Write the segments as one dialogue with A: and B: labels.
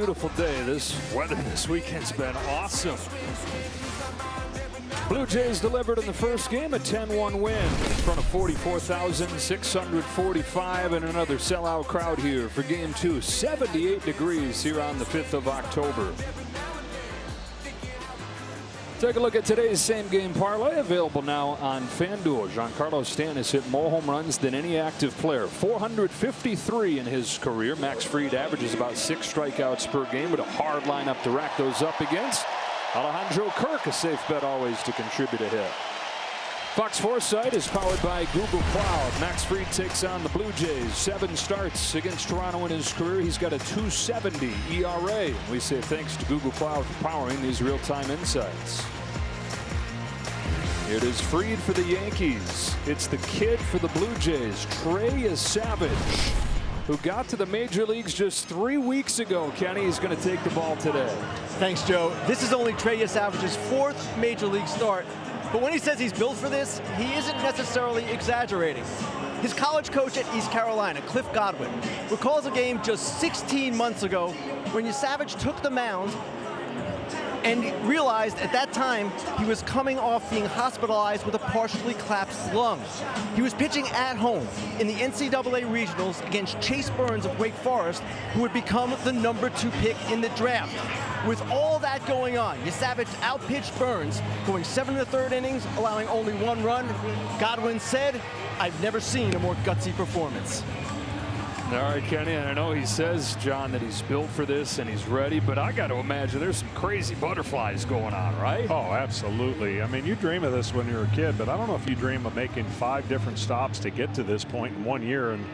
A: Beautiful day. This weather this weekend's been awesome. Blue Jays delivered in the first game a 10-1 win in front of 44,645 and another sellout crowd here for game 2. 78 degrees here on the 5th of October. Take a look at today's same game parlay, available now on FanDuel. Giancarlo Stanton hit more home runs than any active player, 453 in his career. Max Fried averages about 6 strikeouts per game, with a hard lineup to rack those up against. Alejandro Kirk, a safe bet always to contribute a hit. Fox Foresight is powered by Google Cloud. Max Fried takes on the Blue Jays. 7 starts against Toronto in his career. He's got a 2.70 ERA. We say thanks to Google Cloud for powering these real-time insights. It is Fried for the Yankees. It's the kid for the Blue Jays, Trey Savage, who got to the major leagues just 3 weeks ago. Kenny is going to take the ball today.
B: Thanks, Joe. This is only Trey Savage's 4th major league start. But when he says he's built for this, he isn't necessarily exaggerating. His college coach at East Carolina, Cliff Godwin, recalls a game just 16 months ago when Savage took the mound and realized at that time he was coming off being hospitalized with a partially collapsed lung. He was pitching at home in the NCAA regionals against Chase Burns of Wake Forest, who would become the #2 pick in the draft. With all that going on, Savage outpitched Burns, going 7 1/3 innings, allowing only 1 run. Godwin said, "I've never seen a more gutsy performance."
A: All right, Kenny, and I know he says, John, that he's built for this and he's ready, but I got to imagine there's some crazy butterflies going on, right?
C: Oh, absolutely. I mean, you dream of this when you're a kid, but I don't know if you dream of making 5 different stops to get to this point in 1 year. And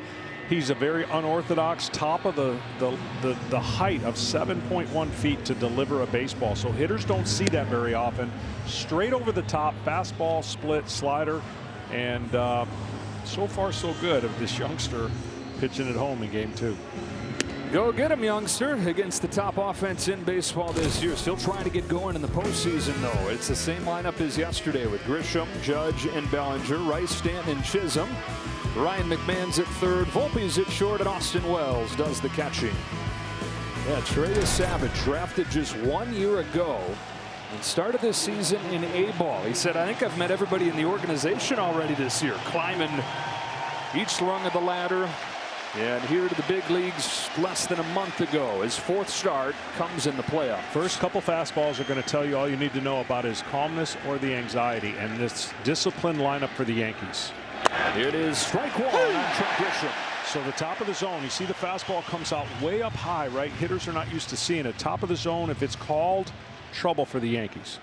C: he's a very unorthodox top of the height of 7.1 feet to deliver a baseball. So hitters don't see that very often. Straight over the top, fastball, split, slider, and so far so good of this youngster pitching at home in game 2.
A: Go get him, youngster, against the top offense in baseball this year. Still trying to get going in the postseason, though. It's the same lineup as yesterday with Grisham, Judge, and Bellinger, Rice, Stanton, and Chisholm. Ryan McMahon's at third, Volpe's at short, and Austin Wells does the catching. Yeah, Trey Savage, drafted just 1 year ago and started this season in A-ball. He said, "I think I've met everybody in the organization already this year," climbing each rung of the ladder. And here to the big leagues less than a month ago. His 4th start comes in the playoff.
C: First couple fastballs are going to tell you all you need to know about his calmness or the anxiety, and this disciplined lineup for the Yankees.
A: It is strike 1 on transition.
C: So the top of the zone, you see the fastball comes out way up high, right? Hitters are not used to seeing it. Top of the zone, if it's called, trouble for the Yankees.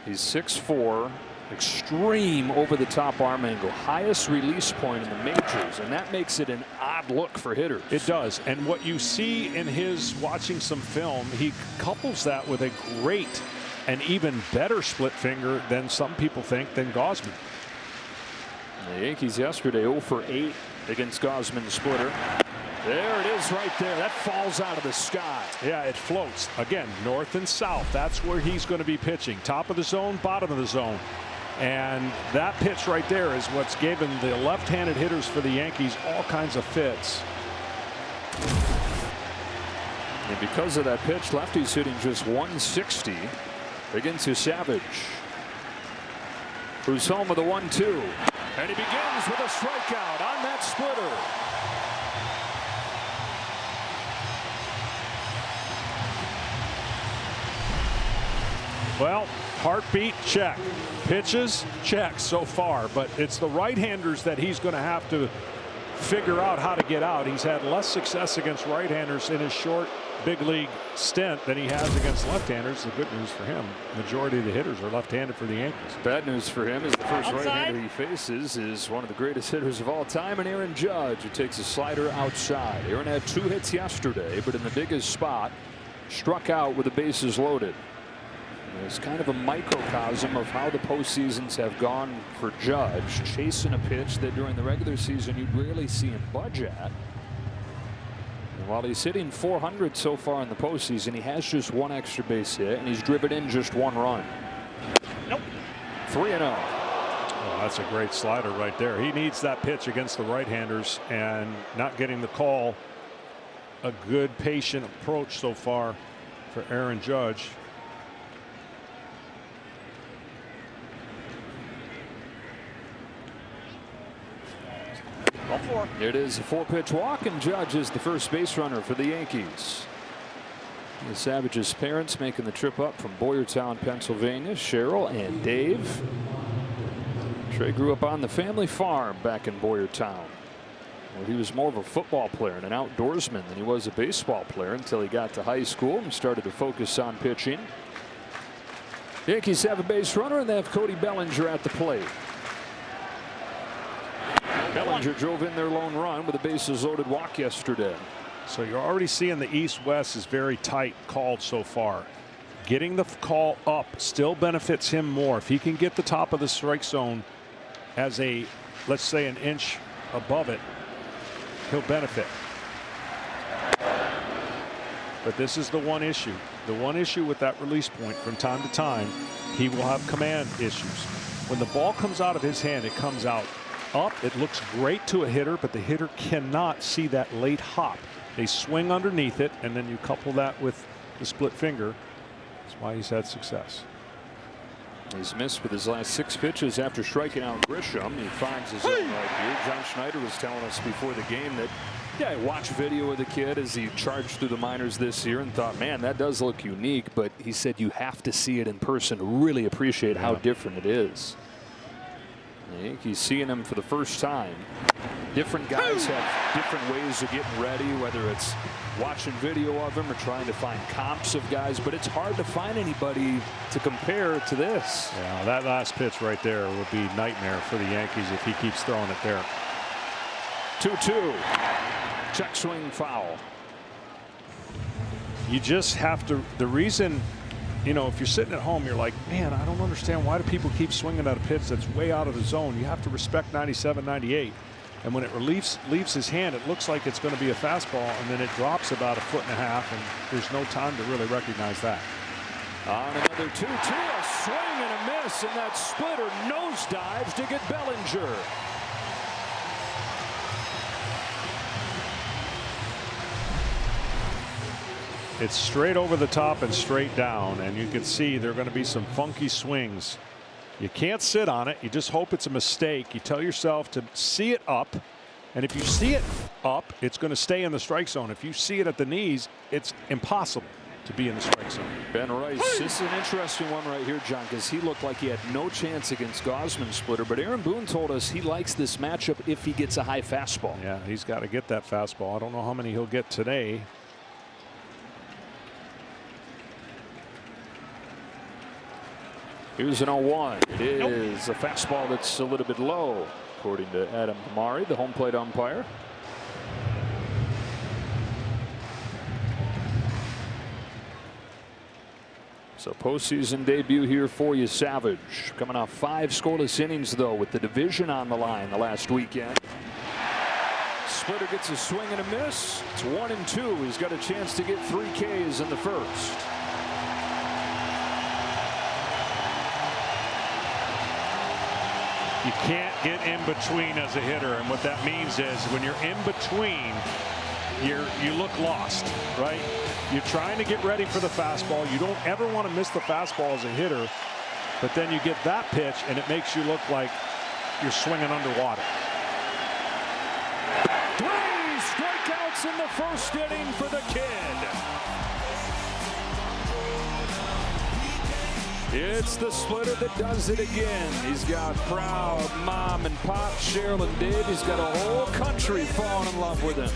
A: He's 6'4", extreme over-the-top arm angle, highest release point in the majors, and that makes it an odd look for hitters.
C: It does, and what you see in his watching some film, he couples that with a great and even better split finger than some people think than Gausman.
A: The Yankees yesterday 0 for 8 against Gausman's splitter. There it is right there. That falls out of the sky.
C: Yeah, it floats. Again, north and south. That's where he's going to be pitching. Top of the zone, bottom of the zone. And that pitch right there is what's given the left-handed hitters for the Yankees all kinds of fits.
A: And because of that pitch, lefty's hitting just 160 against Savage, who's home with a 1-2. And he begins with a strikeout on that splitter.
C: Well, heartbeat, check. Pitches, check so far. But it's the right-handers that he's going to have to figure out how to get out. He's had less success against right-handers in his short big league stint than he has against left-handers. The good news for him, majority of the hitters are left-handed for the Yankees.
A: Bad news for him is the first right-hander he faces is one of the greatest hitters of all time, and Aaron Judge, who takes a slider outside. Aaron had 2 hits yesterday, but in the biggest spot, struck out with the bases loaded. It's kind of a microcosm of how the postseasons have gone for Judge, chasing a pitch that during the regular season you'd rarely see him budge at. And while he's hitting .400 so far in the postseason, he has just 1 extra base hit, and he's driven in just 1 run.
B: Nope.
A: 3-0.
C: Oh, that's a great slider right there. He needs that pitch against the right-handers, and not getting the call a good patient approach so far for Aaron Judge.
A: It is a 4-pitch walk, and Judge is the first base runner for the Yankees. The Savage's parents making the trip up from Boyertown, Pennsylvania. Cheryl and Dave. Trey grew up on the family farm back in Boyertown, where he was more of a football player and an outdoorsman than he was a baseball player until he got to high school and started to focus on pitching. The Yankees have a base runner, and they have Cody Bellinger at the plate. Bellinger drove in their lone run with a bases loaded walk yesterday.
C: So you're already seeing the East-West is very tight called so far. Getting the call up still benefits him more. If he can get the top of the strike zone as a, let's say, an inch above it, he'll benefit. But this is the one issue. The one issue with that release point, from time to time, he will have command issues. When the ball comes out of his hand, it comes out up. It looks great to a hitter, but the hitter cannot see that late hop. They swing underneath it, and then you couple that with the split finger. That's why he's had success.
A: He's missed with his last 6 pitches after striking out Grisham. He finds his own right here. John Schneider was telling us before the game that, yeah, he watched video of the kid as he charged through the minors this year and thought, man, that does look unique. But he said you have to see it in person to really appreciate how different it is. The Yankees seeing him for the first time. Different guys have different ways of getting ready, whether it's watching video of him or trying to find comps of guys, but it's hard to find anybody to compare to this.
C: Yeah, that last pitch right there would be nightmare for the Yankees if he keeps throwing it there.
A: 2-2. Check swing foul.
C: You just have to, the reason, you know, if you're sitting at home, you're like, man, I don't understand why do people keep swinging at a pitch that's way out of the zone. You have to respect 97, 98. And when it leaves his hand, it looks like it's going to be a fastball, and then it drops about 1.5 feet, and there's no time to really recognize that.
A: On another 2-2, a swing and a miss, and that splitter nosedives to get Bellinger.
C: It's straight over the top and straight down, and you can see there are going to be some funky swings. You can't sit on it. You just hope it's a mistake. You tell yourself to see it up, and if you see it up, it's going to stay in the strike zone. If you see it at the knees, it's impossible to be in the strike zone.
A: Ben Rice, this is an interesting one right here, John, because he looked like he had no chance against Gausman's splitter, but Aaron Boone told us he likes this matchup if he gets a high fastball.
C: Yeah, he's got to get that fastball. I don't know how many he'll get today.
A: Here's an 0-1. It is a fastball that's a little bit low, according to Adam Hamari, the home plate umpire. So postseason debut here for you, Savage. Coming off 5 scoreless innings, though, with the division on the line the last weekend. Splitter gets a swing and a miss. It's 1-2. He's got a chance to get 3 Ks in the first.
C: You can't get in between as a hitter, and what that means is when you're in between, you look lost, right? You're trying to get ready for the fastball. You don't ever want to miss the fastball as a hitter, but then you get that pitch and it makes you look like you're swinging underwater.
A: 3 strikeouts in the first inning for the kid. It's the splitter that does it again. He's got proud mom and pop, Cheryl and Dave. He's got a whole country falling in love with him.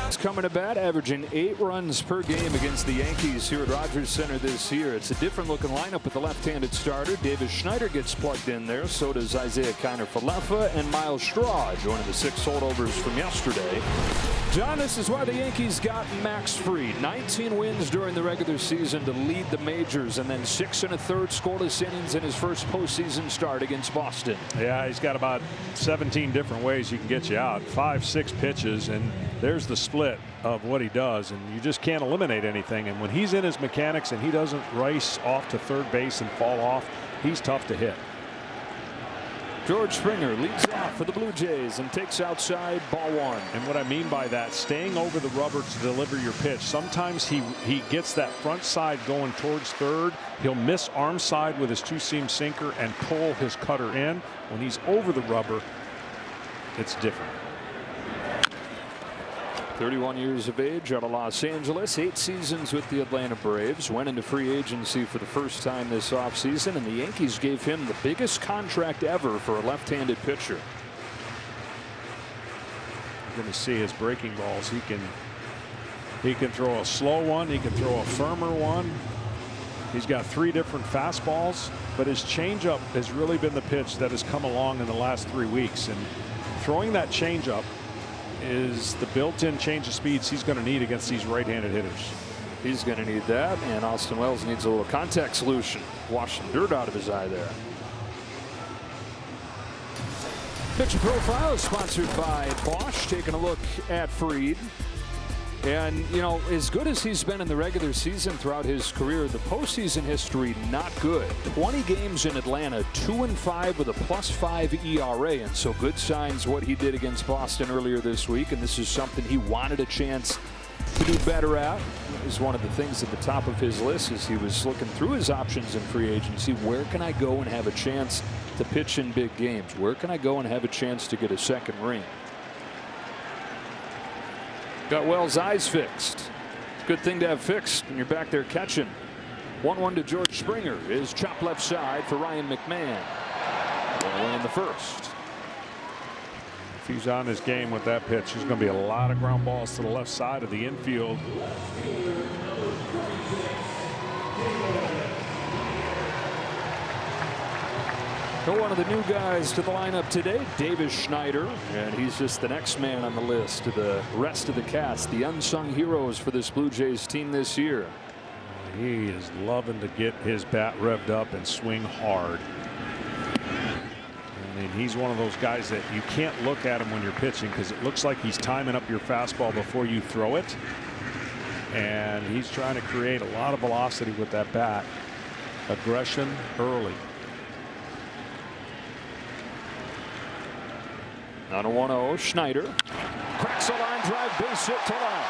A: He's coming to bat, averaging 8 runs per game against the Yankees here at Rogers Center this year. It's a different looking lineup with the left-handed starter. Davis Schneider gets plugged in there. So does Isaiah Kiner-Falefa, and Miles Straw joining the 6 holdovers from yesterday. John, this is why the Yankees got Max Fried. 19 wins during the regular season to lead the majors, and then 6 1/3 scoreless innings in his first postseason start against Boston.
C: Yeah, he's got about 17 different ways he can get you out. 5, 6 pitches, and there's the split of what he does, and you just can't eliminate anything. And when he's in his mechanics and he doesn't race off to third base and fall off, he's tough to hit.
A: George Springer leads off for the Blue Jays and takes outside, ball one.
C: And what I mean by that, staying over the rubber to deliver your pitch. Sometimes he gets that front side going towards third. He'll miss arm side with his two-seam sinker and pull his cutter in. When he's over the rubber, it's different.
A: 31 years of age, out of Los Angeles, 8 seasons with the Atlanta Braves, went into free agency for the first time this offseason, and the Yankees gave him the biggest contract ever for a left-handed pitcher.
C: You're going to see his breaking balls. He can throw a slow one, he can throw a firmer one. He's got 3 different fastballs, but his changeup has really been the pitch that has come along in the last 3 weeks, and throwing that changeup is the built-in change of speeds he's going to need against these right-handed hitters.
A: He's going to need that, and Austin Wells needs a little contact solution. Wash some dirt out of his eye there. Pitcher Profile is sponsored by Bosch. Taking a look at Fried. And, you know, as good as he's been in the regular season throughout his career, the postseason history not good. 20 games in Atlanta, 2-5 with a +5 ERA. And so good signs what he did against Boston earlier this week. And this is something he wanted a chance to do better at. Is one of the things at the top of his list as he was looking through his options in free agency. Where can I go and have a chance to pitch in big games? Where can I go and have a chance to get a second ring? Got Wells' eyes fixed. Good thing to have fixed when you're back there catching. 1-1 to George Springer. Is chopped left side for Ryan McMahon. One away in the first.
C: If he's on his game with that pitch, there's going to be a lot of ground balls to the left side of the infield.
A: One of the new guys to the lineup today, Davis Schneider, and he's just the next man on the list to the rest of the cast, the unsung heroes for this Blue Jays team this year.
C: He is loving to get his bat revved up and swing hard. I mean, he's one of those guys that you can't look at him when you're pitching because it looks like he's timing up your fastball before you throw it. And he's trying to create a lot of velocity with that bat. Aggression early.
A: On a 1-0, Schneider cracks a line drive, base hit to left.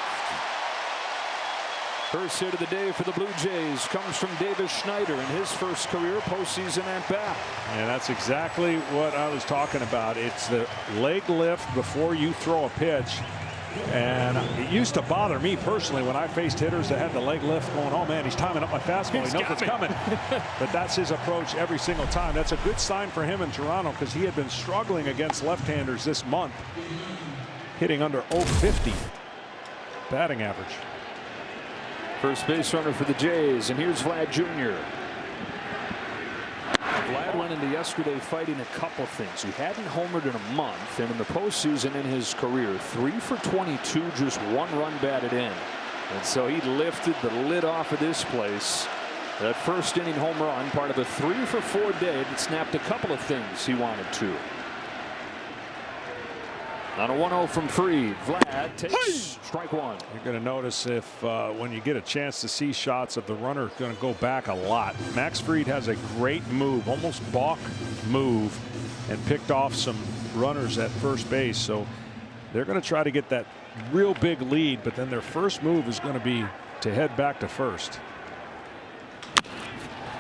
A: First hit of the day for the Blue Jays comes from Davis Schneider in his first career postseason at bat.
C: And that's exactly what I was talking about. It's the leg lift before you throw a pitch. And it used to bother me personally when I faced hitters that had the leg lift going, oh man, he's timing up my fastball. He knows it's coming. But that's his approach every single time. That's a good sign for him in Toronto because he had been struggling against left-handers this month, hitting under .050 batting average.
A: First base runner for the Jays, and here's Vlad Jr. Vlad went into yesterday fighting a couple things. He hadn't homered in a month, and in the postseason in his career, 3 for 22, just 1 run batted in. And so he lifted the lid off of this place. That first inning home run, part of a 3 for 4 day that snapped a couple of things he wanted to. On a 1-0 from Fried, Vlad takes strike one.
C: You're going to notice if when you get a chance to see shots of the runner going to go back a lot. Max Fried has a great move, almost balk move, and picked off some runners at first base. So they're going to try to get that real big lead, but then their first move is going to be to head back to first.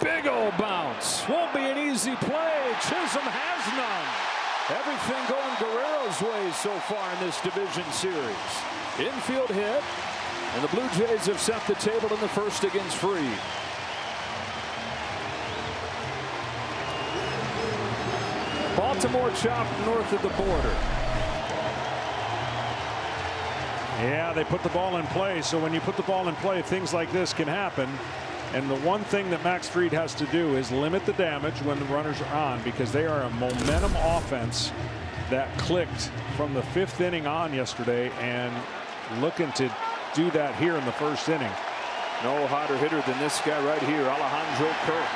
A: Big old bounce. Won't be an easy play. Chisholm has none. Everything going Guerrero's way so far in this division series. Infield hit, and the Blue Jays have set the table in the first against Fried. Baltimore chopped north of the border.
C: Yeah, they put the ball in play. So when you put the ball in play, things like this can happen. And the one thing that Max Fried has to do is limit the damage when the runners are on, because they are a momentum offense that clicked from the 5th inning on yesterday, and looking to do that here in the first inning.
A: No hotter hitter than this guy right here, Alejandro Kirk.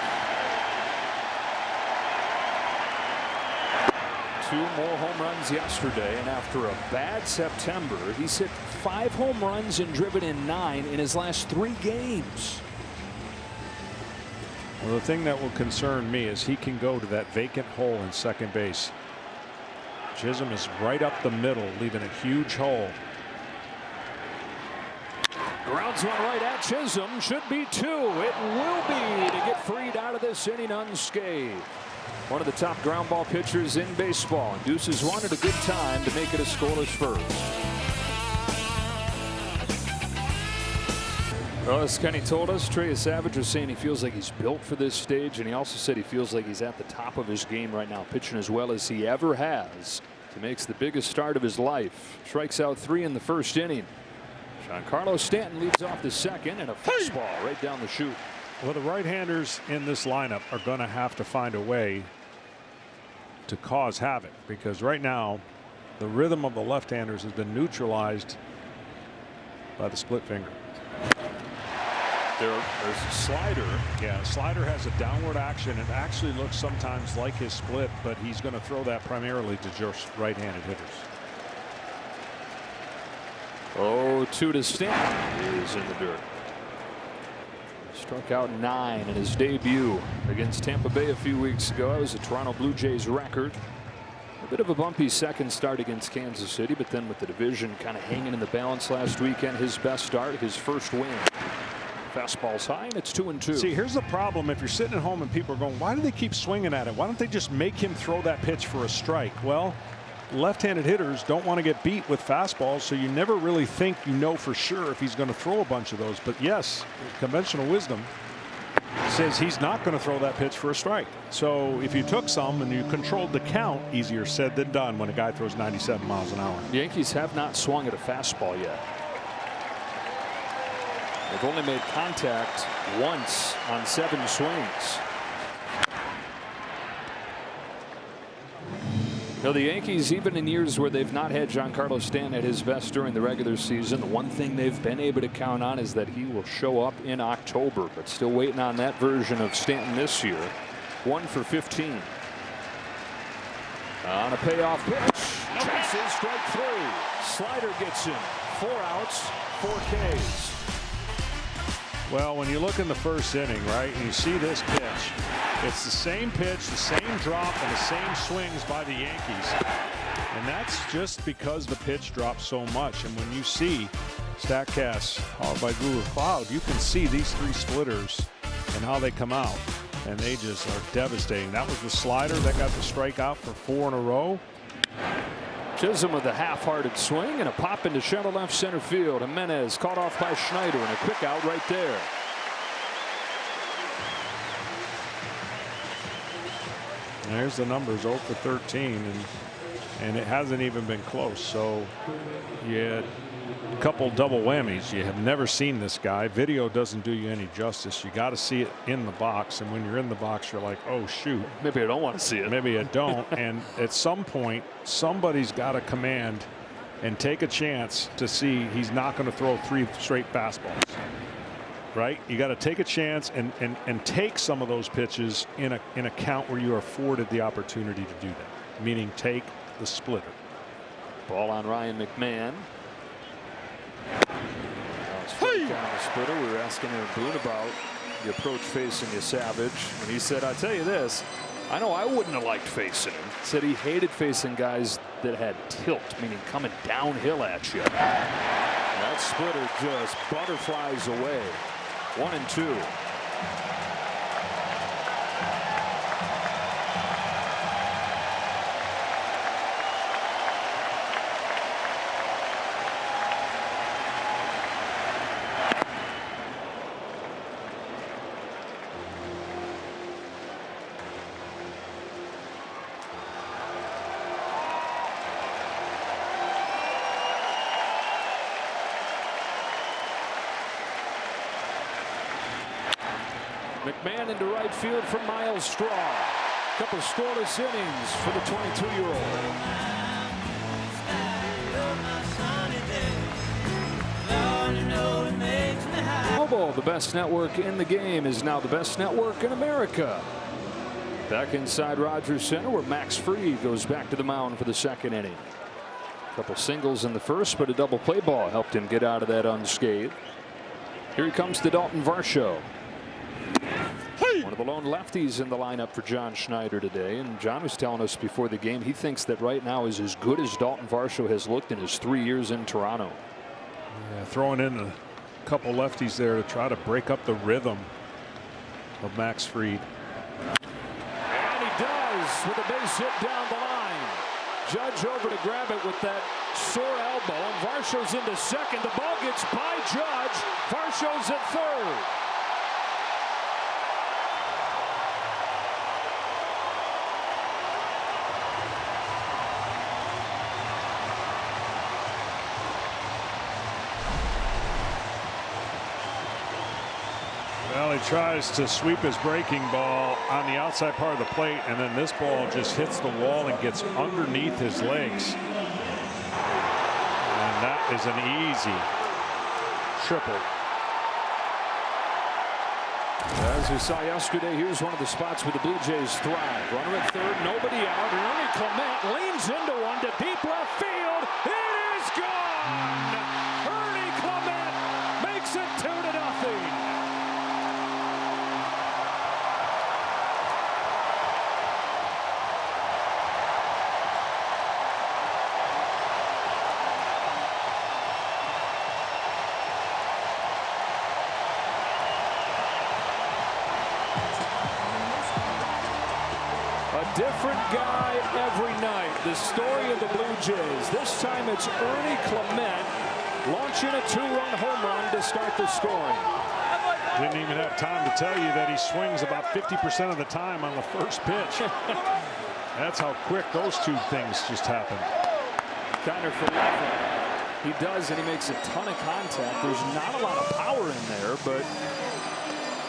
A: 2 more home runs yesterday, and after a bad September, he's hit 5 home runs and driven in 9 in his last 3 games.
C: Well, the thing that will concern me is he can go to that vacant hole in second base. Chisholm is right up the middle, leaving a huge hole.
A: Grounds one right at Chisholm. Should be two. It will be to get freed out of this inning unscathed. One of the top ground ball pitchers in baseball. Deuces wanted a good time to make it a scoreless first. Well, as Kenny told us, Trey Savage was saying he feels like he's built for this stage, and he also said he feels like he's at the top of his game right now, pitching as well as he ever has. He makes the biggest start of his life. Strikes out 3 in the first inning. Giancarlo Stanton leads off the second, and a fastball right down the chute.
C: Well, the right-handers in this lineup are going to have to find a way to cause havoc, because right now the rhythm of the left-handers has been neutralized by the split finger.
A: There's a slider.
C: Yeah, slider has a downward action. It actually looks sometimes like his split, but he's going to throw that primarily to just right-handed hitters.
A: 0-2 to Stanton is in the dirt. Struck out 9 in his debut against Tampa Bay a few weeks ago. That was a Toronto Blue Jays record. A bit of a bumpy second start against Kansas City, but then with the division kind of hanging in the balance last weekend, his best start, his first win. Fastball's high, and it's 2-2.
C: See, here's the problem. If you're sitting at home and people are going, why do they keep swinging at it? Why don't they just make him throw that pitch for a strike? Well, left-handed hitters don't want to get beat with fastballs, so you never really think you know for sure if he's going to throw a bunch of those. But yes, conventional wisdom says he's not going to throw that pitch for a strike. So if you took some and you controlled the count, easier said than done when a guy throws 97 miles an hour.
A: The Yankees have not swung at a fastball yet. They've only made contact once on 7 swings. Now the Yankees, even in years where they've not had Giancarlo Stanton at his best during the regular season, the one thing they've been able to count on is that he will show up in October, but still waiting on that version of Stanton this year. 1 for 15. On a payoff pitch. Chases strike 3. Slider gets him. 4 outs, 4 Ks.
C: Well, when you look in the first inning, right, and you see this pitch, it's the same pitch, the same drop, and the same swings by the Yankees. And that's just because the pitch drops so much. And when you see StatCast powered by Google Cloud, you can see these 3 splitters and how they come out. And they just are devastating. That was the slider that got the strikeout for 4 in a row.
A: Chisholm with a half-hearted swing and a pop into shallow left center field. Jimenez caught off by Schneider and a quick out right there.
C: There's the numbers, 0 for 13, and it hasn't even been close. So you had a couple double whammies. You have never seen this guy. Video doesn't do you any justice. You got to see it in the box, and when you're in the box, you're like, oh shoot,
A: maybe I don't want to see it.
C: Maybe I don't. And at some point, somebody's got to command and take a chance to see he's not going to throw 3 straight fastballs. Right? You got to take a chance and take some of those pitches in a count where you are afforded the opportunity to do that, meaning take the splitter.
A: Ball on Ryan McMahon. Hey! The splitter. We were asking Aaron Boone about the approach facing you, Savage, and he said, "I tell you this, I know I wouldn't have liked facing him." Said he hated facing guys that had tilt, meaning coming downhill at you. That splitter just butterflies away. 1-2. McMahon into right field from Miles Straw. Couple scoreless innings for the 22-year-old. Mobile, the best network in the game, is now the best network in America. Back inside Rogers Center, where Max Fried goes back to the mound for the second inning. Couple singles in the first, but a double play ball helped him get out of that unscathed. Here he comes to Dalton Varsho. One of the lone lefties in the lineup for John Schneider today. And John was telling us before the game he thinks that right now is as good as Dalton Varsho has looked in his 3 years in Toronto.
C: Yeah, throwing in a couple lefties there to try to break up the rhythm of Max Fried.
A: And he does with a base hit down the line. Judge over to grab it with that sore elbow, and Varsho's into second. The ball gets by Judge. Varsho's at third.
C: Well, he tries to sweep his breaking ball on the outside part of the plate, and then this ball just hits the wall and gets underneath his legs. And that is an easy triple.
A: As we saw yesterday, here's one of the spots where the Blue Jays thrive. Runner at third, nobody out. Ernie Clement leans into one to deep left field. It is gone! Ernie Clement makes it 2-0. Different guy every night. The story of the Blue Jays. This time it's Ernie Clement launching a 2-run home run to start the scoring.
C: Didn't even have time to tell you that he swings about 50% of the time on the first pitch. That's how quick those two things just happened.
A: Kiner for Laffer. He does, and he makes a ton of contact. There's not a lot of power in there, but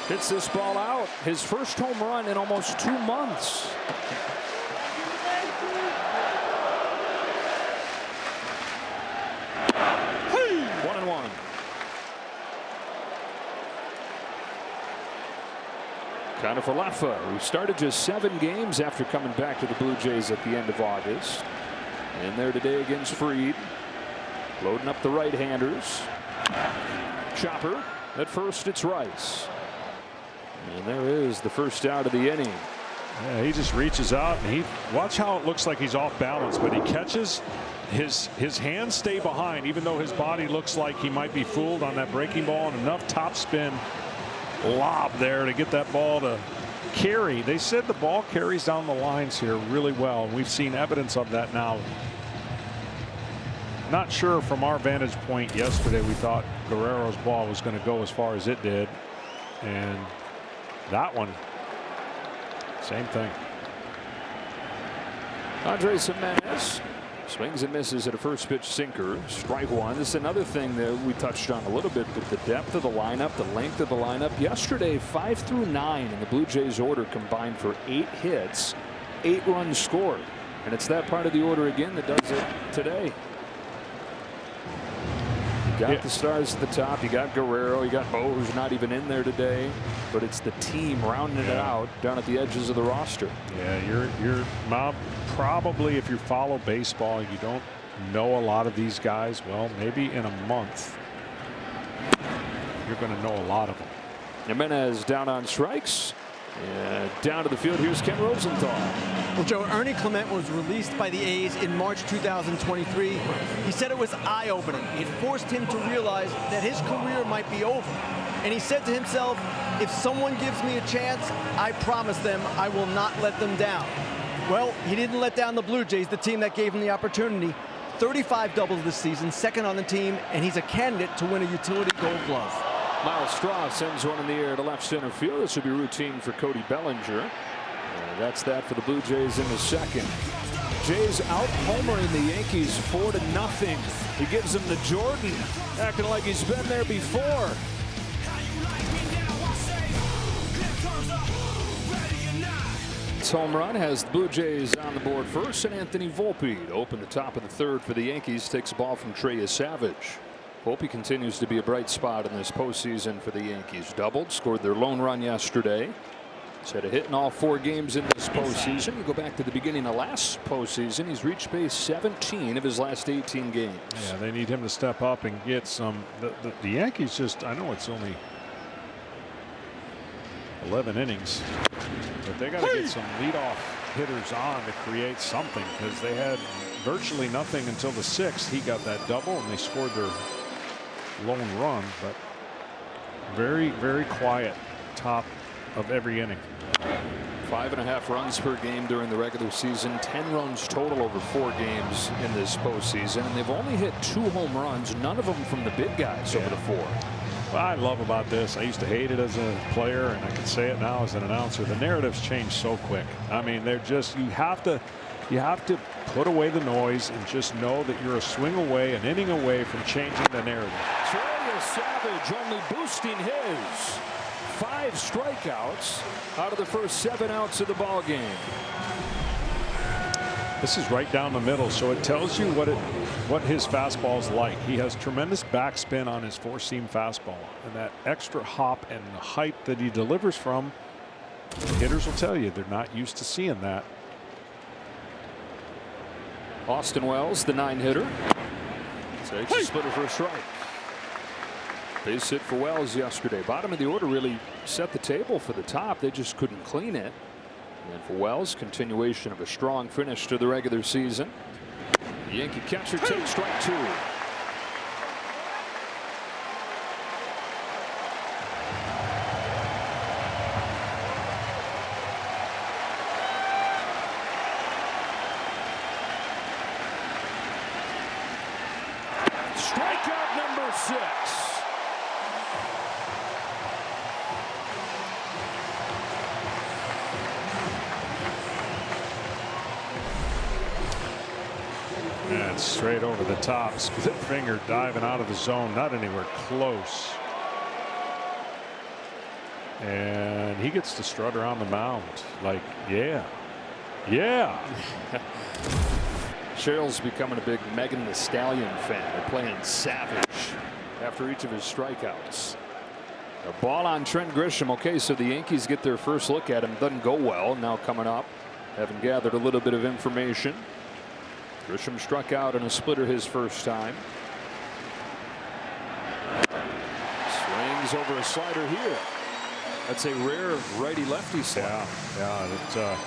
A: hits this ball out. His first home run in almost 2 months. Hey! 1-1. Kind of for Laffer, who started just 7 games after coming back to the Blue Jays at the end of August. And there today against Fried. Loading up the right-handers. Chopper. At first, it's Rice. And there is the first out of the inning.
C: Yeah, he just reaches out and watch how it looks like he's off balance, but he catches, his hands stay behind even though his body looks like he might be fooled on that breaking ball, and enough topspin lob there to get that ball to carry. They said the ball carries down the lines here really well, and we've seen evidence of that now. Not sure from our vantage point yesterday we thought Guerrero's ball was going to go as far as it did, and that one, same thing. Andres
A: Jimenez swings and misses at a first pitch sinker. Strike one. This is another thing that we touched on a little bit, but the depth of the lineup, the length of the lineup. Yesterday, 5 through 9 in the Blue Jays order combined for 8 hits, 8 runs scored. And it's that part of the order again that does it today. You got the stars at the top. You got Guerrero. You got Bo, who's not even in there today. But it's the team rounding it out down at the edges of the roster.
C: Yeah, you're probably, if you follow baseball, you don't know a lot of these guys. Well, maybe in a month you're going to know a lot of them.
A: Jimenez down on strikes. Down to the field. Here's Ken Rosenthal.
B: Well, Joe, Ernie Clement was released by the A's in March 2023. He said it was eye-opening. It forced him to realize that his career might be over. And he said to himself, if someone gives me a chance, I promise them I will not let them down. Well, he didn't let down the Blue Jays, the team that gave him the opportunity. 35 doubles this season, second on the team, and he's a candidate to win a utility Gold Glove.
A: Miles Straw sends one in the air to left center field. This will be routine for Cody Bellinger. And that's that for the Blue Jays in the second. Jays out homering the Yankees 4-0. He gives them to Jordan, acting like he's been there before. This home run has the Blue Jays on the board first, and Anthony Volpe to open the top of the third for the Yankees. Takes a ball from Trey Savage. Volpe continues to be a bright spot in this postseason for the Yankees. Doubled, scored their lone run yesterday. He's had a hit in all 4 games in this postseason. You go back to the beginning of last postseason, he's reached base 17 of his last 18 games.
C: Yeah, they need him to step up and get some. The Yankees just, I know it's only 11 innings. But they got to get some leadoff hitters on to create something, because they had virtually nothing until the 6th. He got that double and they scored their lone run, but very, very quiet top of every inning.
A: 5.5 runs per game during the regular season, 10 runs total over 4 games in this postseason, and they've only hit 2 home runs, none of them from the big guys over the 4.
C: What I love about this, I used to hate it as a player, and I can say it now as an announcer, the narratives change so quick. I mean, they're just, you have to put away the noise and just know that you're a swing away, an inning away from changing the narrative.
A: Trey Savage only boosting his 5 strikeouts out of the first 7 outs of the ball game.
C: This is right down the middle, so it tells you what his fastball's like. He has tremendous backspin on his 4-seam fastball, and that extra hop and the height that he delivers from, hitters will tell you they're not used to seeing that.
A: Austin Wells, the 9-hitter, takes a splitter for a strike. Base hit for Wells yesterday. Bottom of the order really set the table for the top. They just couldn't clean it. And for Wells, continuation of a strong finish to the regular season. The Yankee catcher takes strike 2. Strikeout number 6.
C: And straight over the top, split finger diving out of the zone, not anywhere close. And he gets to strut around the mound like, yeah.
A: Cheryl's becoming a big Megan Thee Stallion fan. They're playing Savage after each of his strikeouts. A ball on Trent Grisham. Okay, so the Yankees get their first look at him. Doesn't go well. Now coming up, having gathered a little bit of information. Grisham struck out in a splitter his first time. Swings over a slider here. That's a rare righty-lefty slider.
C: Yeah.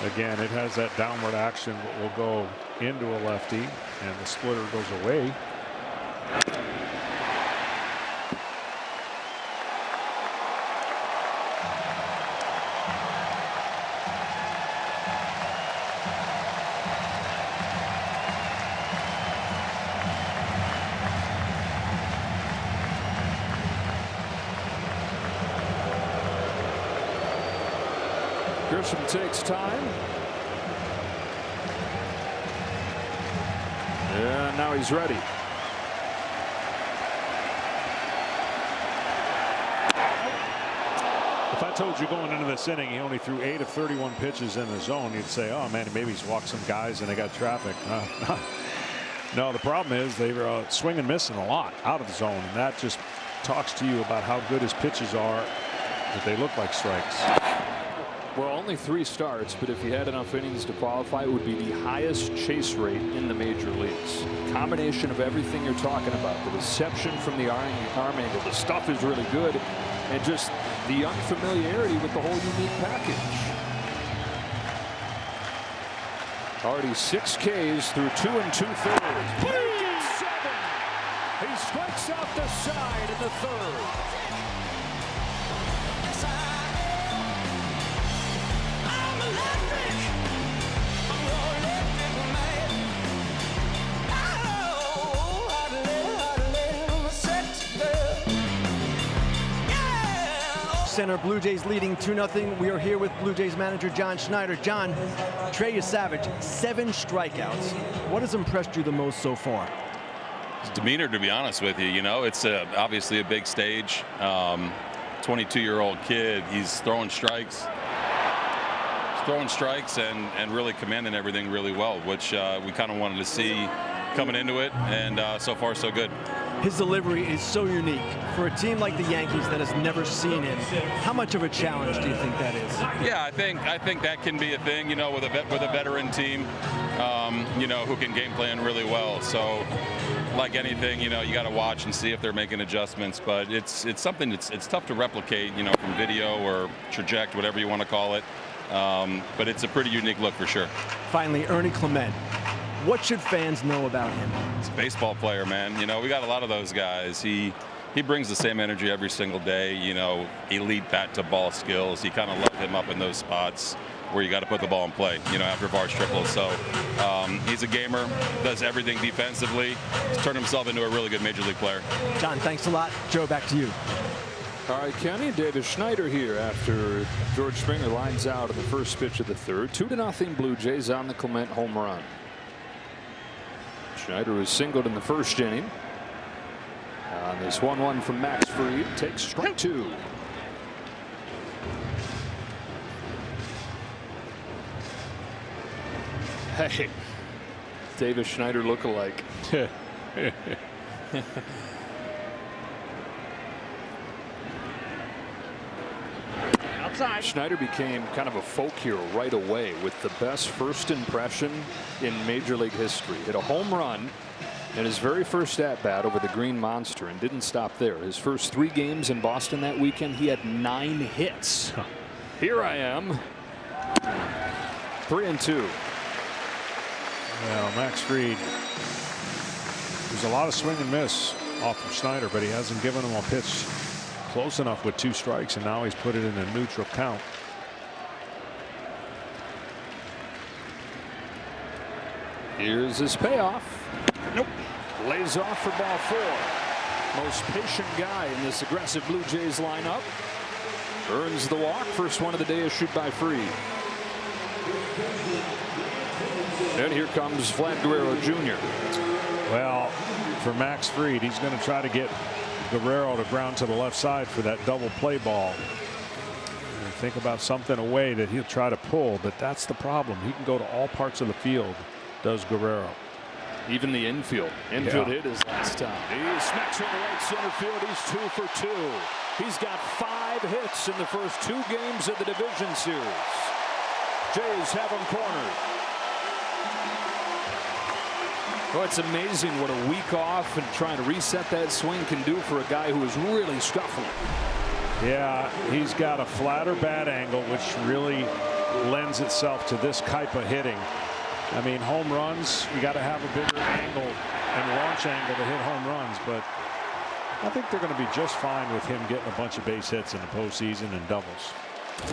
C: Again, it has that downward action that will go into a lefty, and the splitter goes away.
A: Grisham takes time. And now he's ready.
C: If I told you going into this inning he only threw 8 of 31 pitches in the zone, you'd say, oh man, maybe he's walked some guys and they got traffic. No, the problem is they were swinging and missing a lot out of the zone, and that just talks to you about how good his pitches are, that they look like strikes.
A: Well, only 3 starts, but if he had enough innings to qualify, it would be the highest chase rate in the major leagues. Combination of everything you're talking about, the reception from the arm angle, the stuff is really good, and just the unfamiliarity with the whole unique package. Already 6 Ks through 2 2/3. Breaking 7. He strikes out the side in the 3rd.
B: Center, Blue Jays leading 2-0. We are here with Blue Jays manager John Schneider. John, Trey Savage, 7 strikeouts. What has impressed you the most so far?
D: His demeanor, to be honest with you. You know, it's obviously a big stage. 22-year-old kid. He's throwing strikes. And really commanding everything really well, which we kind of wanted to see coming into it, and so far so good.
B: His delivery is so unique for a team like the Yankees that has never seen him. How much of a challenge do you think that is?
D: Yeah, I think that can be a thing, you know, with a veteran team, you know, who can game plan really well. So like anything, you know, you got to watch and see if they're making adjustments. But it's something it's tough to replicate, you know, from video or traject, whatever you want to call it. But it's a pretty unique look for sure.
B: Finally, Ernie Clement. What should fans know about him?
D: He's a baseball player, man. You know, we got a lot of those guys. He brings the same energy every single day. You know, elite bat to ball skills. He kind of let him up in those spots where you got to put the ball in play, you know, after bars triples. So he's a gamer, does everything defensively. He's turned himself into a really good major league player.
B: John, thanks a lot. Joe, back to you.
A: All right, Kenny, Davis Schneider here after George Springer lines out in the first pitch of the third. 2-0 Blue Jays on the Clement home run. Schneider was singled in the first inning. On this 1-1 from Max Fried, takes strike 2. Hey, Davis Schneider lookalike.
B: Outside.
A: Schneider became kind of a folk hero right away with the best first impression in Major League history. Hit a home run in his very first at-bat over the Green Monster and didn't stop there. His first 3 games in Boston that weekend, he had 9 hits. Here I am. 3-2.
C: Well, Max Fried, there's a lot of swing and miss off of Schneider, but he hasn't given him a pitch close enough with 2 strikes, and now he's put it in a neutral count.
A: Here's his payoff. Nope. Lays off for ball 4. Most patient guy in this aggressive Blue Jays lineup. Earns the walk. First one of the day is shoot by Fried. And here comes Vlad Guerrero Jr.
C: Well, for Max Fried, he's going to try to get Guerrero to ground to the left side for that double play ball. And think about something away that he'll try to pull, but that's the problem. He can go to all parts of the field, does Guerrero.
A: Even the infield. Infield hit his last time. He smacks over right center field. He's 2 for 2. He's got 5 hits in the first 2 games of the division series. Jays have him cornered. Oh, it's amazing what a week off and trying to reset that swing can do for a guy who is really scuffling.
C: Yeah, he's got a flatter bat angle, which really lends itself to this type of hitting. I mean, home runs, you got to have a bigger angle and launch angle to hit home runs, but I think they're going to be just fine with him getting a bunch of base hits in the postseason and doubles.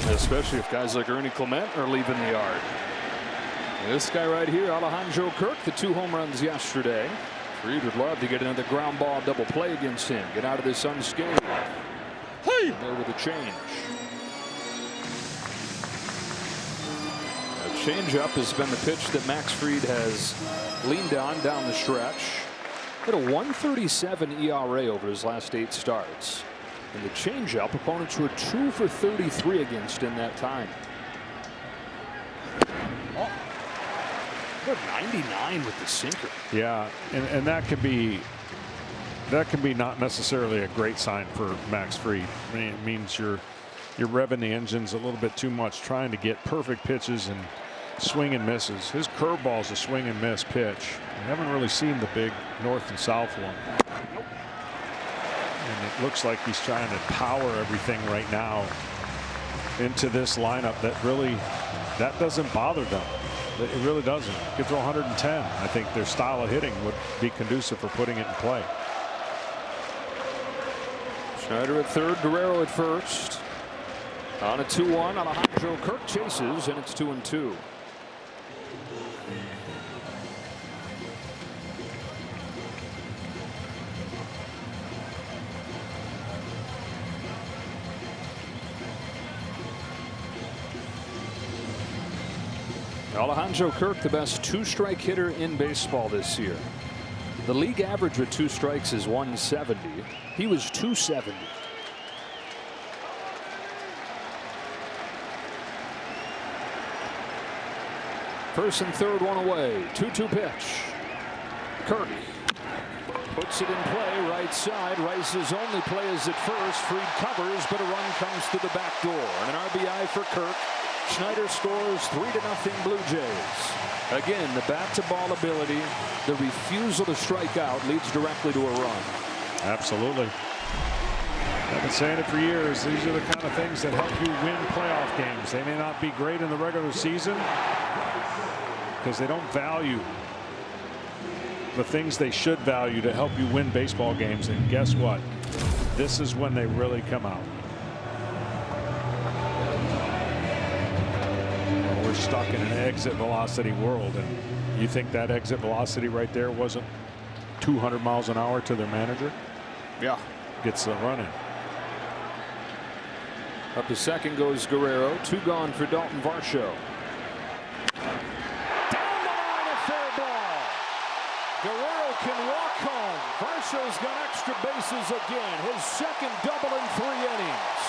A: Especially if guys like Ernie Clement are leaving the yard. This guy right here, Alejandro Kirk, the 2 home runs yesterday. Fried would love to get another ground ball double play against him. Get out of this unscathed. Hey! There with a change. A changeup has been the pitch that Max Fried has leaned on down the stretch. Hit a 1.37 ERA over his last 8 starts. And the changeup, opponents were 2 for 33 against in that time. Oh. 99 with the sinker.
C: Yeah, and that could be not necessarily a great sign for Max Fried. I mean, it means you're revving the engines a little bit too much, trying to get perfect pitches and swing and misses. His curveball is a swing and miss pitch. I haven't really seen the big north and south one.
A: Nope.
C: And it looks like he's trying to power everything right now into this lineup that doesn't bother them. It really doesn't. Get to 110. I think their style of hitting would be conducive for putting it in play.
A: Schneider at third, Guerrero at first. On a 2-1, Alejandro Kirk chases, and it's 2-2. Alejandro Kirk, the best 2-strike hitter in baseball this year. The league average with 2 strikes is 170. He was 270. First and third, one away. 2-2 pitch. Kirk Puts it in play, right side. Rice's only play is at first. Fried covers, but a run comes to the back door. And an RBI for Kirk. Schneider scores 3-0 Blue Jays. Again, the bat-to-ball ability, the refusal to strike out leads directly to a run.
C: Absolutely. I've been saying it for years. These are the kind of things that help you win playoff games. They may not be great in the regular season because they don't value the things they should value to help you win baseball games. And guess what? This is when they really come out. We're stuck in an exit velocity world, and you think that exit velocity right there wasn't 200 miles an hour to their manager?
A: Yeah.
C: Gets the run in.
A: Up to second goes Guerrero. 2 gone for Dalton Varsho. Down the line, a fair ball. Guerrero can walk home. Varsho's got extra bases again. His second double in 3 innings.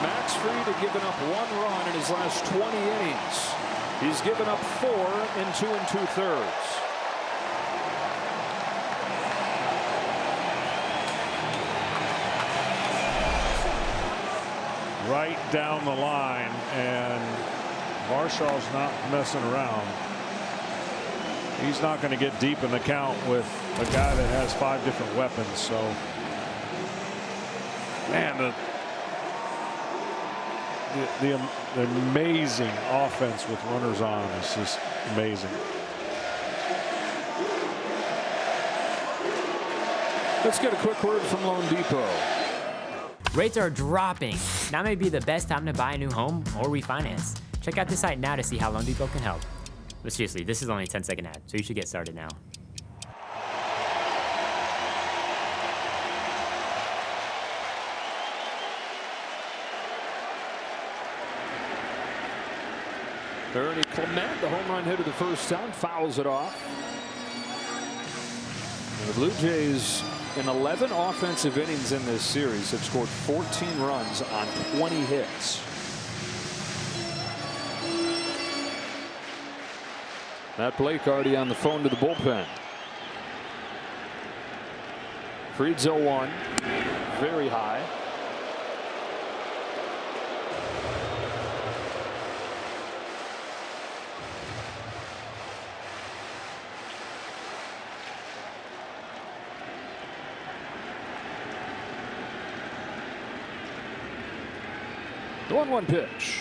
A: Max Fried had given up 1 run in his last 20 innings. He's given up 4 in 2 2/3.
C: Right down the line, and Varshaw's not messing around. He's not going to get deep in the count with a guy that has 5 different weapons. So, man, the amazing offense with runners on is just amazing.
A: Let's get a quick word from Loan Depot.
E: Rates are dropping. Now may be the best time to buy a new home or refinance. Check out the site now to see how Loan Depot can help. But seriously, this is only a 10-second ad, so you should get started now.
A: Ernie Clement, the home run hitter the first time, fouls it off. And the Blue Jays, in 11 offensive innings in this series, have scored 14 runs on 20 hits. Matt Blake already on the phone to the bullpen. Fried's 0-1, very high. The 1-1 pitch.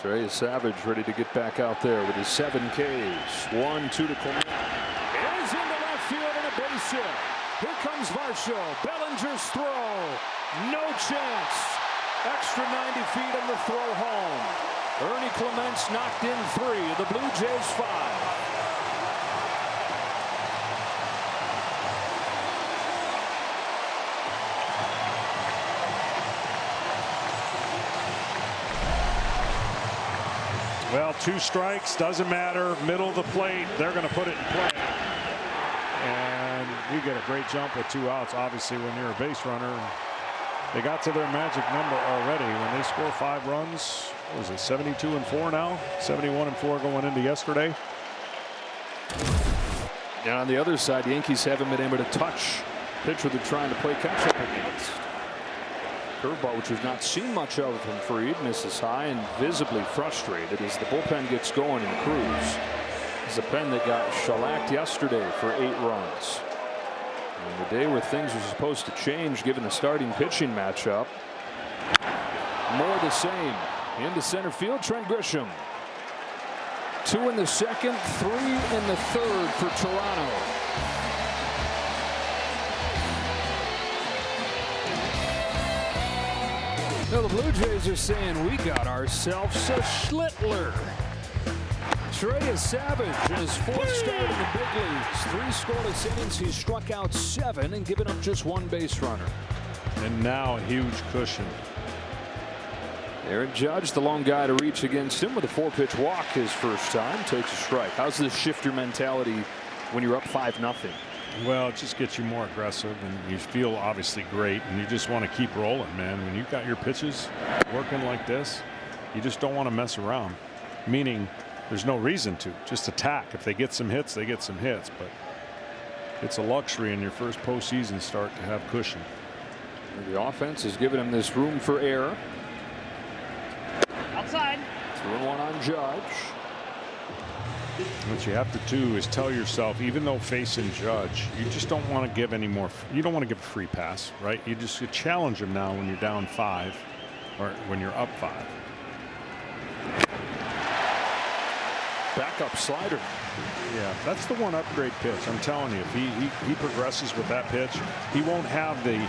A: Trey Savage ready to get back out there with his 7 Ks. 1-2 to Clement. It is into left field and a base hit. Here comes Varsho. Bellinger's throw. No chance. Extra 90 feet on the throw home. Ernie Clement's knocked in 3. The Blue Jays 5.
C: Well, 2 strikes, doesn't matter. Middle of the plate, they're going to put it in play. And you get a great jump with 2 outs, obviously, when you're a base runner. They got to their magic number already. When they score 5 runs, what was it, 72-4 now? 71-4 going into yesterday.
A: And on the other side, the Yankees haven't been able to touch pitcher they're trying to play catch-up against. Curveball, which we've not seen much of from Fried, misses high and visibly frustrated as the bullpen gets going in Cruz. It's a pen that got shellacked yesterday for 8 runs. And the day where things were supposed to change given the starting pitching matchup. More the same. Into center field, Trent Grisham. 2 in the second, 3 in the third for Toronto. Well, the Blue Jays are saying we got ourselves a Schlittler. Trey Savage in his 4th start in the big leagues. 3 scoreless innings. He's struck out 7 and given up just 1 base runner.
C: And now a huge cushion.
A: Aaron Judge, the lone guy to reach against him with a 4-pitch walk his first time, takes a strike. How's this shift your mentality when you're up 5-0?
C: Well, it just gets you more aggressive, and you feel obviously great, and you just want to keep rolling, man. When you've got your pitches working like this, you just don't want to mess around. Meaning, there's no reason to just attack. If they get some hits, they get some hits. But it's a luxury in your first postseason start to have cushion.
A: The offense has given him this room for error.
E: Outside.
A: 2-1 on Judge.
C: What you have to do is tell yourself, even though facing Judge, you just don't want to give any more. You don't want to give a free pass, right? You challenge him now when you're down 5 or when you're up 5.
A: Backup slider.
C: Yeah, that's the one upgrade pitch. I'm telling you, if he progresses with that pitch, he won't have the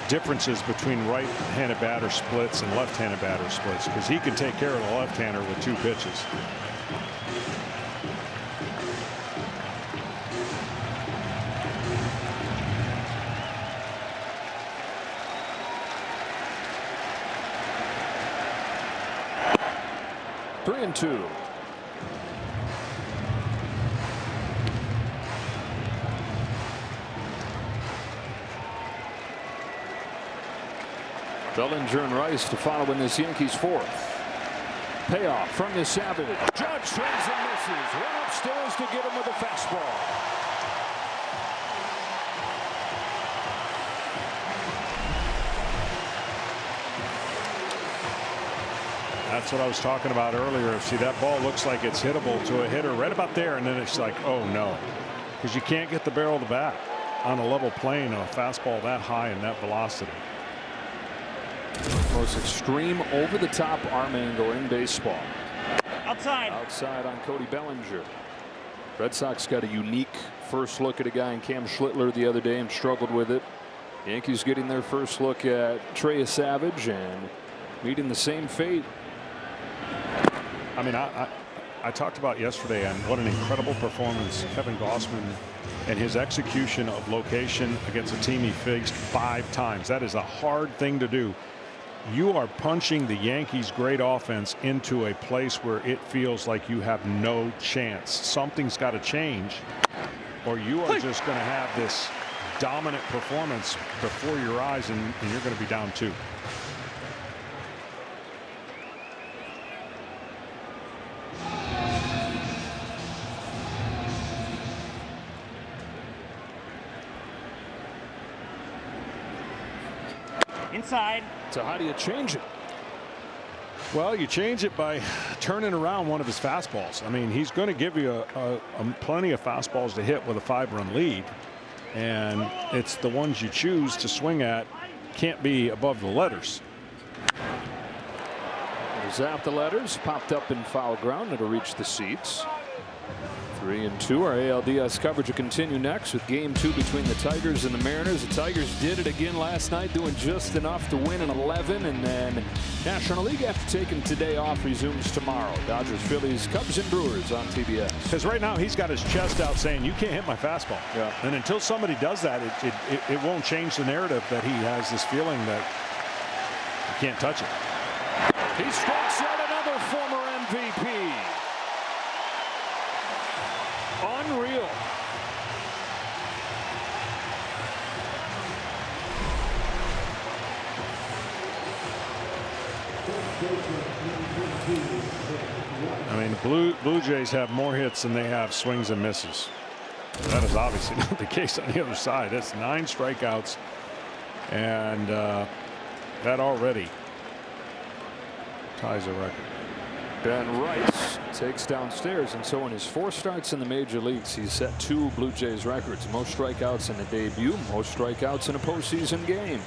C: differences between right-handed batter splits and left-handed batter splits, because he can take care of the left-hander with 2 pitches.
A: Three and 2. Bellinger and Rice to follow in this Yankees 4th. Payoff from the Savage. Judge swings and misses. Run upstairs to get him with a fastball.
C: That's what I was talking about earlier. See, that ball looks like it's hittable to a hitter right about there, and then it's like, oh no, because you can't get the barrel of the bat on a level plane on a fastball that high and that velocity.
A: Most extreme over-the-top arm angle in baseball.
E: Outside.
A: Outside on Cody Bellinger. Red Sox got a unique first look at a guy in Cam Schlittler the other day and struggled with it. Yankees getting their first look at Trey Savage and meeting the same fate.
C: I mean, I talked about yesterday on what an incredible performance Kevin Gausman and his execution of location against a team he faced 5 times. That is a hard thing to do. You are punching the Yankees' great offense into a place where it feels like you have no chance. Something's got to change, or you are just going to have this dominant performance before your eyes, and you're going to be down 2.
E: Inside.
A: So how do you change it?
C: Well, you change it by turning around one of his fastballs. I mean, he's going to give you plenty of fastballs to hit with a 5-run lead, and it's the ones you choose to swing at can't be above the letters.
A: Zap the letters, popped up in foul ground. It'll reach the seats. 3 and 2. Our ALDS coverage will continue next with Game 2 between the Tigers and the Mariners. The Tigers did it again last night, doing just enough to win in 11, and then National League, after taking today off, resumes tomorrow. Dodgers, Phillies, Cubs, and Brewers on TBS.
C: Because right now he's got his chest out saying, you can't hit my fastball.
A: Yeah.
C: And until somebody does that, it won't change the narrative that he has this feeling that you can't touch it.
A: He strikes out another former MVP. Unreal.
C: I mean, the Blue Jays have more hits than they have swings and misses. That is obviously not the case on the other side. That's 9 strikeouts, and that already ties a record.
A: Ben Rice takes downstairs, and so in his 4 starts in the major leagues, he's set 2 Blue Jays records. Most strikeouts in a debut, most strikeouts in a postseason game.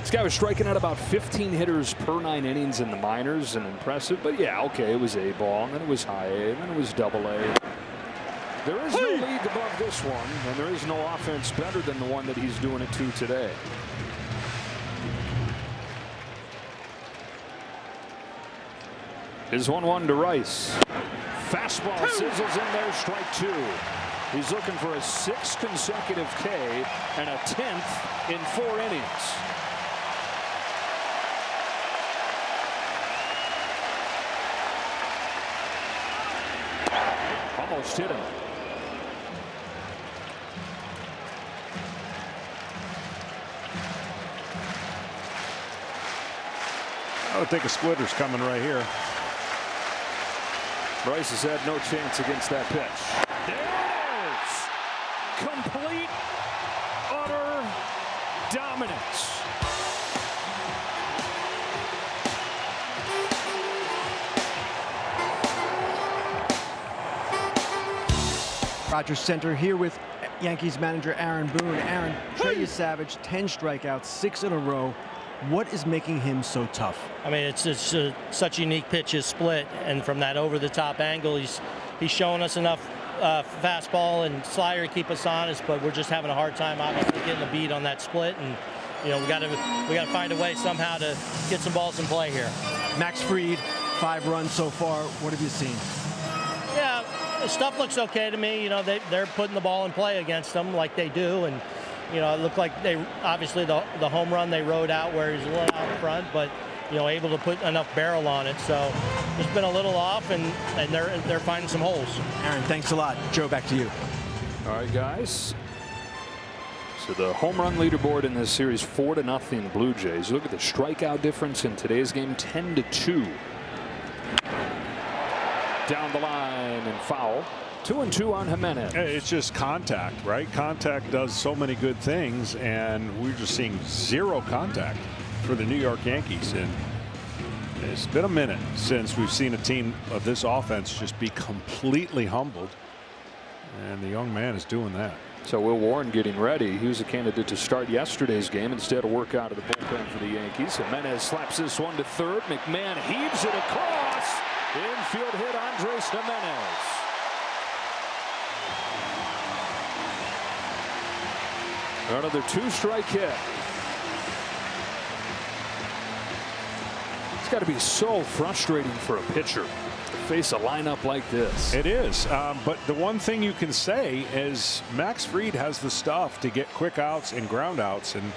A: This guy was striking out about 15 hitters per 9 innings in the minors, and impressive. But yeah, okay, it was A ball, and then it was high A, and then it was double A. There is no league above this one, and there is no offense better than the one that he's doing it to today. Is 1-1 to Rice. Fastball sizzles in there, strike 2. He's looking for a 6th consecutive K and a 10th in 4 innings. first inning.
C: I would think a splitter's coming right here.
A: Bryce has had no chance against that pitch. There it is! Complete, utter dominance.
B: Rogers Center here with Yankees manager Aaron Boone. Aaron, Trey Yesavage, 10 strikeouts, 6 in a row. What is making him so tough?
F: I mean, it's such a unique pitch, his split, and from that over-the-top angle, he's showing us enough fastball and slider to keep us honest, but we're just having a hard time, obviously, getting a beat on that split, and you know we got to find a way somehow to get some balls in play here.
B: Max Fried, 5 runs so far. What have you seen?
F: Yeah, the stuff looks okay to me. You know, they're putting the ball in play against them like they do, and you know, it looked like they obviously the home run they rode out where he's a little out in front, but you know, able to put enough barrel on it. So it's been a little off, and they're finding some holes.
B: Aaron, thanks a lot. Joe, back to you.
A: All right, guys. So the home run leaderboard in this series, 4-0 Blue Jays. Look at the strikeout difference in today's game, 10-2. Down the line and foul. 2-2 on Jimenez.
C: It's just contact, right? Contact does so many good things, and we're just seeing zero contact for the New York Yankees. And it's been a minute since we've seen a team of this offense just be completely humbled, and the young man is doing that.
A: So Will Warren getting ready. He was a candidate to start yesterday's game. Instead, a work out of the bullpen for the Yankees. Jimenez slaps this one to third. McMahon heaves it across. Infield hit Andres Jimenez. Another 2-strike hit. It's got to be so frustrating for a pitcher to face a lineup like this.
C: It is, but the one thing you can say is Max Fried has the stuff to get quick outs and ground outs, and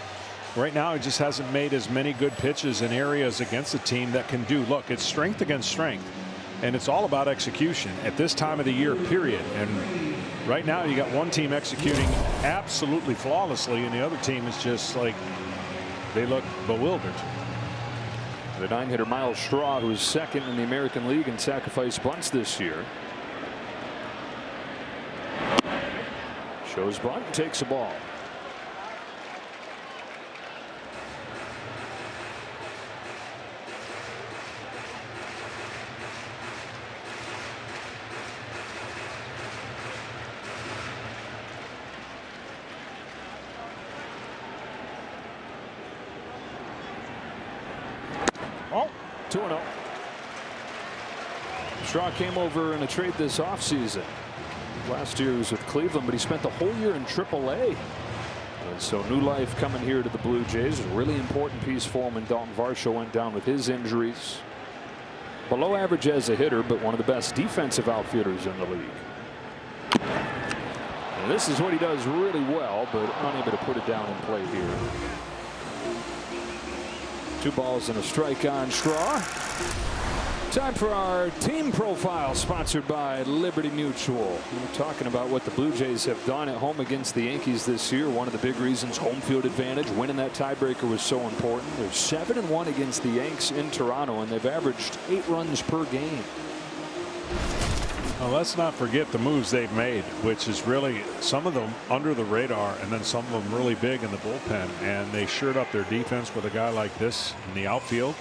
C: right now he just hasn't made as many good pitches in areas against a team that can do. Look, it's strength against strength, and it's all about execution at this time of the year, period. And right now you got one team executing absolutely flawlessly, and the other team is just like, they look bewildered.
A: The 9-hitter Miles Straw, who is second in the American League in sacrifice bunts this year. Shows bunt and takes a ball.
C: Oh,
A: 2-0. Straw came over in a trade this offseason. Last year he was with Cleveland, but he spent the whole year in AAA. And so new life coming here to the Blue Jays. A really important piece for him when Dalton Varsho went down with his injuries. Below average as a hitter, but one of the best defensive outfielders in the league. And this is what he does really well, but unable to put it down in play here. 2 balls and a strike on Straw. Time for our team profile, sponsored by Liberty Mutual. We're talking about what the Blue Jays have done at home against the Yankees this year. One of the big reasons, home field advantage. Winning that tiebreaker was so important. They're 7-1 against the Yanks in Toronto, and they've averaged 8 runs per game.
C: well, let's not forget the moves they've made, which is really some of them under the radar and then some of them really big in the bullpen. And they shored up their defense with a guy like this in the outfield.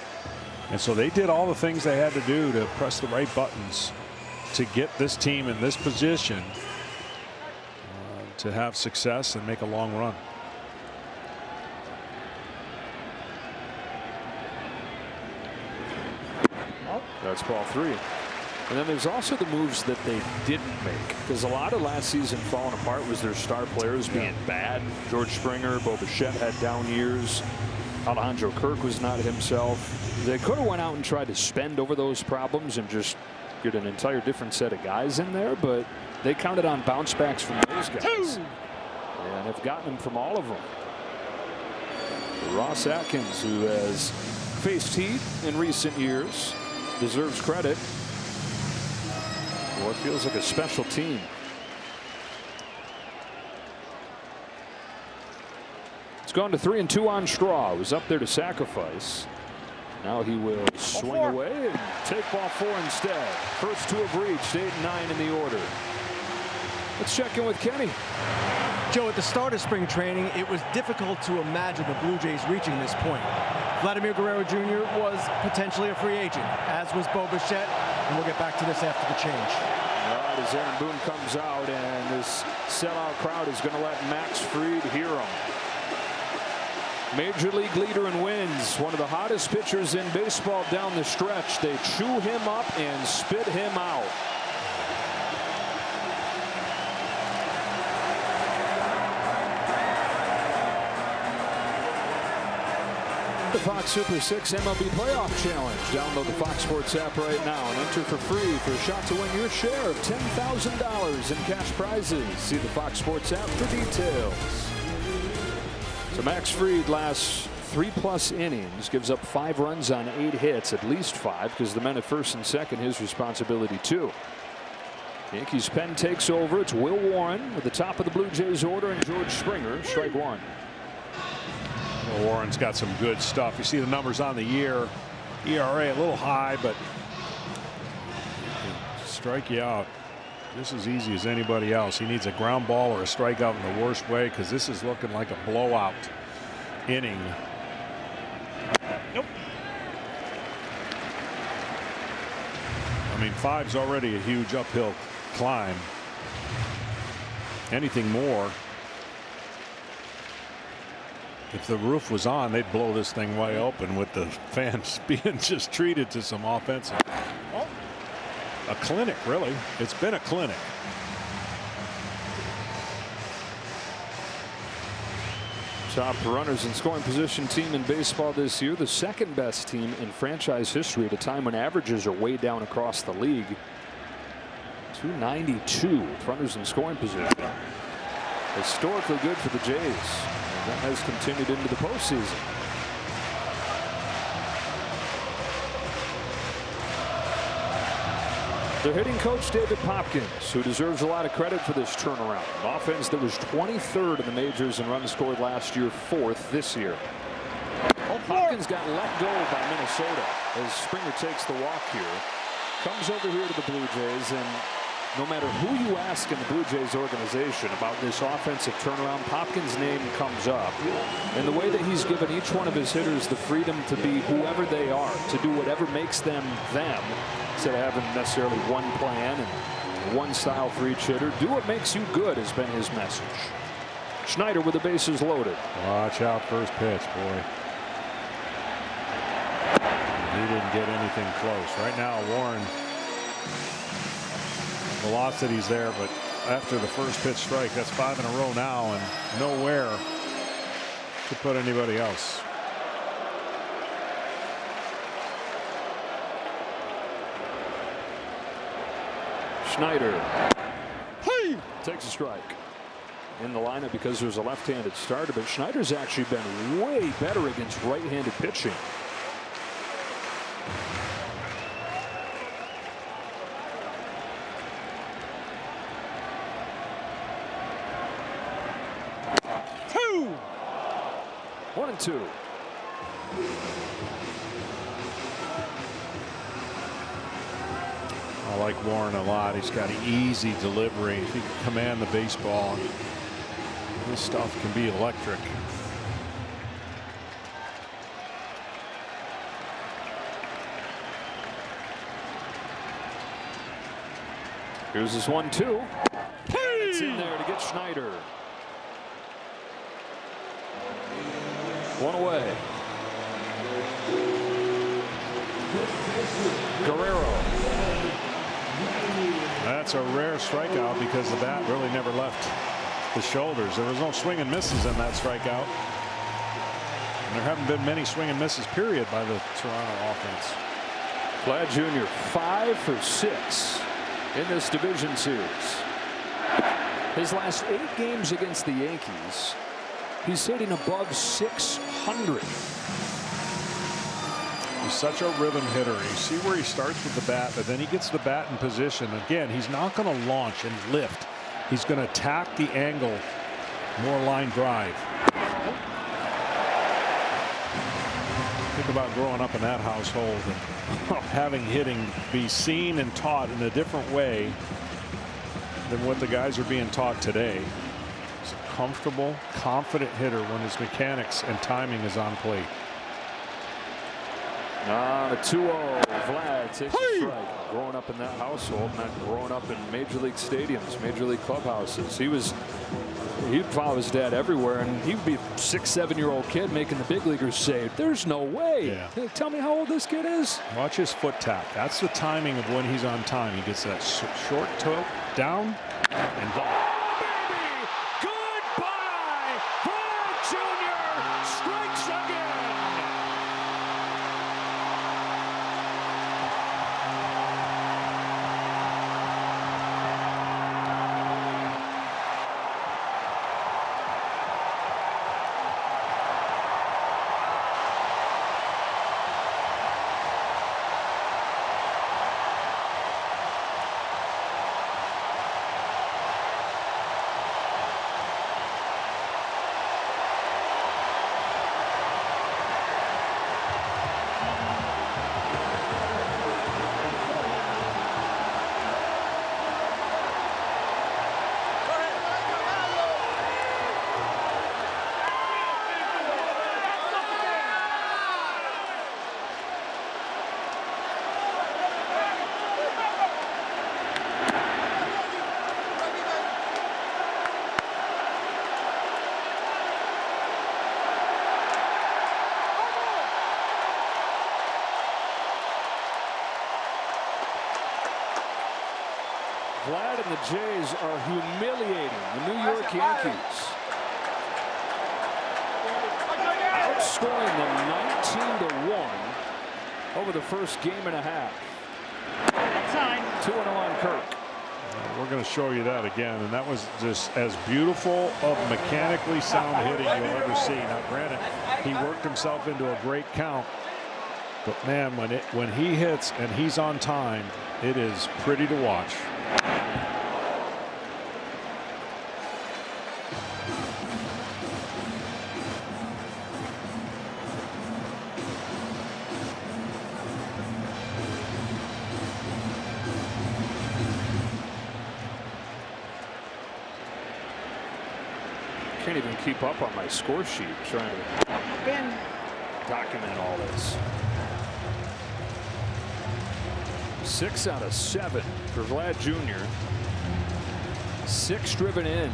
C: And so they did all the things they had to do to press the right buttons to get this team in this position to have success and make a long run.
A: That's ball 3. And then there's also the moves that they didn't make, because a lot of last season falling apart was their star players being bad. George Springer, Bo Bichette had down years. Alejandro Kirk was not himself. They could have went out and tried to spend over those problems and just get an entire different set of guys in there, but they counted on bounce backs from those guys and have gotten them from all of them. Ross Atkins, who has faced heat in recent years, deserves credit. Well, it feels like a special team. It's gone to 3-2 on Straw. He was up there to sacrifice. Now he will swing away and take ball 4 instead. First 2 have reached 8 and 9 in the order. Let's check in with Kenny.
B: Joe, at the start of spring training, it was difficult to imagine the Blue Jays reaching this point. Vladimir Guerrero Jr. was potentially a free agent, as was Bo Bichette, and we'll get back to this after the change.
A: All right, as Aaron Boone comes out, and this sellout crowd is going to let Max Fried hear him. Major league leader in wins, one of the hottest pitchers in baseball down the stretch. They chew him up and spit him out. The Fox Super 6 MLB Playoff Challenge. Download the Fox Sports app right now and enter for free for a shot to win your share of $10,000 in cash prizes. See the Fox Sports app for details. So Max Fried lasts 3+ innings, gives up 5 runs on 8 hits, at least 5, because the men at first and second, his responsibility too. Yankees pen takes over. It's Will Warren with the top of the Blue Jays order and George Springer. Strike 1.
C: Well, Warren's got some good stuff. You see the numbers on the year. ERA a little high, but he can strike you out just as easy as anybody else. He needs a ground ball or a strikeout in the worst way, because this is looking like a blowout inning.
F: Nope.
C: I mean, 5's already a huge uphill climb. Anything more, if the roof was on, they'd blow this thing wide open with the fans being just treated to some offensive. A clinic, really. It's been a clinic.
A: Top runners in scoring position team in baseball this year. The second best team in franchise history at a time when averages are way down across the league. 292 with runners in scoring position. Historically good for the Jays. And that has continued into the postseason. Their hitting coach, David Popkins, who deserves a lot of credit for this turnaround. An offense that was 23rd in the majors in runs scored last year, 4th this year. Popkins got let go by Minnesota as Springer takes the walk here. Comes over here to the Blue Jays, and no matter who you ask in the Blue Jays organization about this offensive turnaround, Popkins' name comes up. And the way that he's given each one of his hitters the freedom to be whoever they are, to do whatever makes them them, instead of having necessarily one plan and one style for each hitter. Do what makes you good has been his message. Schneider with the bases loaded.
C: Watch out, first pitch, boy. He didn't get anything close. Right now, Warren, velocity's there, but after the first pitch strike, that's 5 in a row now, and nowhere to put anybody else.
A: Schneider takes a strike in the lineup because there's a left-handed starter, but Schneider's actually been way better against right-handed pitching. One and two.
C: I like Warren a lot. He's got easy delivery. If he can command the baseball, this stuff can be electric.
A: Here's his 1-2. It's in there to get Schneider. One away. Guerrero.
C: That's a rare strikeout because the bat really never left the shoulders. There was no swing and misses in that strikeout. And there haven't been many swing and misses, period, by the Toronto offense.
A: Vlad Jr. 5 for 6 in this division series. His last 8 games against the Yankees, he's hitting above 600.
C: He's such a rhythm hitter. You see where he starts with the bat, but then he gets the bat in position. Again, he's not going to launch and lift. He's going to attack the angle, more line drive. Think about growing up in that household and having hitting be seen and taught in a different way than what the guys are being taught today. He's a comfortable, confident hitter when his mechanics and timing is on plate.
A: A 2-0. Vlad takes a strike. Growing up in that household, not growing up in major league stadiums, major league clubhouses. He'd follow his dad everywhere, and he'd be a 6-7-year-old kid making the big leaguers say, "There's no way."
C: Yeah.
A: Tell me how old this kid is.
C: Watch his foot tap. That's the timing of when he's on time. He gets that short toe down and ball.
A: Baby, goodbye. Vlad Jr. strikes again. Vlad and the Jays are humiliating the New York Yankees. Outscoring them 19-1 over the first game and a half. 2-0 on Kirk.
C: We're going to show you that again, and that was just as beautiful of mechanically sound hitting you'll ever see. Now, granted, he worked himself into a great count, but man, when he hits and he's on time, it is pretty to watch.
A: Can't even keep up on my score sheet trying to document all this. 6 out of 7 for Vlad Jr. 6 driven in.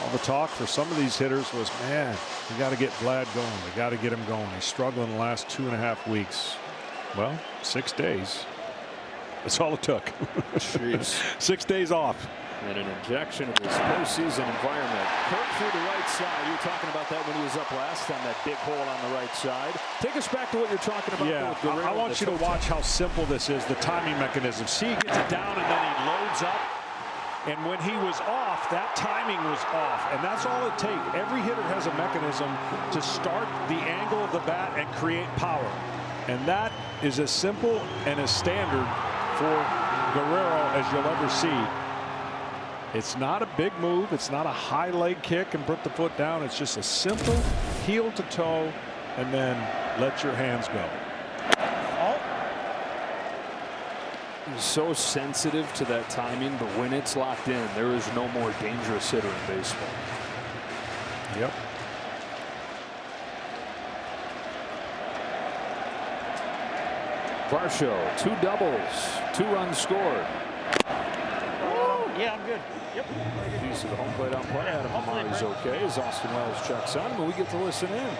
C: All the talk for some of these hitters was, man, we got to get Vlad going. We got to get him going. He's struggling the last 2.5 weeks. Well, 6 days. That's all it took.
A: Jeez.
C: 6 days off.
A: And an injection of this postseason environment. Kirk through the right side. You were talking about that when he was up last time, that big hole on the right side. Take us back to what you're talking about.
C: Yeah, I want you to watch how simple this is, the timing mechanism. See, he gets it down and then he loads up. And when he was off, that timing was off. And that's all it takes. Every hitter has a mechanism to start the angle of the bat and create power. And that is as simple and as standard for Guerrero as you'll ever see. It's not a big move. It's not a high leg kick and put the foot down. It's just a simple heel to toe and then let your hands go.
A: He's so sensitive to that timing, but when it's locked in, there is no more dangerous hitter in baseball.
C: Yep.
A: Varsho, 2 doubles, 2 runs scored.
F: Yeah, I'm good. Yep.
A: Piece of the home plate umpire. Adam Amari's okay as Austin Wells checks on, but we get to listen in.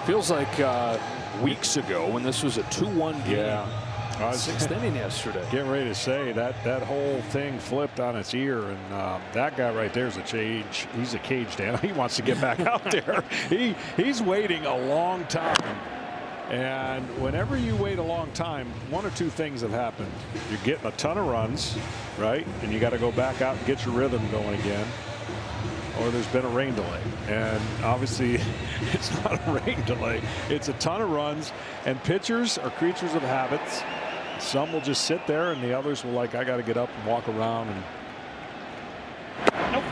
A: Feels like weeks ago when this was a 2-1 game.
C: Yeah. I was
A: 6th inning yesterday.
C: Getting ready to say that whole thing flipped on its ear, and that guy right there is a cage. He's a caged animal. He wants to get back out there. He's waiting a long time. And whenever you wait a long time, one or two things have happened. You're getting a ton of runs, right? And you got to go back out and get your rhythm going again. Or there's been a rain delay. And obviously, it's not a rain delay. It's a ton of runs. And pitchers are creatures of habits. Some will just sit there, and the others will I got to get up and walk around. And
A: nope.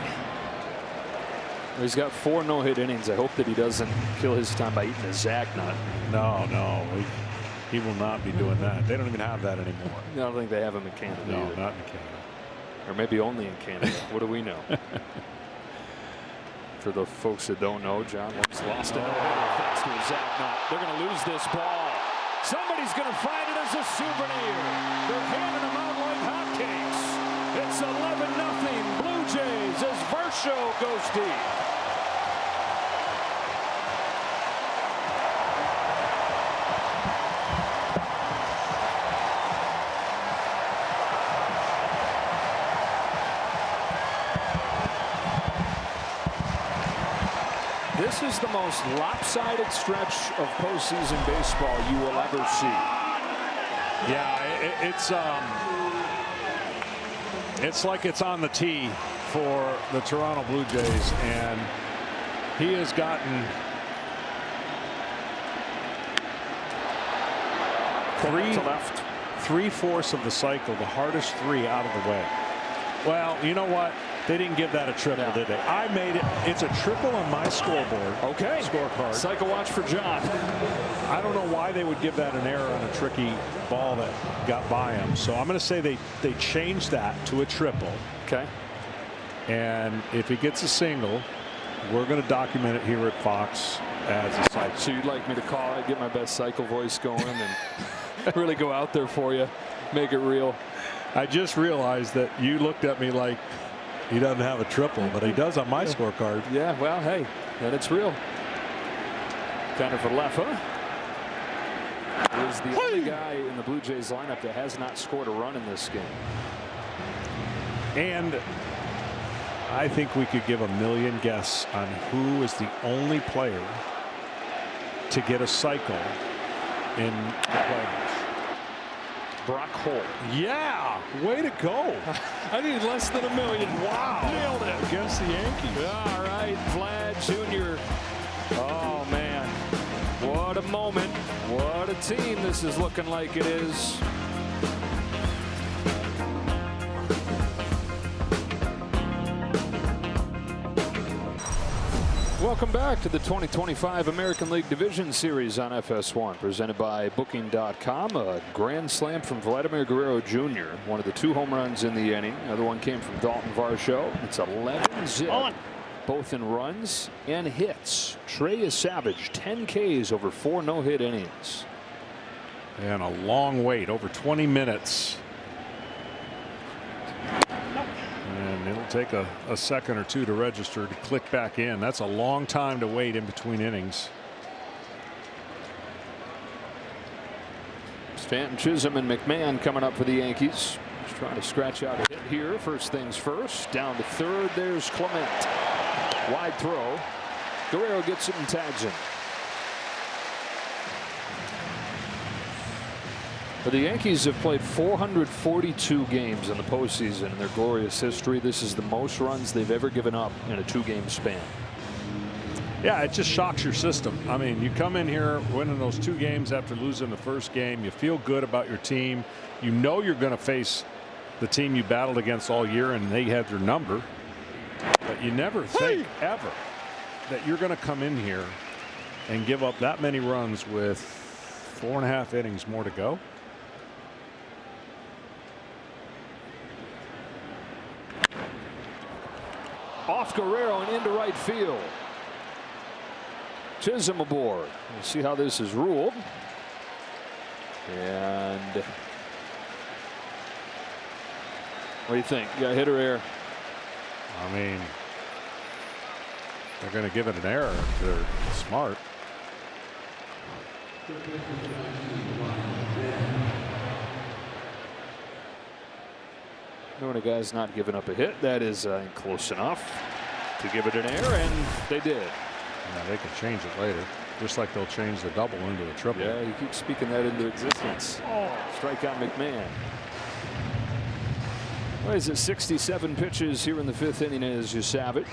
A: He's got 4 no-hit innings. I hope that he doesn't kill his time by eating a Zach nut.
C: No. He will not be doing that. They don't even have that anymore.
A: I don't think they have him in Canada
C: No,
A: either.
C: not in Canada.
A: Or maybe only in Canada. What do we know? For the folks that don't know, John once lost a no-hitter thanks to a Zach nut. They're going to lose this ball. Somebody's going to find it as a souvenir. They're handing them out like hotcakes. It's 11-0 Blue Jays as Varsho goes deep. This is the most lopsided stretch of postseason baseball you will ever see.
C: Yeah, it's like it's on the tee for the Toronto Blue Jays, and he has gotten three-fourths of the cycle, the hardest 3 out of the way. Well, you know what? They didn't give that a triple, did they? I made it. It's a triple on my scoreboard.
A: Okay.
C: Scorecard.
A: Cycle watch for John.
C: I don't know why they would give that an error on a tricky ball that got by him. So I'm going to say they changed that to a triple.
A: Okay.
C: And if he gets a single, we're going to document it here at Fox as a cycle.
A: So you'd like me to call it, get my best cycle voice going, and really go out there for you, make it real.
C: I just realized that you looked at me like he doesn't have a triple, but he does on my scorecard.
A: Yeah, well, hey, then it's real. Kind of for left, huh? He's the only guy in the Blue Jays lineup that has not scored a run in this game.
C: And I think we could give a million guesses on who is the only player to get a cycle in the playoffs.
A: Brock Holt.
C: Yeah, way to go.
A: I need less than $1 million.
C: Wow.
A: Nailed it.
C: Against the Yankees.
A: All right, Vlad Jr. Oh, man. What a moment. What a team this is looking like it is. Welcome back to the 2025 American League Division Series on FS1, presented by Booking.com. A grand slam from Vladimir Guerrero Jr., one of the 2 home runs in the inning. Another one came from Dalton Varsho. It's 11-0, both in runs and hits. Trey is savage, 10 Ks over 4 no-hit innings.
C: And a long wait, over 20 minutes. And it'll take a second or two to register to click back in. That's a long time to wait in between innings.
A: Stanton, Chisholm, and McMahon coming up for the Yankees. Just trying to scratch out a hit here. First things first. Down to third. There's Clement. Wide throw. Guerrero gets it and tags him. But the Yankees have played 442 games in the postseason in their glorious history. This is the most runs they've ever given up in a 2-game span.
C: Yeah, it just shocks your system. I mean, you come in here winning those 2 games after losing the first game. You feel good about your team. You know you're going to face the team you battled against all year, and they have your number. But you never think ever that you're going to come in here and give up that many runs with 4.5 innings more to go.
A: Off Guerrero and into right field. Chisholm aboard. We'll see how this is ruled. And what do you think? You got hit or error?
C: I mean, they're going to give it an error if they're smart.
A: When a guy's not giving up a hit, that is close enough to give it an error, and they did.
C: Yeah, they can change it later. Just like they'll change the double into a triple.
A: Yeah, you keep speaking that into existence. Strikeout McMahon. Well, he's at 67 pitches here in the 5th inning as Savage.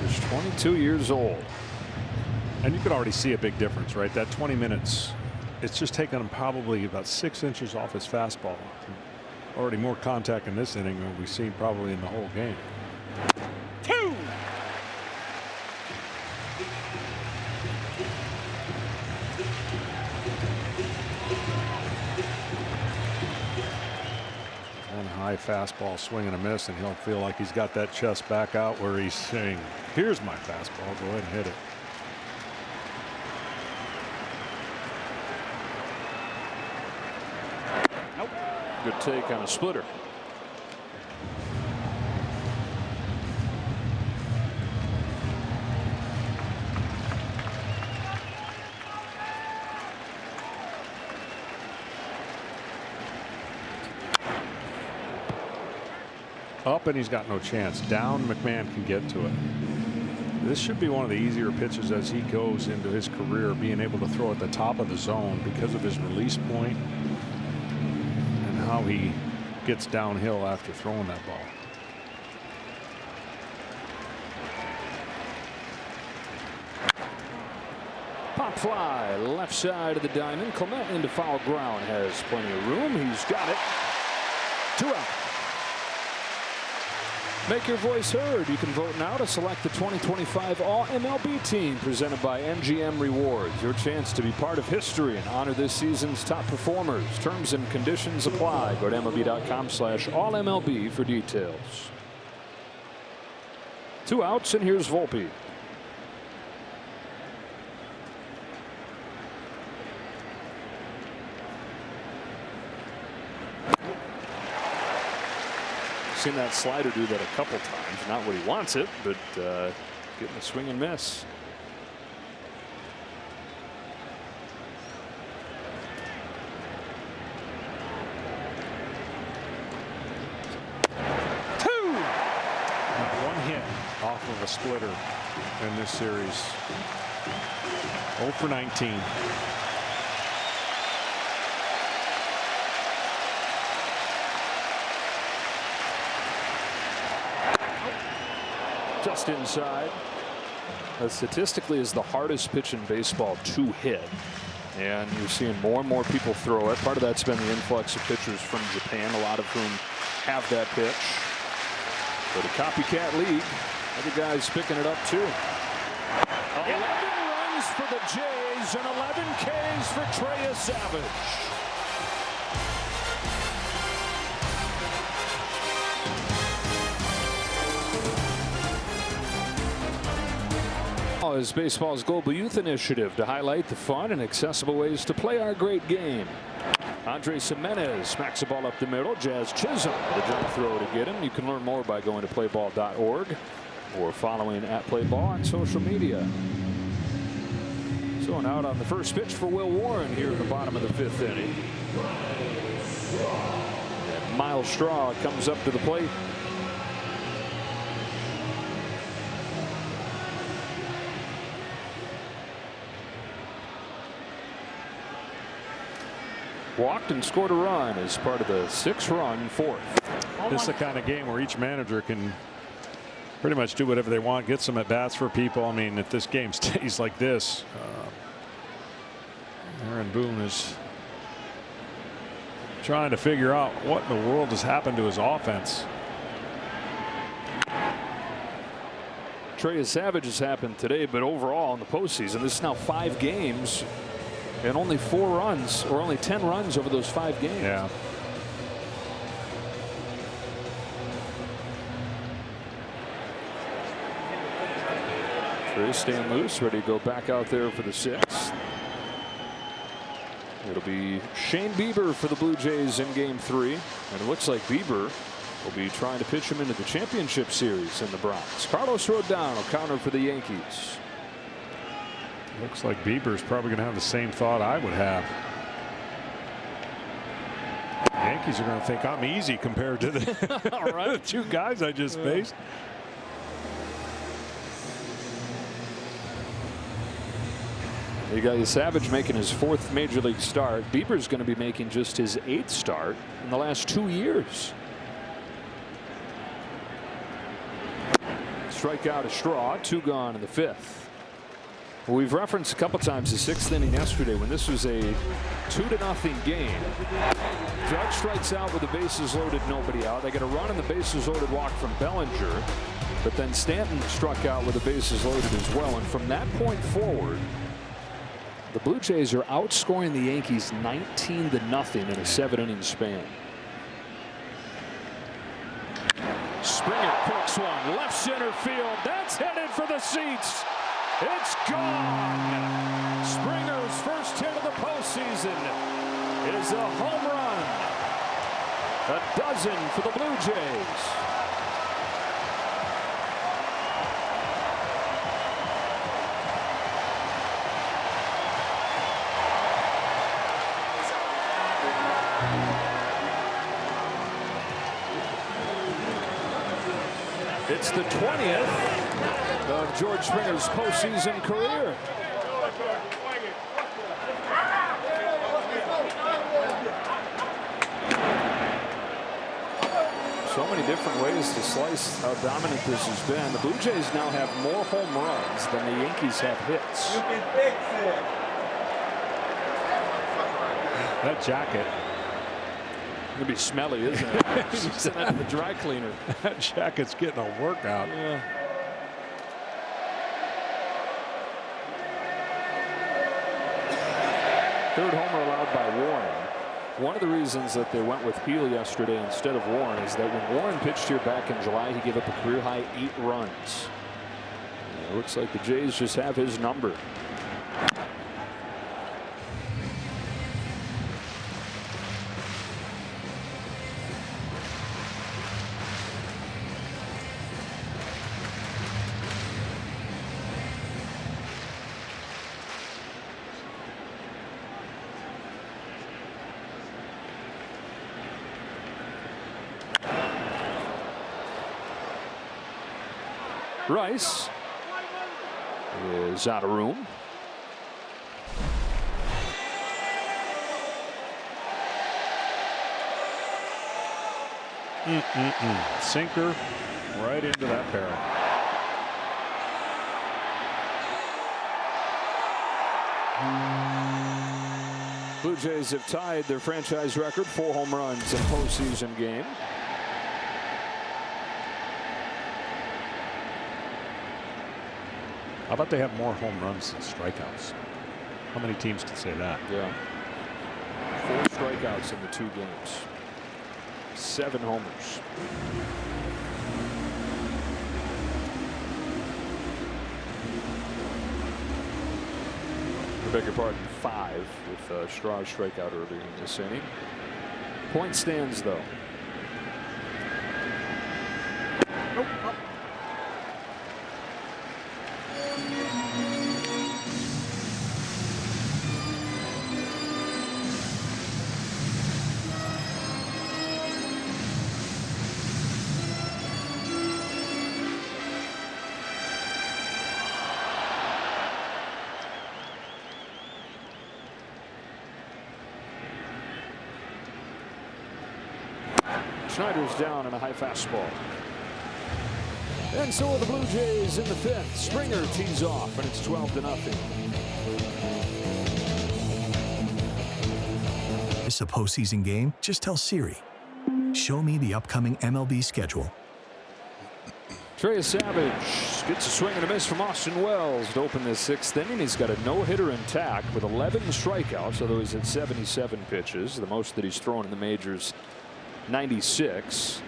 A: He's 22 years old.
C: And you could already see a big difference, right? That 20 minutes, it's just taken him probably about 6 inches off his fastball. Already more contact in this inning than we've seen probably in the whole game.
F: 2.
C: One high fastball, swing and a miss, and he'll feel like he's got that chest back out where he's saying, here's my fastball, go ahead and hit it.
A: Nope. Good take on a splitter.
C: Up and he's got no chance. Down, McMahon can get to it. This should be one of the easier pitches as he goes into his career, being able to throw at the top of the zone because of his release point and how he gets downhill after throwing that ball.
A: Pop fly, left side of the diamond. Clement into foul ground, has plenty of room. He's got it. 2 out. Make your voice heard. You can vote now to select the 2025 All-MLB team presented by MGM Rewards. Your chance to be part of history and honor this season's top performers. Terms and conditions apply. Go to MLB.com/AllMLB for details. 2 outs, and here's Volpe. Seen that slider do that a couple times. Not what he wants it, but getting a swing and miss.
C: One hit off of a splitter in this series. 0 for 19.
A: Just inside. Statistically is the hardest pitch in baseball to hit. And you're seeing more and more people throw it. Part of that's been the influx of pitchers from Japan, a lot of whom have that pitch. But a copycat league. Other guys picking it up too. 11 runs for the Jays and 11 Ks for Trey Savage. Is baseball's global youth initiative to highlight the fun and accessible ways to play our great game. Andres Jimenez smacks the ball up the middle. Jazz Chisholm the jump throw to get him. You can learn more by going to playball.org or following @playball on social media. So out on the first pitch for Will Warren here in the bottom of the 5th inning. And Miles Straw comes up to the plate. Walked and scored a run as part of the 6-run 4th.
C: This is the kind of game where each manager can pretty much do whatever they want, get some at bats for people. I mean, if this game stays like this, Aaron Boone is trying to figure out what in the world has happened to his offense.
A: Trey Savage has happened today, but overall in the postseason, this is now 5 games. And only 4 runs, or only 10 runs over those 5 games.
C: Yeah.
A: Trey staying loose, ready to go back out there for the 6th. It'll be Shane Bieber for the Blue Jays in Game 3. And it looks like Bieber will be trying to pitch him into the championship series in the Bronx. Carlos Rodon will counter for the Yankees.
C: Looks like Bieber's probably going to have the same thought I would have. Yankees are going to think I'm easy compared to the,
A: All right.
C: the two guys I just faced.
A: You got Savage making his 4th major league start. Bieber's going to be making just his 8th start in the last 2 years. Strikeout a Straw, 2 gone in the 5th. We've referenced a couple times the 6th inning yesterday when this was a 2-0 game. Judge strikes out with the bases loaded, nobody out. They get a run in the bases loaded walk from Bellinger, but then Stanton struck out with the bases loaded as well. And from that point forward, the Blue Jays are outscoring the Yankees 19-0 in a 7-inning span. Springer crooks one, left center field. That's headed for the seats. It's gone. Springer's first hit of the postseason is a home run. A dozen for the Blue Jays. It's the 20th of George Springer's postseason career. So many different ways to slice how dominant this has been. The Blue Jays now have more home runs than the Yankees have hits.
G: You can fix it.
C: That jacket.
A: It's gonna be smelly, isn't it? Send that to the dry cleaner.
C: That jacket's getting a workout.
A: Yeah. Third homer allowed by Warren. One of the reasons that they went with Heal yesterday instead of Warren is that when Warren pitched here back in July, he gave up a career high 8 runs. It looks like the Jays just have his number. Rice is out of room.
C: Sinker right into that barrel.
A: Blue Jays have tied their franchise record, 4 home runs in a postseason game.
C: How about they have more home runs than strikeouts? How many teams can say that?
A: Yeah. 4 strikeouts in the 2 games. 7 homers. I beg your pardon, 5 with Straw's strikeout earlier in this inning. Point stands though. Nope. Schneider's down on a high fastball. And so are the Blue Jays in the 5th. Springer tees off, and it's 12-0.
H: It's a postseason game? Just tell Siri, show me the upcoming MLB schedule.
A: Trey Savage gets a swing and a miss from Austin Wells to open this 6th inning. He's got a no-hitter intact with 11 strikeouts, although he's at 77 pitches, the most that he's thrown in the majors. 96.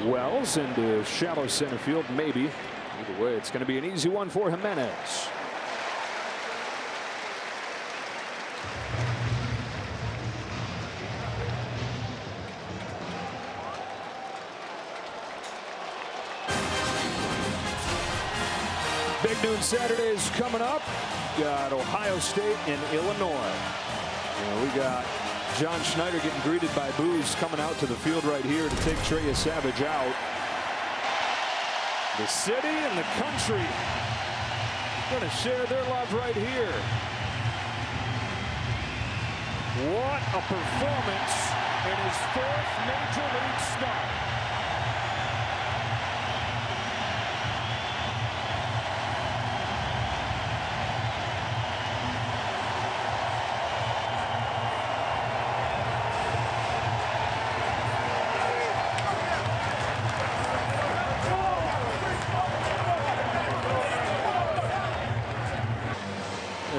A: Wells into shallow center field, maybe. Either way, it's going to be an easy one for Jimenez. Big Noon Saturday is coming up. Got Ohio State and Illinois. We got John Schneider getting greeted by boos coming out to the field right here to take Trey Savage out. The city and the country going to share their love right here. What a performance in his 4th Major League start.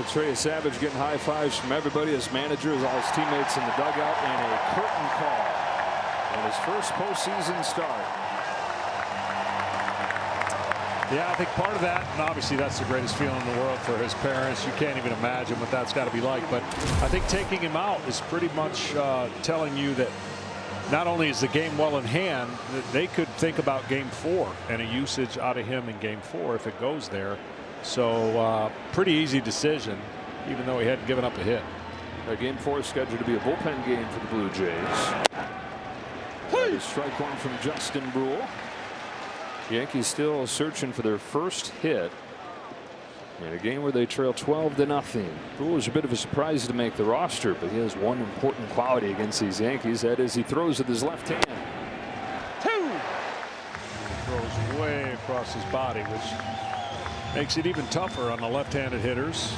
A: Trey Savage getting high fives from everybody, his managers, all his teammates in the dugout, and a curtain call on his first postseason start.
C: Yeah, I think part of that, and obviously that's the greatest feeling in the world for his parents. You can't even imagine what that's got to be like. But I think taking him out is pretty much telling you that not only is the game well in hand, that they could think about Game 4 and a usage out of him in Game 4 if it goes there. So pretty easy decision, even though he hadn't given up a hit.
A: Game 4 is scheduled to be a bullpen game for the Blue Jays. Hey. Strike one from Justin Brule. The Yankees still searching for their first hit in a game where they trail 12-0. Brule is a bit of a surprise to make the roster, but he has one important quality against these Yankees. That is, he throws with his left hand.
C: He throws way across his body, which makes it even tougher on the left-handed hitters.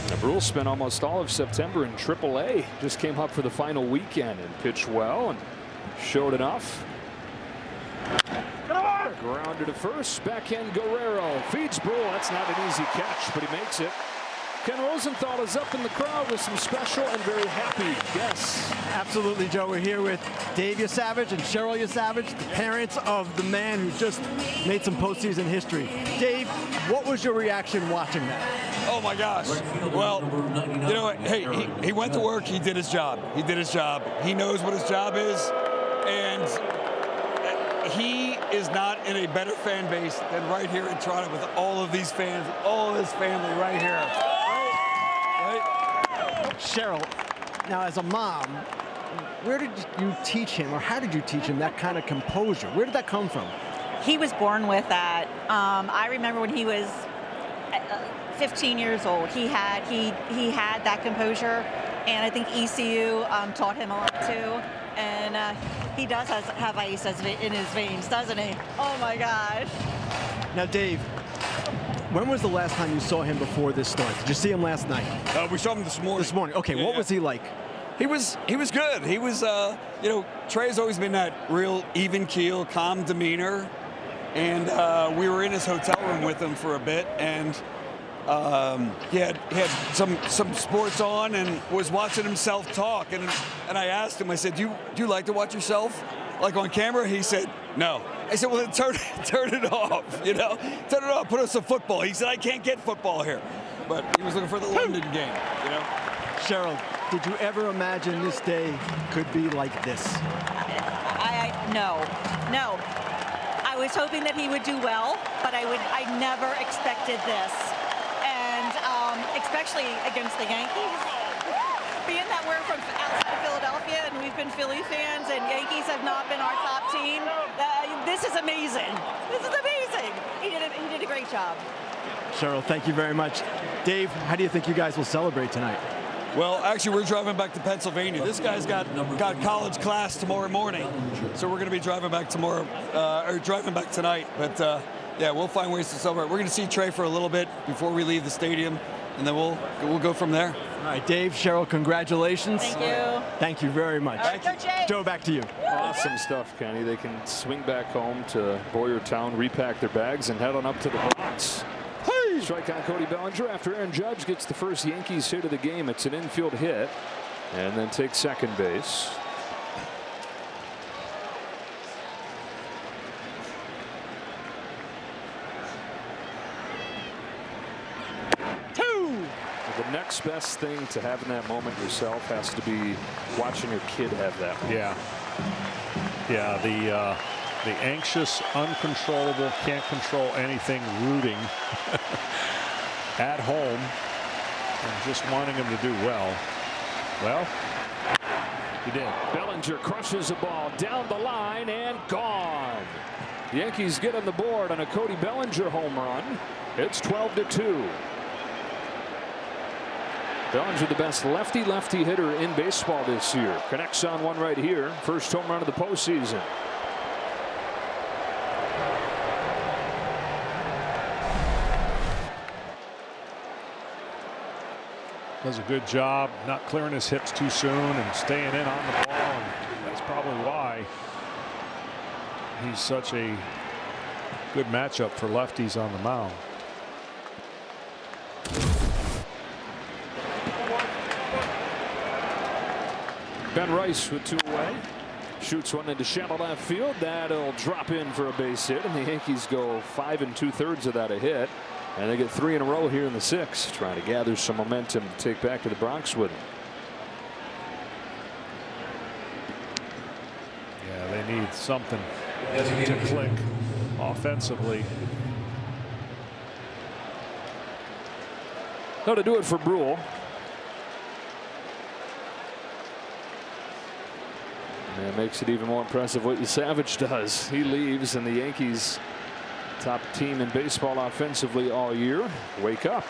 A: Now, Brule spent almost all of September in AAA. Just came up for the final weekend and pitched well and showed enough. Grounded to first. Backhand Guerrero feeds Brule. That's not an easy catch, but he makes it. Ken Rosenthal is up in the crowd with some special and very happy guests.
B: Absolutely, Joe. We're here with Dave Yasavage and Cheryl Yasavage, the parents of the man who just made some postseason history. Dave, what was your reaction watching that?
G: Oh my gosh. Well, you know what? Hey, he went to work. He did his job. He did his job. He knows what his job is. And he is not in a better fan base than right here in Toronto with all of these fans, all of his family right here.
B: Cheryl, now as a mom, where did you teach him, or how did you teach him that kind of composure? Where did that come from?
I: He was born with that. I remember when he was 15 years old, he had that composure, and I think ECU taught him a lot too. And he does have ice in his veins, doesn't he? Oh my gosh.
B: Now, Dave, when was the last time you saw him before this start? Did you see him last night?
G: We saw him this morning.
B: This morning. Okay, what was he like?
G: He was good. He was, you know, Trey's always been that real even keel, calm demeanor. And we were in his hotel room with him for a bit, and he had some sports on and was watching himself talk. And I asked him, I said, do you like to watch yourself like on camera? He said, no. I said, well, then turn it off, you know? Turn it off, put on some football. He said, I can't get football here. But he was looking for the London game, you know?
B: Cheryl, did you ever imagine this day could be like this?
I: No. I was hoping that he would do well, but I never expected this. And especially against the Yankees. Being that we're from outside of Philadelphia and we've been Philly fans and Yankees have not been our top team, this is amazing. This is amazing. He did a great job.
B: Cheryl, thank you very much. Dave, how do you think you guys will celebrate tonight?
G: Well, actually, we're driving back to Pennsylvania. This guy's got college class tomorrow morning, so we're going to be driving back tomorrow, or driving back tonight. But yeah, we'll find ways to celebrate. We're going to see Trey for a little bit before we leave the stadium, and then we'll go from there.
B: All right, Dave, Cheryl, congratulations.
I: Thank you.
B: Thank you very much.
I: All right, go Jays.
B: Joe, back to you.
A: Awesome stuff, Kenny. They can swing back home to Boyertown, repack their bags, and head on up to the Bronx. Strike on Cody Bellinger after Aaron Judge gets the first Yankees hit of the game. It's an infield hit, and then takes second base. The next best thing to having that moment yourself has to be watching your kid have that moment.
C: Yeah, The anxious, uncontrollable, can't control anything, rooting at home and just wanting him to do well. Well, he did.
A: Bellinger crushes the ball down the line and gone. The Yankees get on the board on a Cody Bellinger home run. It's 12-2. Bellinger, the best lefty hitter in baseball this year. Connects on one right here. First home run of the postseason.
C: Does a good job not clearing his hips too soon and staying in on the ball. And that's probably why he's such a good matchup for lefties on the mound.
A: Ben Rice with 2 away. Shoots one into shallow left field. That'll drop in for a base hit, and the Yankees go 5 2/3 of that a hit. And they get 3 in a row here in the 6th, trying to gather some momentum to take back to the Bronx with them.
C: Yeah, they need something to click offensively.
A: So to do it for Brule. And it makes it even more impressive what Savage does. He leaves, and the Yankees, top team in baseball offensively all year, wake up.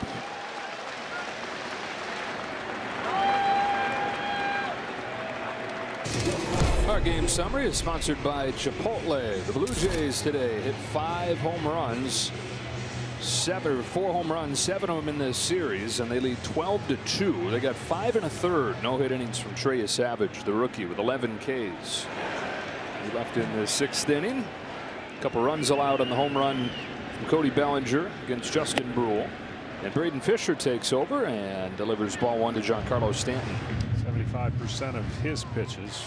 A: Our game summary is sponsored by Chipotle. The Blue Jays today hit 5 home runs. 4 home runs, 7 of them in this series, and they lead 12-2. They got 5 1/3 no-hit innings from Trey Savage, the rookie, with 11 Ks. He left in the 6th inning. A couple runs allowed on the home run from Cody Bellinger against Justin Brule. And Braden Fisher takes over and delivers ball 1 to Giancarlo Stanton.
C: 75% of his pitches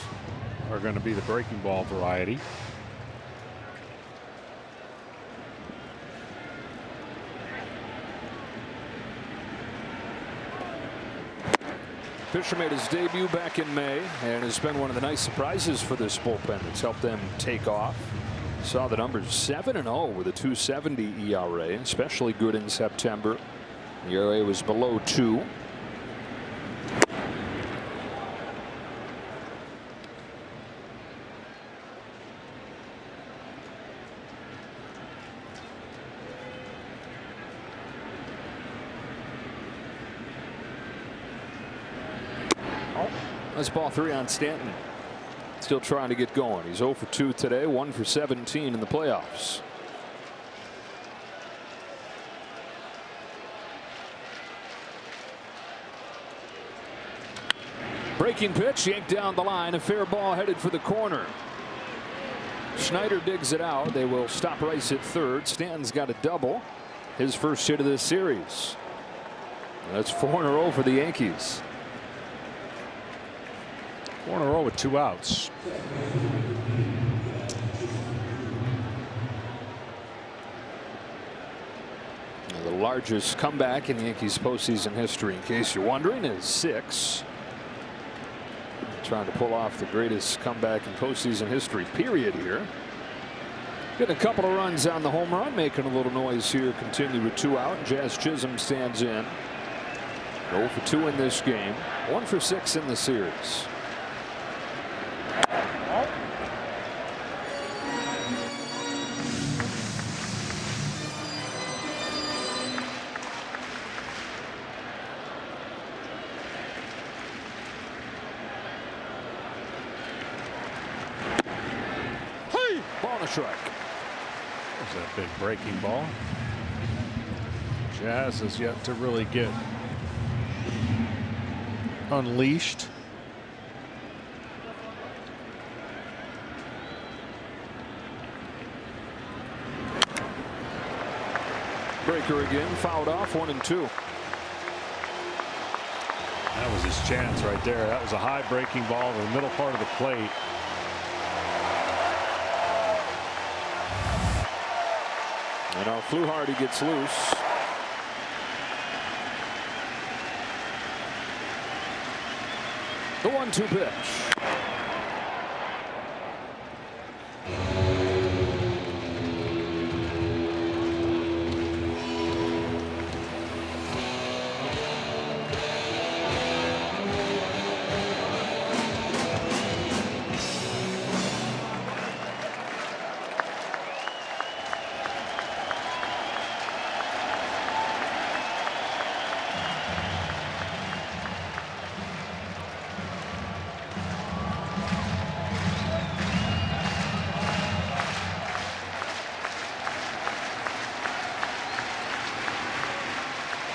C: are going to be the breaking ball variety.
A: Fisher made his debut back in May and has been one of the nice surprises for this bullpen that's helped them take off. Saw the numbers 7-0 with a 2.70 ERA, especially good in September. The ERA was below 2. That's ball 3 on Stanton. Still trying to get going. He's 0 for 2 today, 1 for 17 in the playoffs. Breaking pitch, yanked down the line. A fair ball headed for the corner. Schneider digs it out. They will stop Rice at third. Stanton's got a double. His first hit of this series. That's 4 in a row for the Yankees.
C: 4 in a row with 2 outs.
A: The largest comeback in Yankees postseason history, in case you're wondering, is 6. Trying to pull off the greatest comeback in postseason history, period, here. Getting a couple of runs on the home run, making a little noise here. Continue with 2 out. Jazz Chisholm stands in. 0 for 2 in this game. 1 for 6 in the series. Strike.
C: There's that big breaking ball. Jazz has yet to really get unleashed.
A: Breaker again, fouled off, 1 and 2.
C: That was his chance right there. That was a high breaking ball in the middle part of the plate.
A: And now Fluharty gets loose. The 1-2 pitch.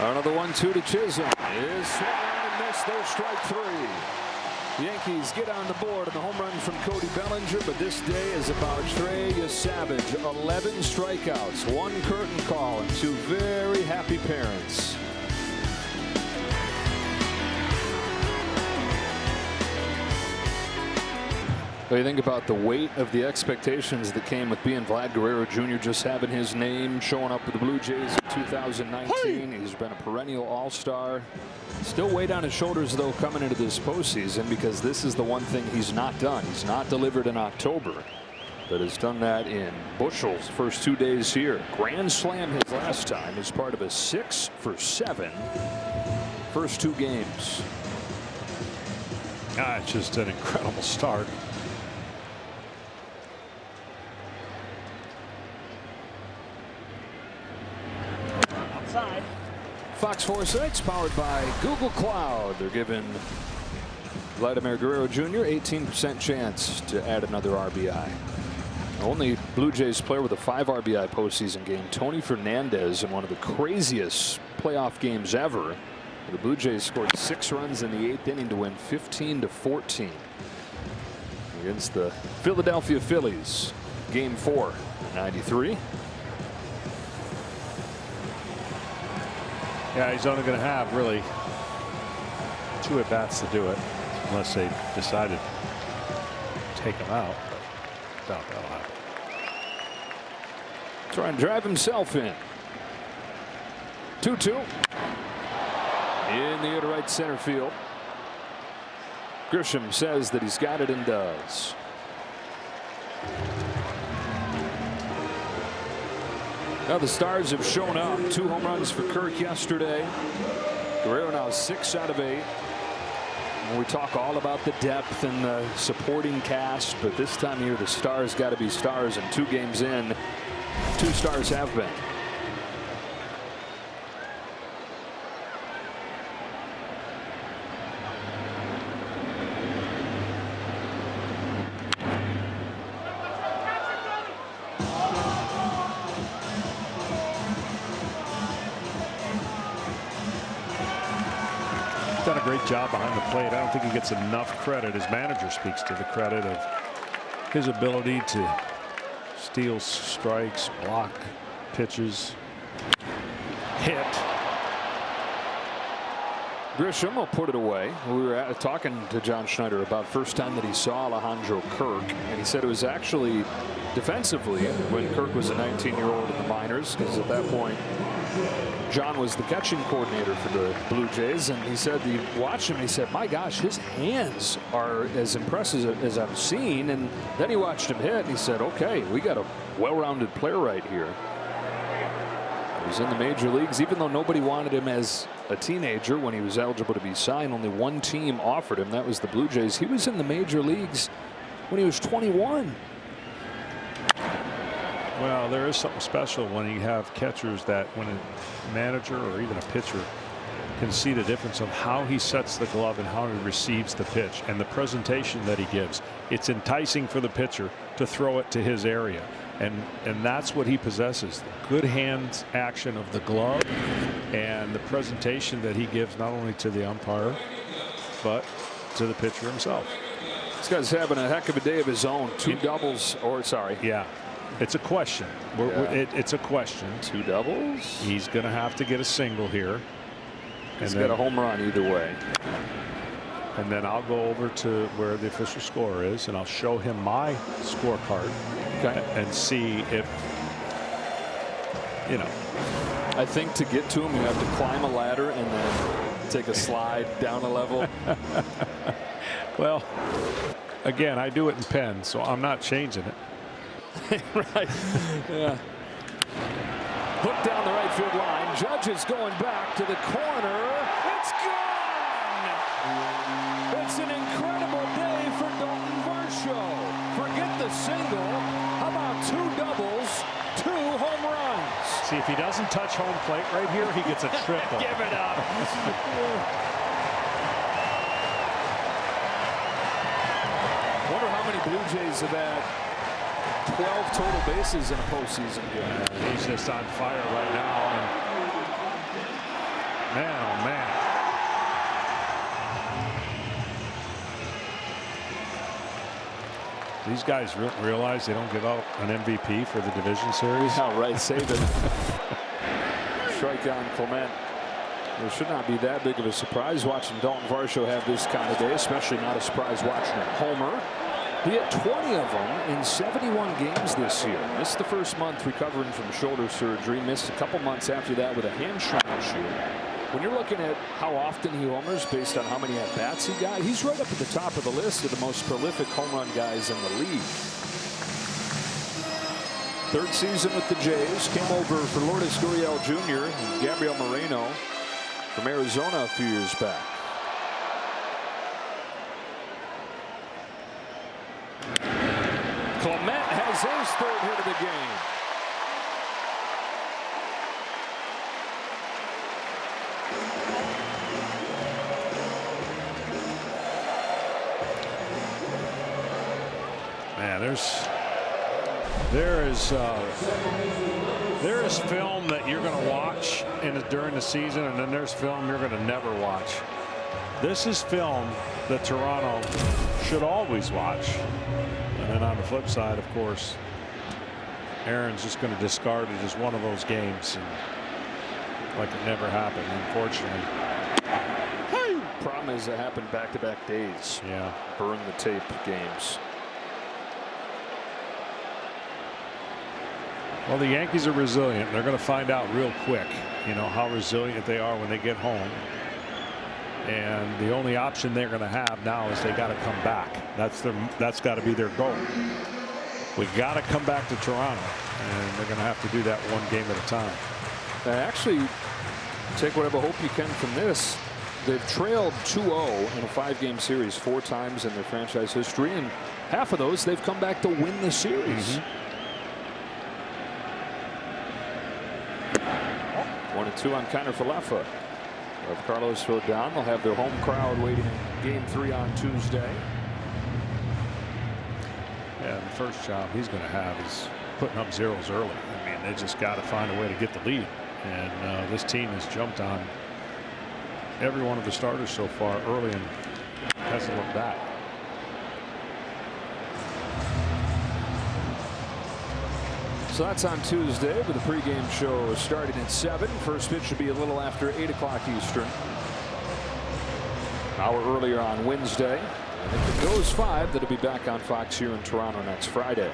A: Another 1-2 to Chisholm. Is swung on and missed. There's strike 3. Yankees get on the board on the home run from Cody Bellinger, but this day is about Trey Savage. 11 strikeouts, 1 curtain call, and 2 very happy parents. What do you think about the weight of the expectations that came with being Vlad Guerrero Jr. just having his name showing up with the Blue Jays in 2019? He's been a perennial all-star. Still weight on his shoulders, though, coming into this postseason, because this is the one thing he's not done. He's not delivered in October, but has done that in bushels first 2 days here. Grand slam his last time as part of a 6-for-7 first 2 games.
C: It's just an incredible start.
A: Fox 4 Sites powered by Google Cloud. They're giving Vladimir Guerrero Jr. 18% chance to add another RBI. Only Blue Jays player with a 5 RBI postseason game, Tony Fernandez, in one of the craziest playoff games ever. The Blue Jays scored 6 runs in the 8th inning to win 15-14 against the Philadelphia Phillies. Game 4, 93.
C: Yeah, he's only going to have really 2 at-bats to do it, unless they decided to take him out. But doubt that'll happen.
A: Try and drive himself in. 2-2. In the air to right center field. Grisham says that he's got it and does. Now the Stars have shown up. 2 home runs for Kirk yesterday. Guerrero now 6 out of 8. And we talk all about the depth and the supporting cast, but this time of year the Stars got to be stars, and 2 games in, 2 stars have been.
C: Done a great job behind the plate. I don't think he gets enough credit. His manager speaks to the credit of his ability to steal strikes, block pitches, hit.
A: Grisham will put it away. We were talking to John Schneider about first time that he saw Alejandro Kirk, and he said it was actually defensively when Kirk was a 19-year-old in the minors, because at that point John was the catching coordinator for the Blue Jays, and he said he watched him and he said, my gosh, his hands are as impressive as I've seen. And then he watched him hit and he said, okay, we got a well-rounded player right here. He was in the major leagues, even though nobody wanted him as a teenager when he was eligible to be signed. Only one team offered him. That was the Blue Jays. He was in the major leagues when he was 21.
C: Well, there is something special when you have catchers that when a manager or even a pitcher can see the difference of how he sets the glove and how he receives the pitch and the presentation that he gives. It's enticing for the pitcher to throw it to his area. And that's what he possesses. Good hands action of the glove and the presentation that he gives not only to the umpire, but to the pitcher himself.
A: This guy's having a heck of a day of his own. 2 doubles, or sorry.
C: Yeah. It's a question. It's a question.
A: 2 doubles.
C: He's going to have to get a single here.
A: He's got a home run either way.
C: And then I'll go over to where the official score is, and I'll show him my scorecard. Okay. And see if, you know.
A: I think to get to him, you have to climb a ladder and then take a slide down a level.
C: Well, again, I do it in pen, so I'm not changing it.
A: Right. Yeah. Hook down the right field line. Judge is going back to the corner. It's gone. It's an incredible day for Dalton Varsho. Forget the single. How about 2 doubles, 2 home runs?
C: See, if he doesn't touch home plate right here, he gets a triple.
A: Give it up. Wonder how many Blue Jays have had 12 total bases in a postseason game.
C: He's just on fire right now. And Man, oh man. These guys realize they don't give out an MVP for the division series.
A: Yeah, right. Save it. Strike on Clement. It should not be that big of a surprise watching Dalton Varsho have this kind of day, especially not a surprise watching a homer. He had 20 of them in 71 games this year. Missed the first month recovering from shoulder surgery. Missed a couple months after that with a hamstring issue. When you're looking at how often he homers based on how many at-bats he got, he's right up at the top of the list of the most prolific home run guys in the league. Third season with the Jays. Came over for Lourdes Gurriel Jr. and Gabriel Moreno from Arizona a few years back. Clement has his third hit of the game.
C: Man, there is film that you're going to watch during the season, and then there's film you're going to never watch. This is film that Toronto should always watch. And then on the flip side, of course, Aaron's just going to discard it as one of those games, and like it never happened, unfortunately.
A: Problem is it happened back-to-back days.
C: Yeah.
A: Burn the tape games.
C: Well, the Yankees are resilient. They're going to find out real quick, you know, how resilient they are when they get home. And the only option they're going to have now is they got to come back. That's got to be their goal. We got to come back to Toronto, and they're going to have to do that one game at a time.
A: Actually, take whatever hope you can from this. They've trailed 2-0 in a 5-game series 4 times in their franchise history, and half of those they've come back to win the series. 1-2 on Kiner Falefa. If Carlos throw down, they'll have their home crowd waiting in Game 3 on Tuesday.
C: Yeah, the first job he's going to have is putting up zeros early. I mean, they just got to find a way to get the lead. And this team has jumped on every one of the starters so far early and hasn't looked back.
A: So that's on Tuesday with the pregame show starting at 7. First pitch should be a little after 8 o'clock Eastern. An hour earlier on Wednesday. And if it goes 5, that'll be back on Fox here in Toronto next Friday.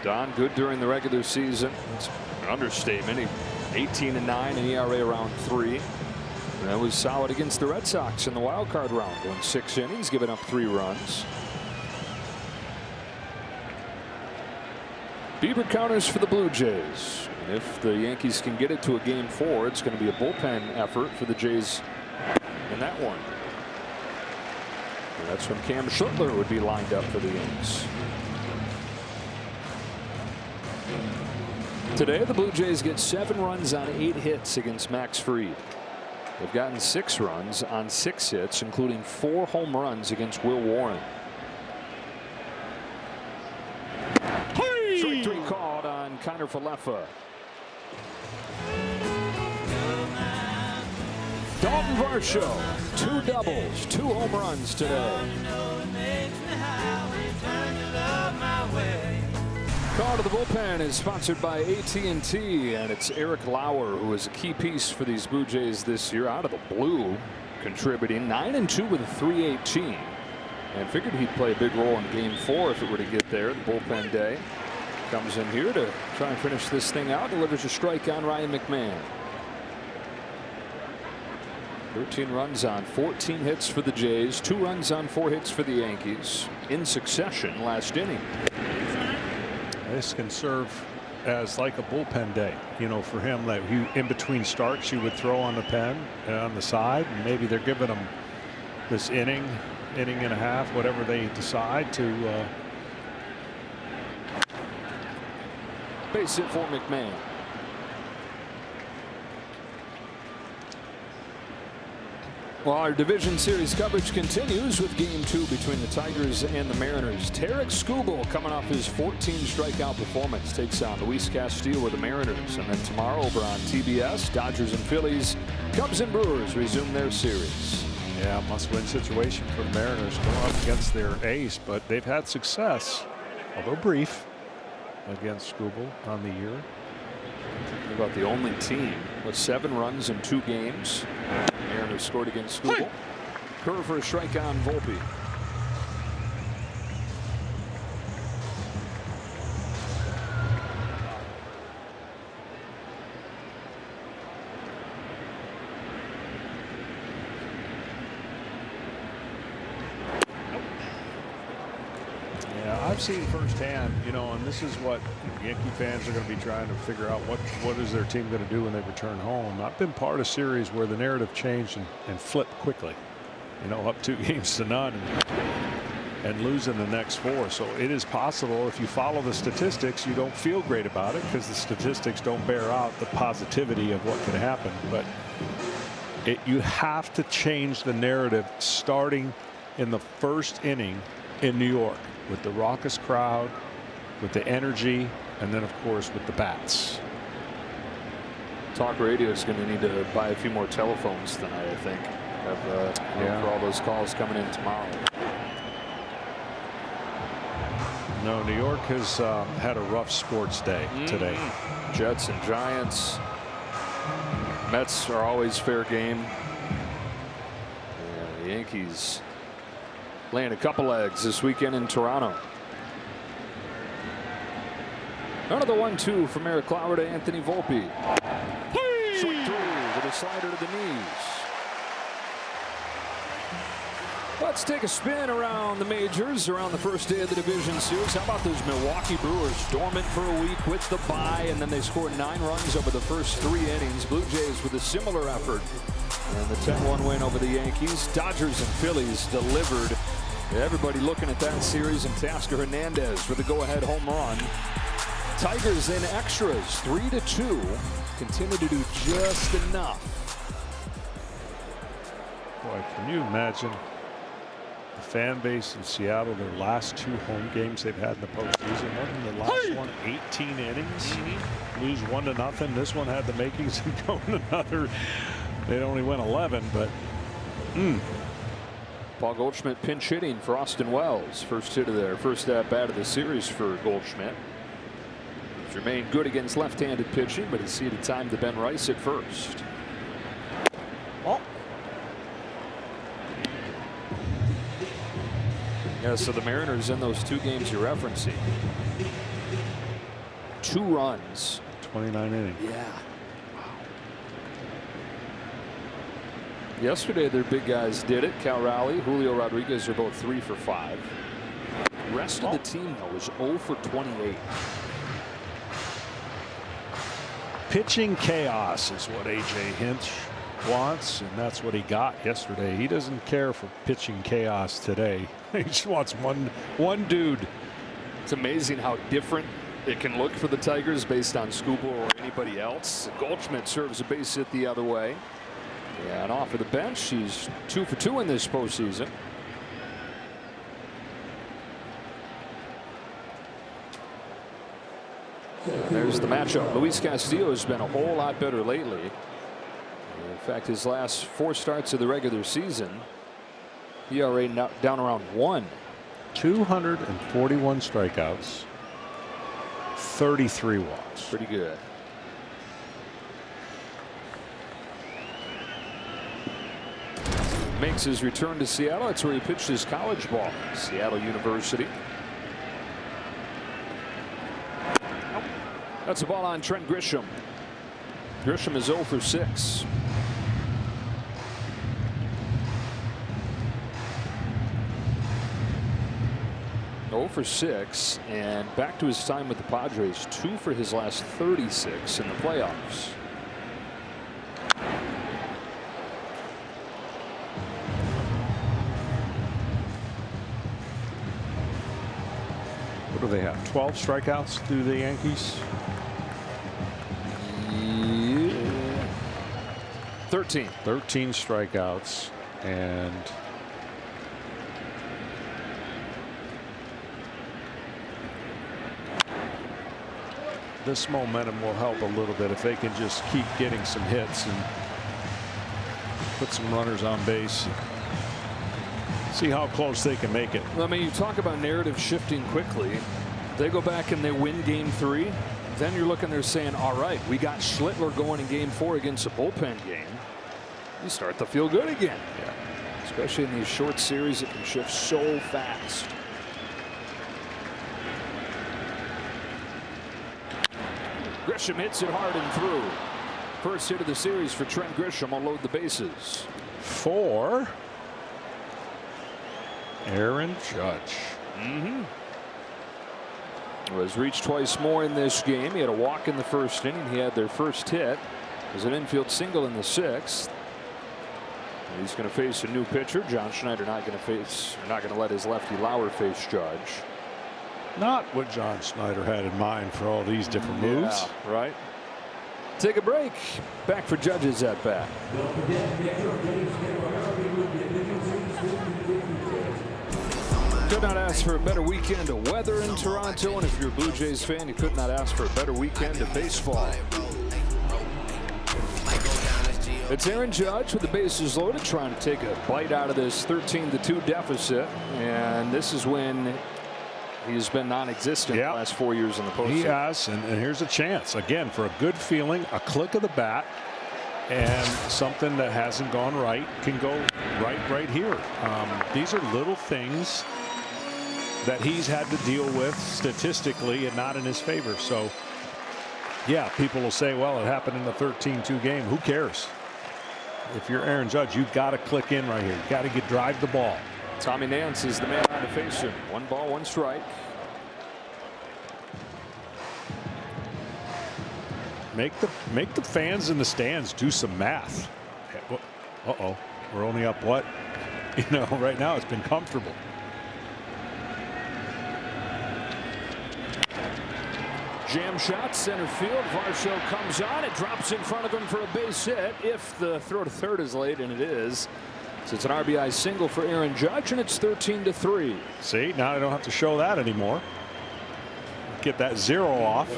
A: Don good during the regular season. It's an understatement. 18-9 in ERA around 3. And that was solid against the Red Sox in the wild card round. Going 6 innings, giving up 3 runs. Bieber counters for the Blue Jays. And if the Yankees can get it to a Game 4, it's going to be a bullpen effort for the Jays in that one. And that's when Cam Schuttler would be lined up for the Yankees. Today, the Blue Jays get 7 runs on 8 hits against Max Fried. They've gotten 6 runs on 6 hits, including 4 home runs against Will Warren. Strike 3 called on Kiner Falefa. Dalton Varsho, 2 doubles, 2 home runs today. Call to the bullpen is sponsored by AT&T, and it's Eric Lauer, who is a key piece for these Blue Jays this year, out of the blue, contributing 9-2 with a .318, and figured he'd play a big role in Game 4 if it were to get there. The bullpen day comes in here to try and finish this thing out. Delivers a strike on Ryan McMahon. 13 runs on 14 hits for the Jays, 2 runs on 4 hits for the Yankees in succession last inning.
C: This can serve as like a bullpen day, you know, for him. That in between starts, you would throw on the pen on the side, and maybe they're giving him this inning and a half, whatever they decide to.
A: Base hit for McMahon. Well, our division series coverage continues with Game 2 between the Tigers and the Mariners. Tarek Skubal, coming off his 14 strikeout performance, takes on Luis Castillo with the Mariners. And then tomorrow over on TBS, Dodgers and Phillies, Cubs and Brewers resume their series.
C: Yeah, must-win situation for the Mariners going up against their ace, but they've had success, although brief, against Skubal on the year.
A: About the only team with 7 runs in 2 games. Mariners scored against Skubal. Curve for a strike on Volpe.
C: I've seen firsthand, you know, and this is what Yankee fans are going to be trying to figure out, what is their team going to do when they return home. I've been part of series where the narrative changed and flipped quickly, you know, up 2-0 and losing the next 4. So it is possible, if you follow the statistics, you don't feel great about it because the statistics don't bear out the positivity of what can happen. But you have to change the narrative starting in the first inning in New York, with the raucous crowd, with the energy, and then of course with the bats.
A: Talk radio is going to need to buy a few more telephones tonight, I think, for all those calls coming in tomorrow.
C: No, New York has had a rough sports day today.
A: Jets and Giants. Mets are always fair game. Yeah, the Yankees laying a couple eggs this weekend in Toronto. Another 1-2 from Eric Lauer to Anthony Volpe. Swing through with a slider to the knees. Let's take a spin around the majors, around the first day of the division series. How about those Milwaukee Brewers, dormant for a week with the bye, and then they scored 9 runs over the first 3 innings. Blue Jays with a similar effort, and the 10-1 win over the Yankees. Dodgers and Phillies delivered. Everybody looking at that series, and Tasker Hernandez with a go-ahead home run. Tigers in extras, 3-2, continue to do just enough.
C: Boy, can you imagine the fan base in Seattle, their last 2 home games they've had in the postseason? Wasn't the last one 18 innings? Lose 1-0. This one had the makings of going another. They'd only win 11, but
A: Paul Goldschmidt pinch hitting for Austin Wells. First hit of their first at bat of the series for Goldschmidt. He's remained good against left-handed pitching, but he's ceded time to Ben Rice at first. Yeah, so the Mariners in those 2 games you're referencing, 2 runs,
C: 29 innings.
A: Yeah. Yesterday, their big guys did it. Cal Raleigh, Julio Rodriguez are both 3 for 5. The rest of the team, though, is 0 for 28.
C: Pitching chaos is what A.J. Hinch wants, and that's what he got yesterday. He doesn't care for pitching chaos today. He just wants one dude.
A: It's amazing how different it can look for the Tigers based on Skubal or anybody else. Goldschmidt serves a base hit the other way. Yeah, and off of the bench, he's 2 for 2 in this postseason. There's the matchup. Luis Castillo has been a whole lot better lately. In fact, his last 4 starts of the regular season, ERA down around 1.
C: 241 strikeouts, 33 walks.
A: Pretty good. Makes his return to Seattle. That's where he pitched his college ball. Seattle University. That's a ball on Trent Grisham. Grisham is 0 for 6. For 6, and back to his time with the Padres, 2 for his last 36 in the playoffs.
C: What do they have? 12 strikeouts through the Yankees?
A: Yeah. 13.
C: 13 strikeouts. And this momentum will help a little bit if they can just keep getting some hits and put some runners on base. See how close they can make it.
A: I mean, you talk about narrative shifting quickly. They go back and they win game 3. Then you're looking there saying, all right, we got Schlittler going in game 4 against a bullpen game. You start to feel good again.
C: Yeah.
A: Especially in these short series, it can shift so fast. Grisham hits it hard and through. First hit of the series for Trent Grisham. Will load the bases.
C: For Aaron Judge.
A: Was reached twice more in this game. He had a walk in the first inning. He had their first hit. It was an infield single in the 6th. And he's going to face a new pitcher. John Schneider not going to let his lefty Lauer face Judge.
C: Not what John Schneider had in mind for all these different moves.
A: Yeah, right. Take a break. Back for Judge's at bat. Could not ask for a better weekend of weather in Toronto, and if you're a Blue Jays fan, you could not ask for a better weekend of baseball. It's Aaron Judge with the bases loaded, trying to take a bite out of this 13-2 deficit, and this is when he's been non-existent the last 4 years in the postseason.
C: He has, and here's a chance again for a good feeling, a click of the bat, and something that hasn't gone right can go right here. These are little things that he's had to deal with statistically and not in his favor. So yeah, people will say, well, it happened in the 13-2 game. Who cares? If you're Aaron Judge, you've got to click in right here. You've got to drive the ball.
A: Tommy Nance is the man on to face him. 1 ball, 1 strike.
C: Make the fans in the stands do some math. Uh-oh, we're only up what? You know, right now it's been comfortable.
A: Jam shot, center field. Varsho comes on. It drops in front of him for a base hit. If the throw to third is late, and it is. So it's an RBI single for Aaron Judge, and it's 13-3.
C: See, now I don't have to show that anymore. Get that 0 off.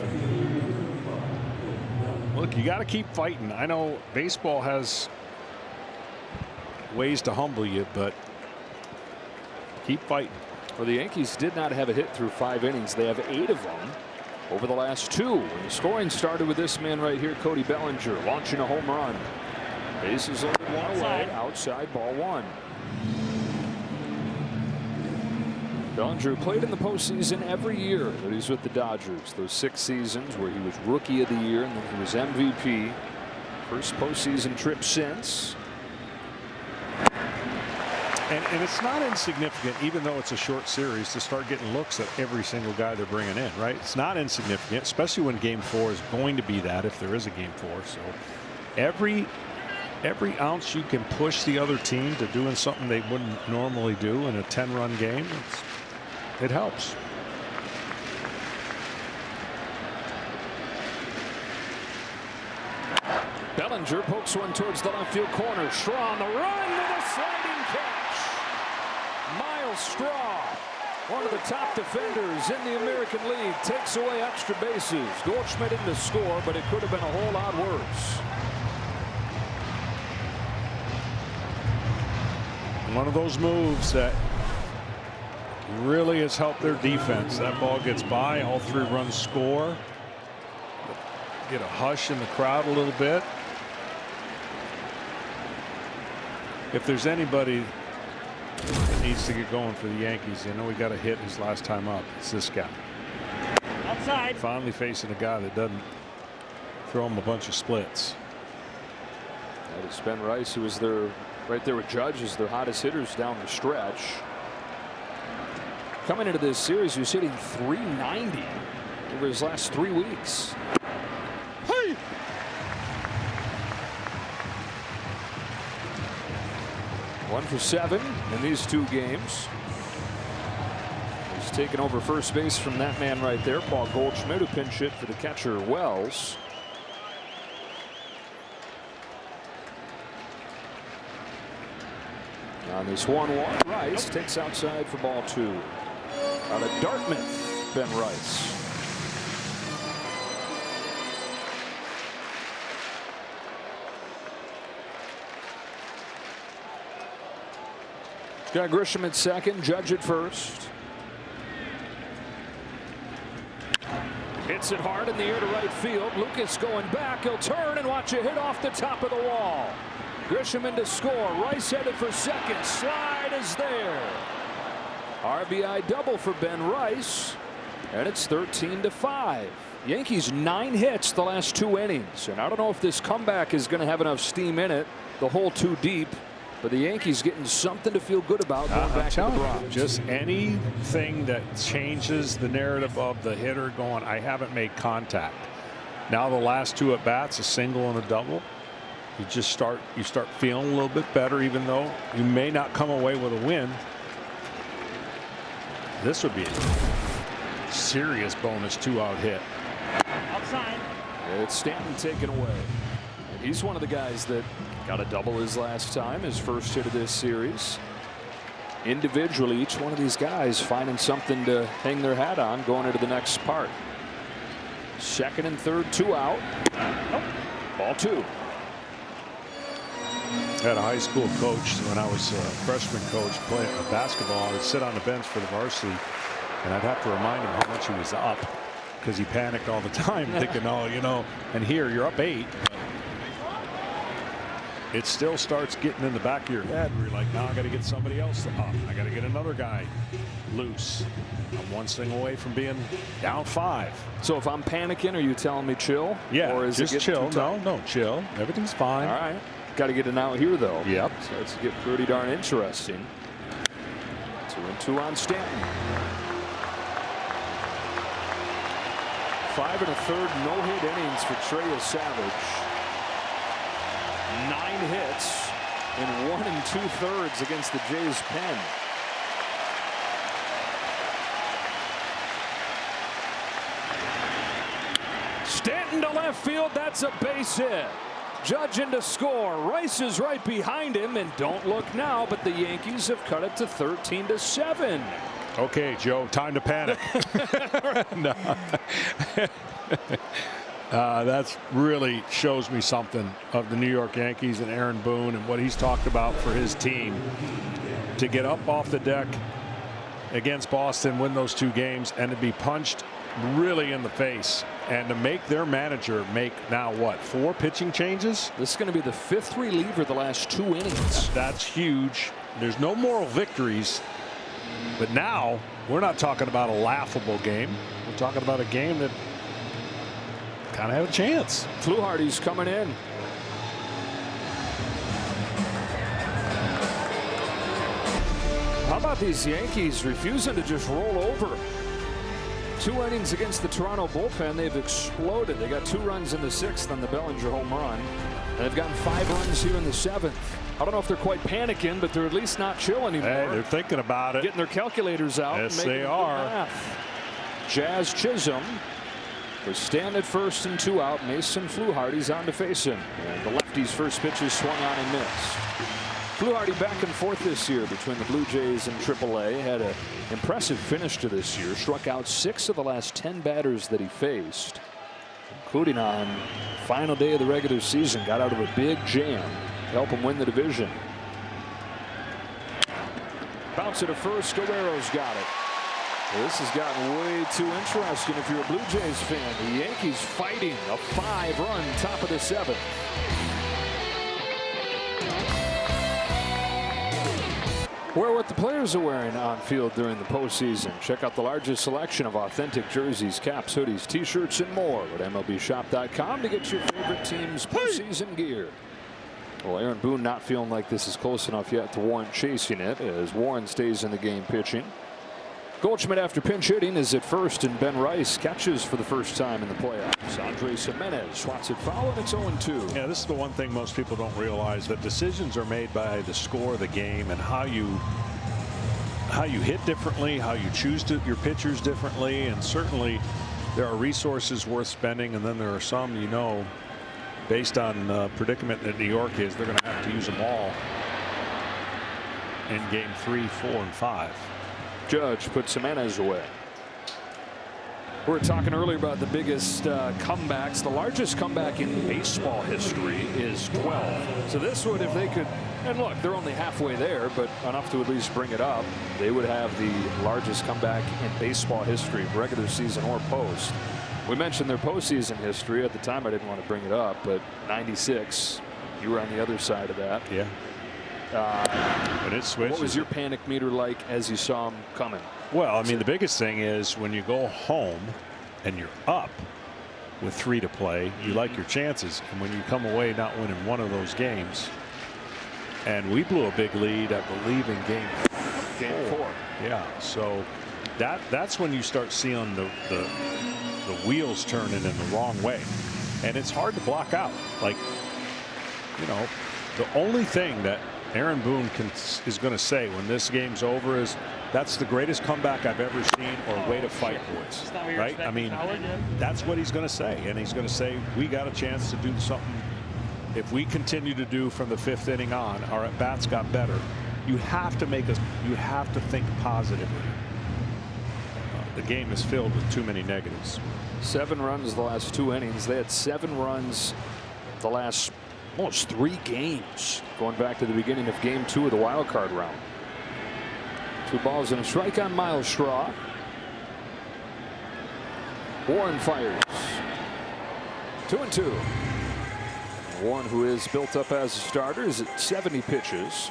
C: Look, you got to keep fighting. I know baseball has ways to humble you, but keep fighting.
A: Well, the Yankees did not have a hit through 5 innings. They have 8 of them over the last 2. And the scoring started with this man right here, Cody Bellinger, launching a home run. Bases loaded, 1 away, outside, ball 1. Bellinger played in the postseason every year that he's with the Dodgers. Those 6 seasons where he was Rookie of the Year and then he was MVP. First postseason trip since.
C: And it's not insignificant, even though it's a short series, to start getting looks at every single guy they're bringing in, right? It's not insignificant, especially when game 4 is going to be that, if there is a game 4. So every ounce you can push the other team to doing something they wouldn't normally do in a 10-run game, it helps.
A: Bellinger pokes one towards the left field corner. Straw on the run with a sliding catch. Miles Straw, one of the top defenders in the American League, takes away extra bases. Goldschmidt in to score, but it could have been a whole lot worse.
C: One of those moves that really has helped their defense. That ball gets by, all 3 runs score. Get a hush in the crowd a little bit. If there's anybody that needs to get going for the Yankees, I know we got a hit his last time up. It's this guy.
F: Outside.
C: Finally facing a guy that doesn't throw him a bunch of splits.
A: That is Ben Rice, who was there right there with Judge as their hottest hitters down the stretch. Coming into this series, he was hitting .390 over his last 3 weeks. Hey! One for 7 in these 2 games. He's taken over first base from that man right there, Paul Goldschmidt, who pinch hit for the catcher Wells. On this 1-1, Rice takes outside for ball 2. Out of Dartmouth, Ben Rice. Got Grisham at second, Judge at first. Hits it hard in the air to right field. Lucas going back. He'll turn and watch it hit off the top of the wall. Grisham in to score. Rice headed for second. Slide is there. RBI double for Ben Rice. And it's 13-5. Yankees 9 hits the last 2 innings. And I don't know if this comeback is going to have enough steam in it. The hole too deep. But the Yankees getting something to feel good about going back to the Bronx.
C: Just anything that changes the narrative of the hitter going, I haven't made contact. Now the last 2 at bats, a single and a double. You start feeling a little bit better, even though you may not come away with a win. This would be a serious bonus 2-out hit.
F: Outside.
A: It's Stanton taken away. And he's one of the guys that got a double his last time, his first hit of this series. Individually, each one of these guys finding something to hang their hat on going into the next part. Second and third, 2 out. Ball 2.
C: I had a high school coach when I was a freshman coach playing basketball. I would sit on the bench for the varsity, and I'd have to remind him how much he was up because he panicked all the time, thinking, oh, you know, and here you're up 8. It still starts getting in the back of your head where you're like, now I got to get somebody else up. I got to get another guy loose. I'm one swing away from being down 5.
A: So if I'm panicking, are you telling me chill?
C: Yeah,
A: or is
C: just
A: it
C: chill. No, chill. Everything's fine.
A: All right. Got to get it out here, though.
C: Yep.
A: Starts to get pretty darn interesting. 2-2 on Stanton. 5 1/3 no-hit innings for Trey Savage. 9 hits in 1 2/3 against the Jays pen. Stanton to left field. That's a base hit. Judge in to score. Rice is right behind him, and don't look now, but the Yankees have cut it to 13-7.
C: Okay, Joe, time to panic. No. That really shows me something of the New York Yankees and Aaron Boone and what he's talked about for his team. To get up off the deck against Boston, win those 2 games, and to be punched really in the face, and to make their manager make now what, 4 pitching changes?
A: This is going to be the 5th reliever the last 2 innings.
C: That's huge. There's no moral victories, but now we're not talking about a laughable game. We're talking about a game that kind of have a chance.
A: Fluharty's coming in. How about these Yankees refusing to just roll over? 2 innings against the Toronto bullpen. They've exploded. They got 2 runs in the 6th on the Bellinger home run. And they've gotten 5 runs here in the 7th. I don't know if they're quite panicking, but they're at least not chill anymore.
C: Hey, they're thinking about it.
A: Getting their calculators out.
C: Yes,
A: and
C: they are.
A: Jazz Chisholm was stand at first and 2 out. Mason Fluharty's on to face him. And the lefty's first pitch is swung on and missed. Fluharty back and forth this year between the Blue Jays and AAA. Had an impressive finish to this year. Struck out 6 of the last 10 batters that he faced, including on final day of the regular season. Got out of a big jam to help him win the division. Bounce it to first. Guerrero's got it. Well, this has gotten way too interesting if you're a Blue Jays fan. The Yankees fighting a 5-run top of the 7th. Wear what the players are wearing on field during the postseason. Check out the largest selection of authentic jerseys, caps, hoodies, t-shirts, and more at MLBshop.com to get your favorite team's postseason gear. Well, Aaron Boone not feeling like this is close enough yet to warrant chasing it, as Warren stays in the game pitching. Goldschmidt, after pinch hitting, is at first, and Ben Rice catches for the first time in the playoffs. Andres Jimenez swats it foul, and it's 0-2.
C: Yeah, this is the one thing most people don't realize, that decisions are made by the score of the game and how you hit differently, how you choose your pitchers differently, and certainly there are resources worth spending, and then there are some, you know, based on predicament that New York is, they're going to have to use them all. in game 3, 4, and 5.
A: Judge puts Jimenez away. We were talking earlier about the biggest comebacks. The largest comeback in baseball history is 12. So this would, if they could, and look, they're only halfway there, but enough to at least bring it up, they would have the largest comeback in baseball history, regular season or post. We mentioned their postseason history. At the time, I didn't want to bring it up, but 96, you were on the other side of that.
C: Yeah. When it switched.
A: What was your panic meter like as you saw them coming?
C: Well, I mean, the biggest thing is when you go home and you're up with 3 to play, you like your chances. And when you come away not winning one of those games, and we blew a big lead, I believe, in game 4. Yeah. So that's when you start seeing the wheels turning in the wrong way. And it's hard to block out. Like, you know, the only thing that Aaron Boone is going to say when this game's over is, that's the greatest comeback I've ever seen, or way to fight, boys. Right? I mean, that's what he's going to say. And he's going to say, we got a chance to do something. If we continue to do from the 5th inning on, our at-bats got better. You have to think positively. The game is filled with too many negatives.
A: 7 runs the last 2 innings. They had 7 runs the last almost 3 games, going back to the beginning of game 2 of the wild card round. 2 balls and a strike on Miles Straw. Warren fires. 2-2. Warren, who is built up as a starter, is at 70 pitches.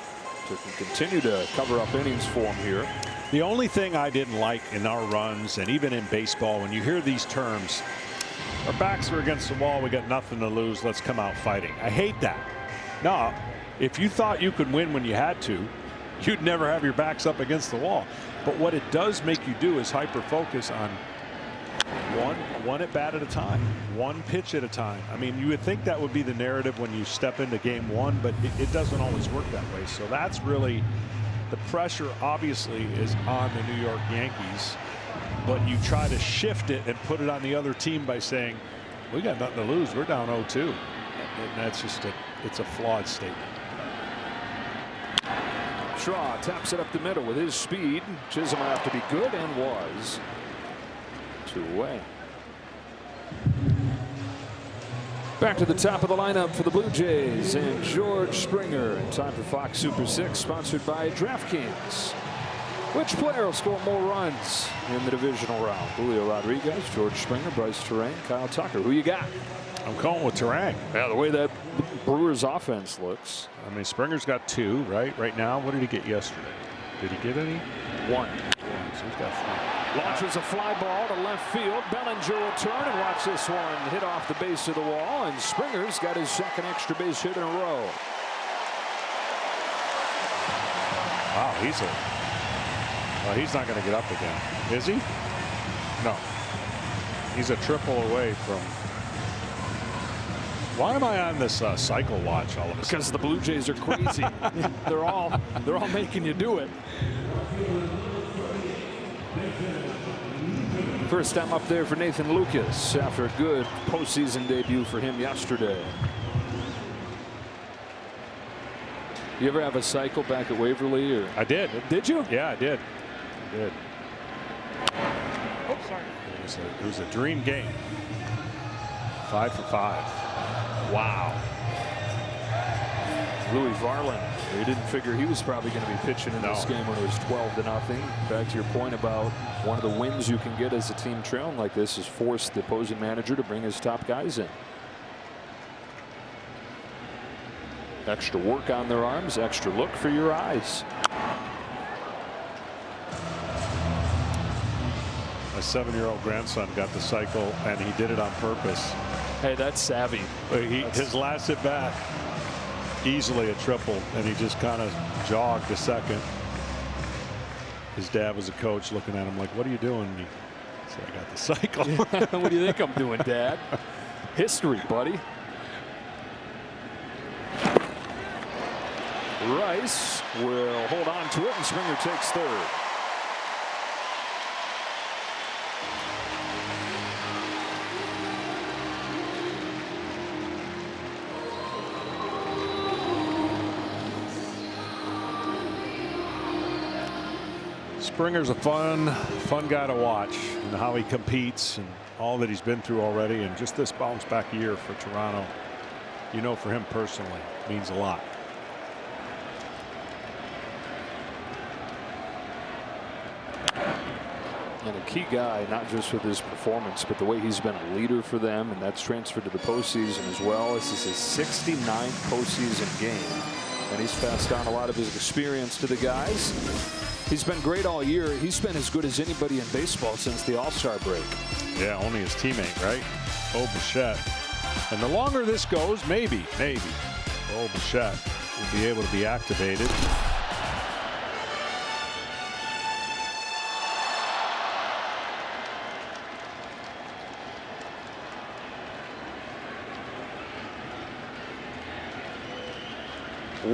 A: So can continue to cover up innings for him here.
C: The only thing I didn't like in our runs, and even in baseball, when you hear these terms, our backs are against the wall, we got nothing to lose, let's come out fighting. I hate that. No, if you thought you could win when you had to, you'd never have your backs up against the wall. But what it does make you do is hyper focus on one at bat at a time, 1 pitch at a time. I mean, you would think that would be the narrative when you step into game 1, but it doesn't always work that way. So that's really the pressure. Obviously is on the New York Yankees, but you try to shift it and put it on the other team by saying, we got nothing to lose, we're down 0-2. And that's just it's a flawed statement.
A: Shaw taps it up the middle with his speed. Chisholm will have to be good, and was. 2 away. Back to the top of the lineup for the Blue Jays and George Springer. In time for Fox Super 6, sponsored by DraftKings. Which player will score more runs in the divisional round? Julio Rodriguez, George Springer, Bryce Terang, Kyle Tucker. Who you got?
C: I'm going with Terang.
A: Yeah, the way that Brewers offense looks.
C: I mean, Springer's got 2 right now. What did he get yesterday? Did he get any?
A: 1.
C: So he's got 3.
A: Launches a fly ball to left field. Bellinger will turn and watch this one hit off the base of the wall. And Springer's got his 2nd extra base hit in a row.
C: Wow, he's not going to get up again, is he? No. He's a triple away from. Why am I on this cycle watch all of a sudden?
A: Because the Blue Jays are crazy. they're all making you do it. First time up there for Nathan Lucas after a good postseason debut for him yesterday. You ever have a cycle back at Waverly? Or
C: I did.
A: Did you?
C: Yeah, I did. Oh, sorry. It was a dream game. 5 for 5.
A: Wow. Louis Varland. You didn't figure he was probably going to be pitching in this game when it was 12-0. Back to your point about one of the wins you can get as a team trailing like this is force the opposing manager to bring his top guys in. Extra work on their arms, extra look for your eyes.
C: My 7-year-old grandson got the cycle, and he did it on purpose.
A: Hey, that's savvy.
C: His last at bat, easily a triple, and he just kind of jogged a second. His dad was a coach looking at him like, what are you doing? He said, I got the cycle.
A: What do you think I'm doing, Dad? History, buddy. Rice will hold on to it, and Springer takes 3rd.
C: Springer's a fun guy to watch, and how he competes and all that he's been through already, and just this bounce back year for Toronto, you know, for him personally means a lot.
A: And a key guy, not just with his performance, but the way he's been a leader for them, and that's transferred to the postseason as well. This is his 69th postseason game, and he's passed on a lot of his experience to the guys. He's been great all year. He's been as good as anybody in baseball since the All-Star break.
C: Yeah, only his teammate, right? Bo Bichette. And the longer this goes, maybe Bo Bichette will be able to be activated.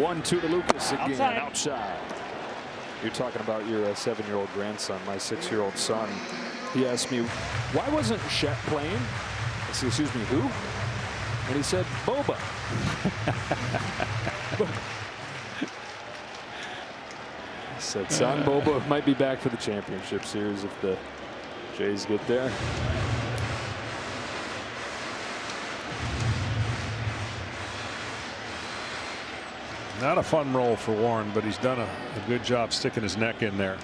A: One-two to Lucas again, outside. You're talking about your 7-year-old grandson, my 6-year-old son. He asked me, why wasn't Chet playing? I said, excuse me, who? And he said, Boba. I said, son, Boba might be back for the championship series if the Jays get there.
C: Not a fun role for Warren, but he's done a good job sticking his neck in there.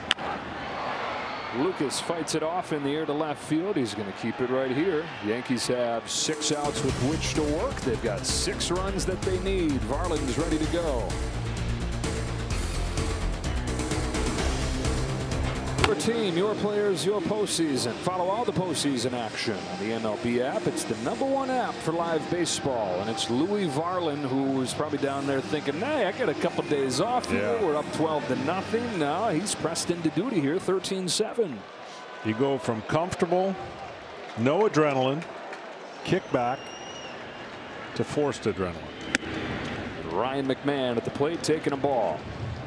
A: Lucas fights it off in the air to left field. He's going to keep it right here. Yankees have 6 outs with which to work. They've got 6 runs that they need. Varland's ready to go. Your team, your players, your postseason. Follow all the postseason action on the MLB app. It's the #1 app for live baseball, and it's Louis Varland, who was probably down there thinking, hey, I got a couple days off here. We're up 12-0. Now he's pressed into duty here, 13-7.
C: You go from comfortable, no adrenaline, kick back, to forced adrenaline.
A: Ryan McMahon at the plate taking a ball.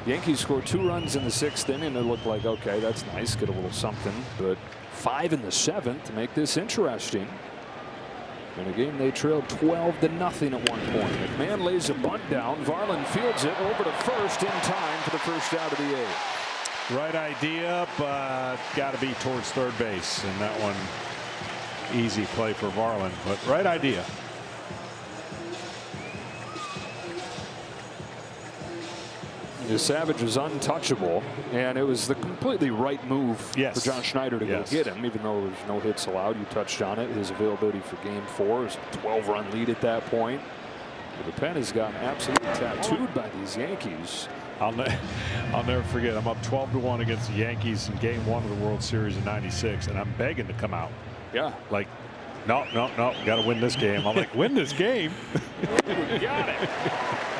A: Yankees scored 2 runs in the 6th inning, and it looked like, okay, that's nice, get a little something. But 5 in the 7th to make this interesting. In a game they trailed 12-0 at one point. McMahon lays a bunt down. Varland fields it over to first in time for the first out of the 8th.
C: Right idea, but got to be towards third base, and that one easy play for Varland, but right idea.
A: Savage was untouchable, and it was the completely right move for John Schneider to go get him, even though there's no hits allowed. You touched on it. His availability for game 4 is a 12-run lead at that point. The pen has gotten absolutely tattooed by these Yankees.
C: I'll never forget, I'm up 12-1 against the Yankees in game 1 of the World Series in '96, and I'm begging to come out.
A: Yeah.
C: Like, no, got to win this game. I'm like, win this game?
A: We got it.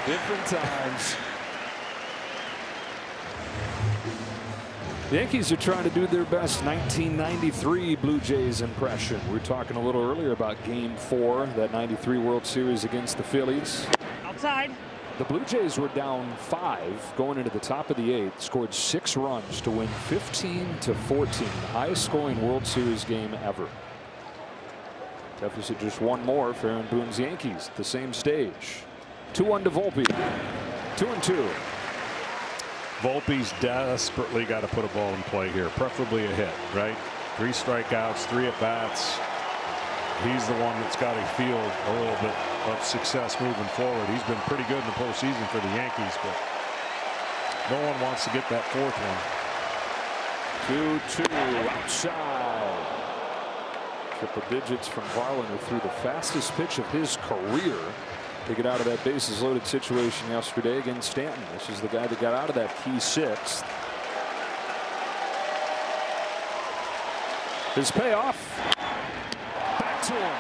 A: Different times. The Yankees are trying to do their best 1993 Blue Jays impression. We were talking a little earlier about game 4, that '93 World Series against the Phillies.
F: Outside.
A: The Blue Jays were down 5 going into the top of the 8th, scored 6 runs to win 15-14, the highest scoring World Series game ever. Deficit just 1 more for Aaron Boone's Yankees at the same stage. 2-1 to Volpe. 2-2.
C: Volpe's desperately got to put a ball in play here, preferably a hit, right? 3 strikeouts, 3 at-bats. He's the one that's got to feel a little bit of success moving forward. He's been pretty good in the postseason for the Yankees, but no one wants to get that 4th one.
A: 2-2 outside. Triple digits from Varland, who threw the fastest pitch of his career to get out of that bases loaded situation yesterday against Stanton. This is the guy that got out of that key 6th. His payoff. Back to him.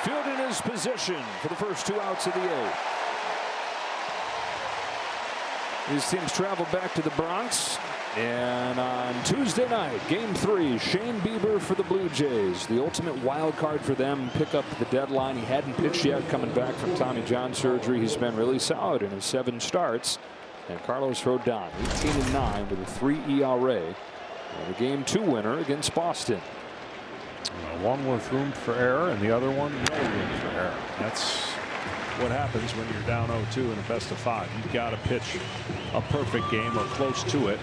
A: Field in his position for the first 2 outs of the 8th. These teams travel back to the Bronx. And on Tuesday night, game 3, Shane Bieber for the Blue Jays. The ultimate wild card for them. Pick up the deadline. He hadn't pitched yet coming back from Tommy John surgery. He's been really solid in his 7 starts. And Carlos Rodon, 18-9 with a 3 ERA. And a game 2 winner against Boston.
C: One with room for error, and the other one no room for error. That's what happens when you're down 0-2 in a best of 5. You've got to pitch a perfect game or close to it.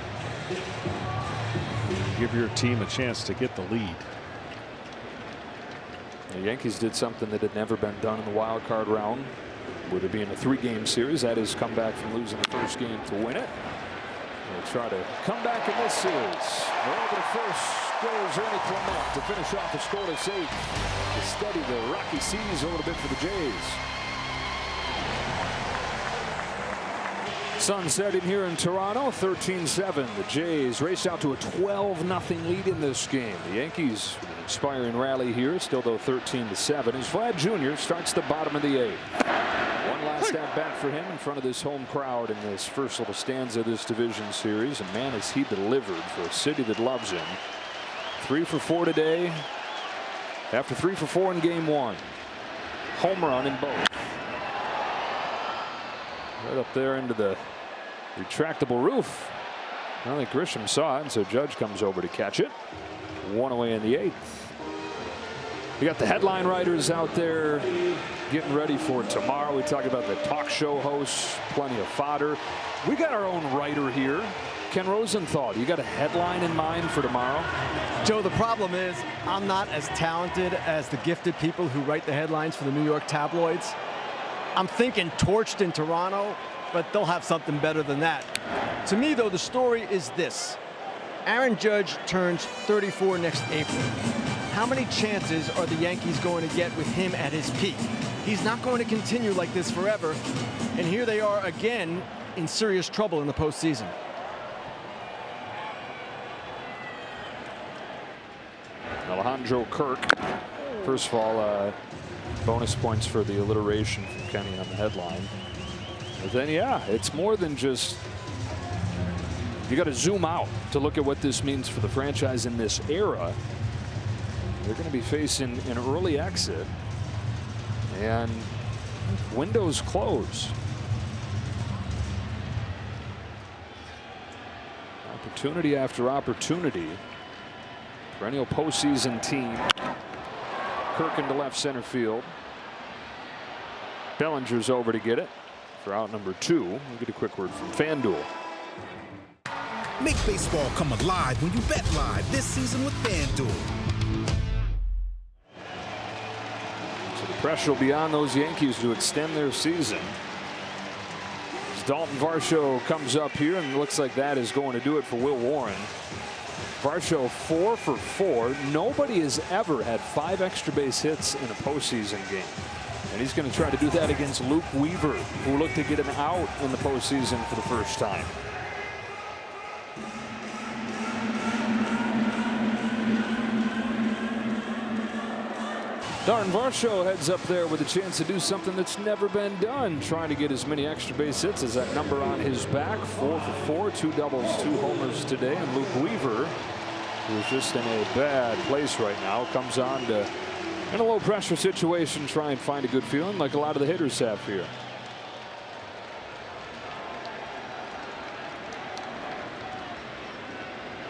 C: give your team a chance to get the lead.
A: The Yankees did something that had never been done in the wild card round. With it being a 3-game series, that is come back from losing the first game to win it. They'll try to come back in this series. Over to first goes Ernie Clement to finish off the scoreless 8th to steady the rocky seas a little bit for the Jays. Sun setting here in Toronto, 13-7. The Jays race out to a 12-0 lead in this game. The Yankees with an expiring rally here, still though 13-7. As Vlad Jr. starts the bottom of the 8th. One last at bat for him in front of this home crowd in this first little stanza of this division series. And man, has he delivered for a city that loves him. 3 for 4 today. After 3 for 4 in game 1. Home run in both. Right up there into the retractable roof. I don't think Grisham saw it, and so Judge comes over to catch it. 1 away in the 8th. We got the headline writers out there getting ready for tomorrow. We talk about the talk show hosts, plenty of fodder. We got our own writer here, Ken Rosenthal. You got a headline in mind for tomorrow?
B: Joe, the problem is I'm not as talented as the gifted people who write the headlines for the New York tabloids. I'm thinking torched in Toronto, but they'll have something better than that. To me, though, the story is this. Aaron Judge turns 34 next April. How many chances are the Yankees going to get with him at his peak? He's not going to continue like this forever. And here they are again in serious trouble in the postseason.
A: Alejandro Kirk. First of all, bonus points for the alliteration from Kenny on the headline. But then, yeah, it's more than just. You got to zoom out to look at what this means for the franchise in this era. They're going to be facing an early exit, and windows close. Opportunity after opportunity. Perennial postseason team. Kirk into left center field. Bellinger's over to get it for out number 2. We'll get a quick word from FanDuel.
J: Make baseball come alive when you bet live this season with FanDuel.
A: So the pressure will be on those Yankees to extend their season. As Dalton Varsho comes up here, and it looks like that is going to do it for Will Warren. Varsho 4 for 4. Nobody has ever had 5 extra base hits in a postseason game. And he's going to try to do that against Luke Weaver, who looked to get him out in the postseason for the first time. Darren Varsho heads up there with a chance to do something that's never been done, trying to get as many extra base hits as that number on his back. 4 for 4, 2 doubles, 2 homers today. And Luke Weaver, who's just in a bad place right now, comes on to, in a low pressure situation, try and find a good feeling like a lot of the hitters have here.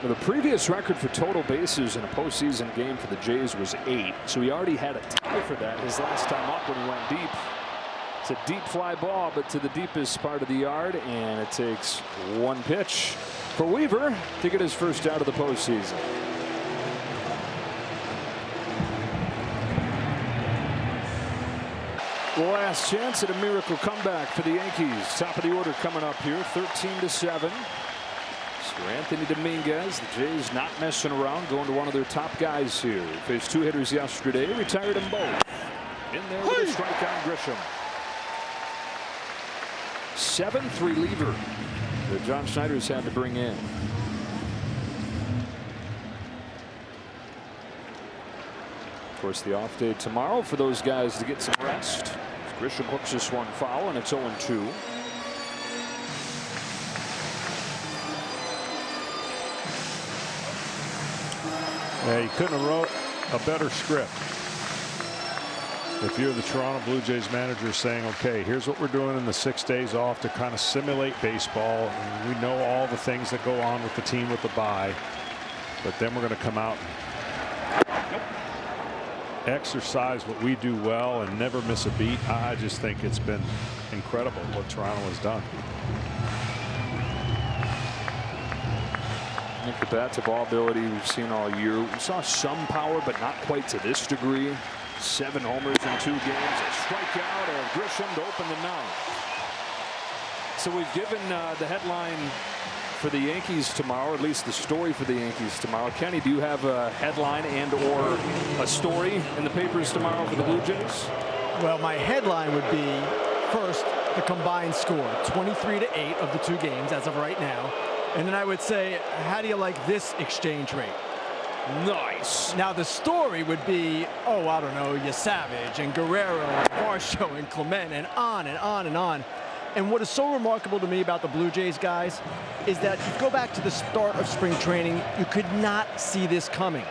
A: Well, the previous record for total bases in a postseason game for the Jays was 8, so he already had a tie for that his last time up when he went deep. It's a deep fly ball, but to the deepest part of the yard, and it takes 1 pitch for Weaver to get his first out of the postseason. Last chance at a miracle comeback for the Yankees. Top of the order coming up here, 13-7. For Anthony Dominguez, the Jays not messing around, going to one of their top guys here. Faced 2 hitters yesterday, retired them both. In there with a strike on Grisham. 7th reliever that John Schneider's had to bring in. Of course, the off day tomorrow for those guys to get some rest. Grisham hooks this one foul, and it's 0-2.
C: Yeah, you couldn't have wrote a better script. If you're the Toronto Blue Jays manager saying, okay, here's what we're doing in the 6 days off to kind of simulate baseball. And we know all the things that go on with the team with the bye. But then we're going to come out and exercise what we do well and never miss a beat. I just think it's been incredible what Toronto has done.
A: I think the bat-to-ball ability we've seen all year. We saw some power, but not quite to this degree. 7 homers in 2 games. A strikeout of Grisham to open the 9th. So we've given the headline for the Yankees tomorrow, or at least the story for the Yankees tomorrow. Kenny, do you have a headline and or a story in the papers tomorrow for the Blue Jays?
B: Well, my headline would be, first, the combined score, 23-8 of the 2 games as of right now. And then I would say, how do you like this exchange rate?
A: Nice.
B: Now, the story would be, oh, I don't know, Savage and Guerrero and Varsho and Clement and on and on and on. And what is so remarkable to me about the Blue Jays, guys, is that if you go back to the start of spring training, you could not see this coming.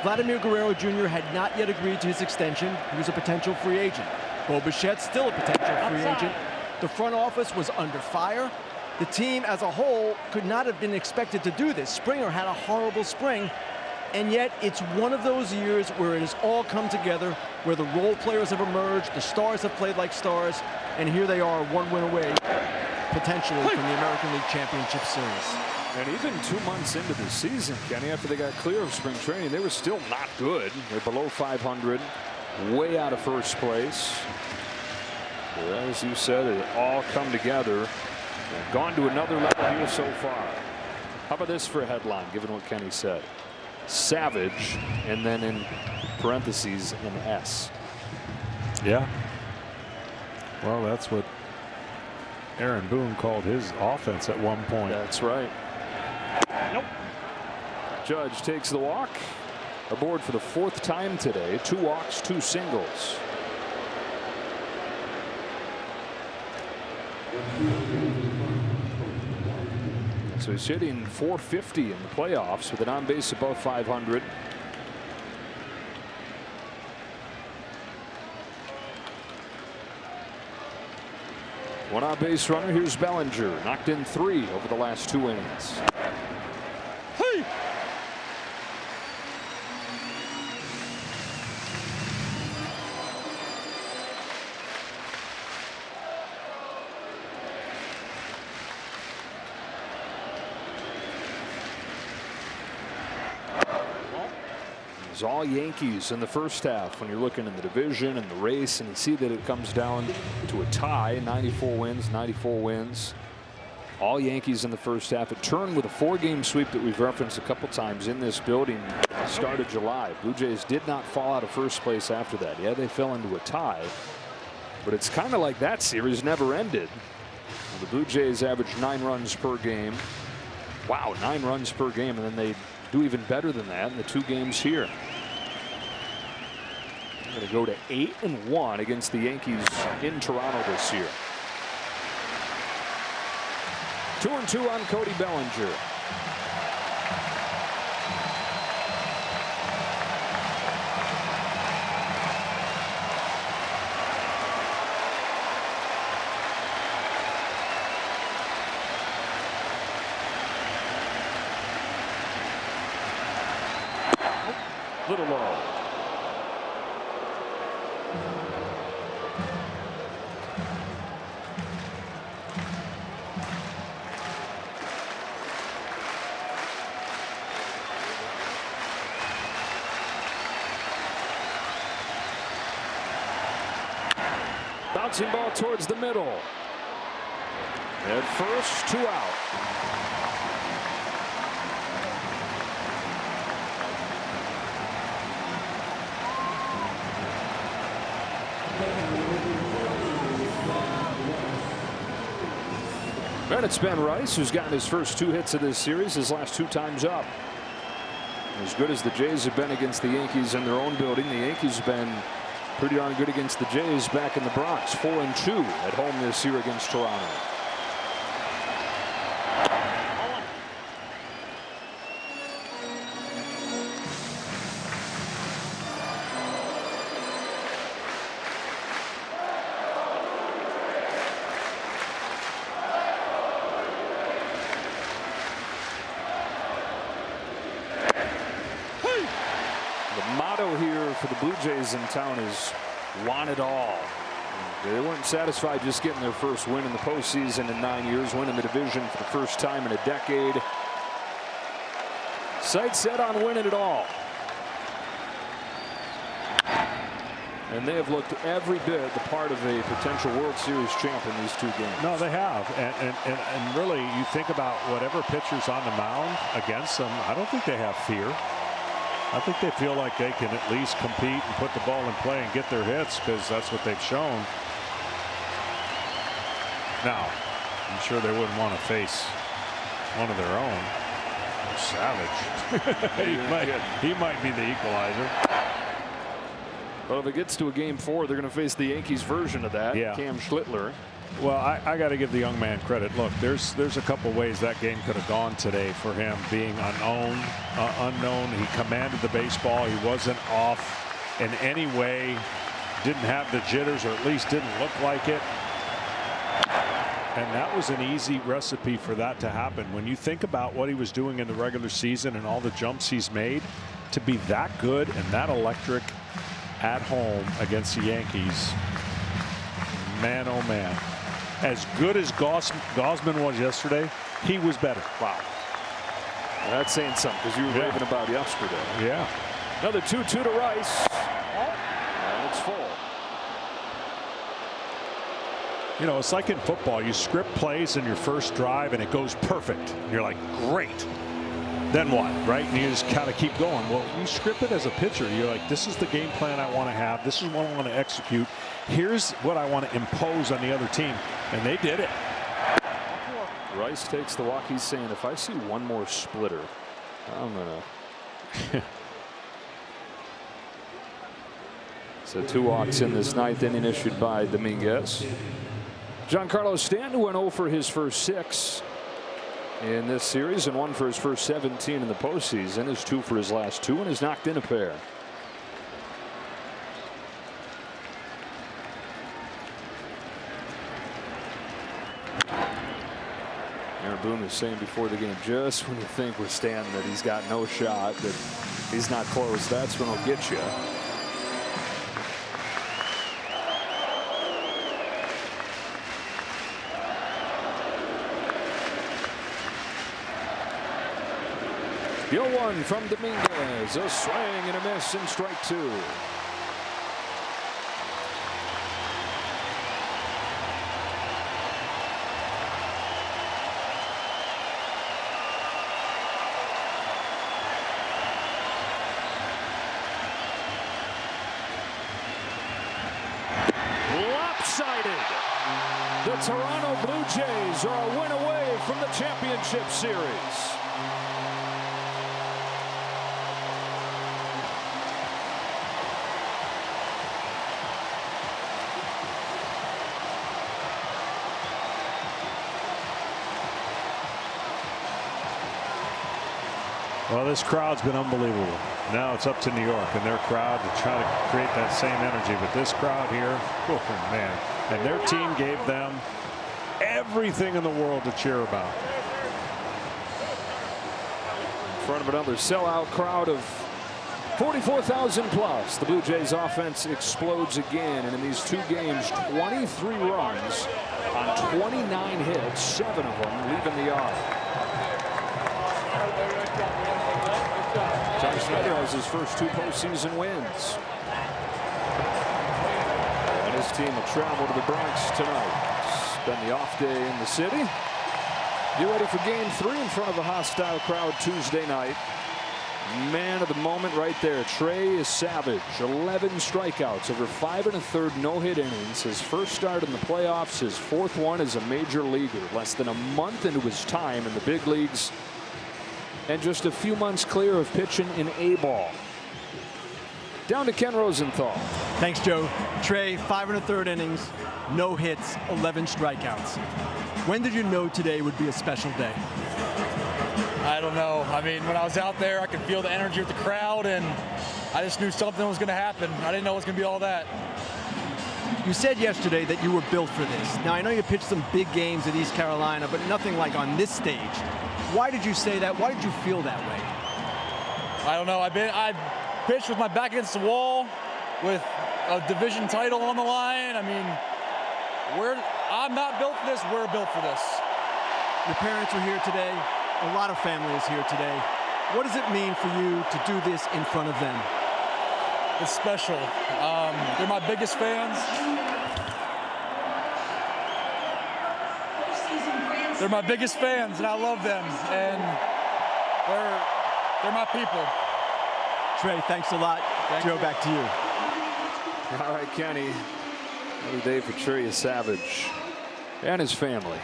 B: Vladimir Guerrero Jr. had not yet agreed to his extension. He was a potential free agent. Bo Bichette's still a potential free agent. The front office was under fire. The team as a whole could not have been expected to do this. Springer had a horrible spring, and yet it's one of those years where it has all come together, where the role players have emerged, the stars have played like stars, and here they are, 1 win away, potentially, from the American League Championship Series.
A: And even 2 months into the season, Kenny, after they got clear of spring training, they were still not good. They're below 500, way out of first place. But as you said, it all come together. They've gone to another level here so far. How about this for a headline, given what Kenny said? Savage, and then in parentheses an S.
C: Yeah. Well, that's what Aaron Boone called his offense at one point.
A: That's right. Nope. Judge takes the walk. Aboard for the 4th time today. 2 walks, 2 singles. So he's hitting .450 in the playoffs with an on base above 500. One on base runner. Here's Bellinger. Knocked in 3 over the last 2 innings. Hey! It's all Yankees in the first half when you're looking in the division and the race, and you see that it comes down to a tie. 94 wins, 94 wins. All Yankees in the first half. It turned with a 4-game sweep that we've referenced a couple times in this building at the start of July. Blue Jays did not fall out of first place after that. Yeah, they fell into a tie, but it's kind of like that series never ended. The Blue Jays averaged 9 runs per game. Wow, 9 runs per game, and then they do even better than that in the 2 games here. Going to go to 8-1 against the Yankees in Toronto this year. 2-2 on Cody Bellinger. Little low. Bouncing ball towards the middle. At first, 2 out. And it's Ben Rice who's gotten his first 2 hits of this series, his last 2 times up. As good as the Jays have been against the Yankees in their own building, the Yankees have been pretty darn good against the Jays back in the Bronx. 4-2 at home this year against Toronto. For the Blue Jays in town is want it all. They weren't satisfied just getting their first win in the postseason in 9 years, winning the division for the first time in a decade. Sights set on winning it all. And they have looked every bit the part of a potential World Series champ in these 2 games.
C: No, they have. And really, you think about whatever pitcher's on the mound against them, I don't think they have fear. I think they feel like they can at least compete and put the ball in play and get their hits, because that's what they've shown. Now, I'm sure they wouldn't want to face one of their own. Savage. he might be the equalizer.
A: Well, if it gets to a game 4, they're going to face the Yankees version of that.
C: Yeah.
A: Cam Schlittler.
C: Well, I got to give the young man credit. Look, there's a couple ways that game could have gone today for him, being unknown. He commanded the baseball. He wasn't off in any way. Didn't have the jitters, or at least didn't look like it. And that was an easy recipe for that to happen. When you think about what he was doing in the regular season and all the jumps he's made, to be that good and that electric at home against the Yankees, man, oh man. As good as Gausman was yesterday, he was better.
A: Wow. That's saying something, because you were raving about yesterday.
C: Yeah.
A: Another 2-2 to Rice. And it's full.
C: You know, it's like in football. You script plays in your first drive and it goes perfect. And you're like, great. Then what, right? And you just kind of keep going. Well, you script it as a pitcher. You're like, this is the game plan I want to have. This is what I want to execute. Here's what I want to impose on the other team. And they did it.
A: Rice takes the walk. He's saying, if I see one more splitter, I'm going to. So 2 walks in this 9th inning issued by Dominguez. Giancarlo Stanton went 0 for his first 6 in this series, and 1 for his first 17 in the postseason. Is 2 for his last 2, and has knocked in a pair. Aaron Boone was saying before the game, just when you think with Stanton that he's got no shot, that he's not close, that's when he'll get you. The 0-1 from Dominguez. A swing and a miss, and strike 2. Lopsided. The Toronto Blue Jays are a win away from the championship series.
C: Well, this crowd's been unbelievable. Now it's up to New York and their crowd to try to create that same energy. But this crowd here, oh man, and their team gave them everything in the world to cheer about.
A: In front of another sellout crowd of 44,000 plus. The Blue Jays offense explodes again, and in these 2 games, 23 runs on 29 hits, 7 of them leaving the yard. John Schneider has his first 2 postseason wins. And his team will travel to the Bronx tonight. Spend the off day in the city. Get ready for game 3 in front of a hostile crowd Tuesday night. Man of the moment right there. Trey Savage, 11 strikeouts over 5 1/3 no-hit innings. His first start in the playoffs, his 4th one as a major leaguer. Less than a month into his time in the big leagues, and just a few months clear of pitching in A-ball. Down to Ken Rosenthal.
B: Thanks, Joe. Trey, 5 1/3 innings, no hits, 11 strikeouts. When did you know today would be a special day?
K: I don't know. I mean, when I was out there, I could feel the energy of the crowd, and I just knew something was going to happen. I didn't know it was going to be all that.
B: You said yesterday that you were built for this. Now, I know you pitched some big games at East Carolina, but nothing like on this stage. Why did you say that? Why did you feel that way?
K: I don't know. I pitched with my back against the wall with a division title on the line. I mean, I'm not built for this. We're built for this.
B: Your parents are here today. A lot of family is here today. What does it mean for you to do this in front of them?
K: It's special. They're my biggest fans. They're my biggest fans, and I love them. And they're my people.
B: Trey, thanks a lot. Joe, back to you.
A: All right, Kenny. Another day for Trey Savage and his family.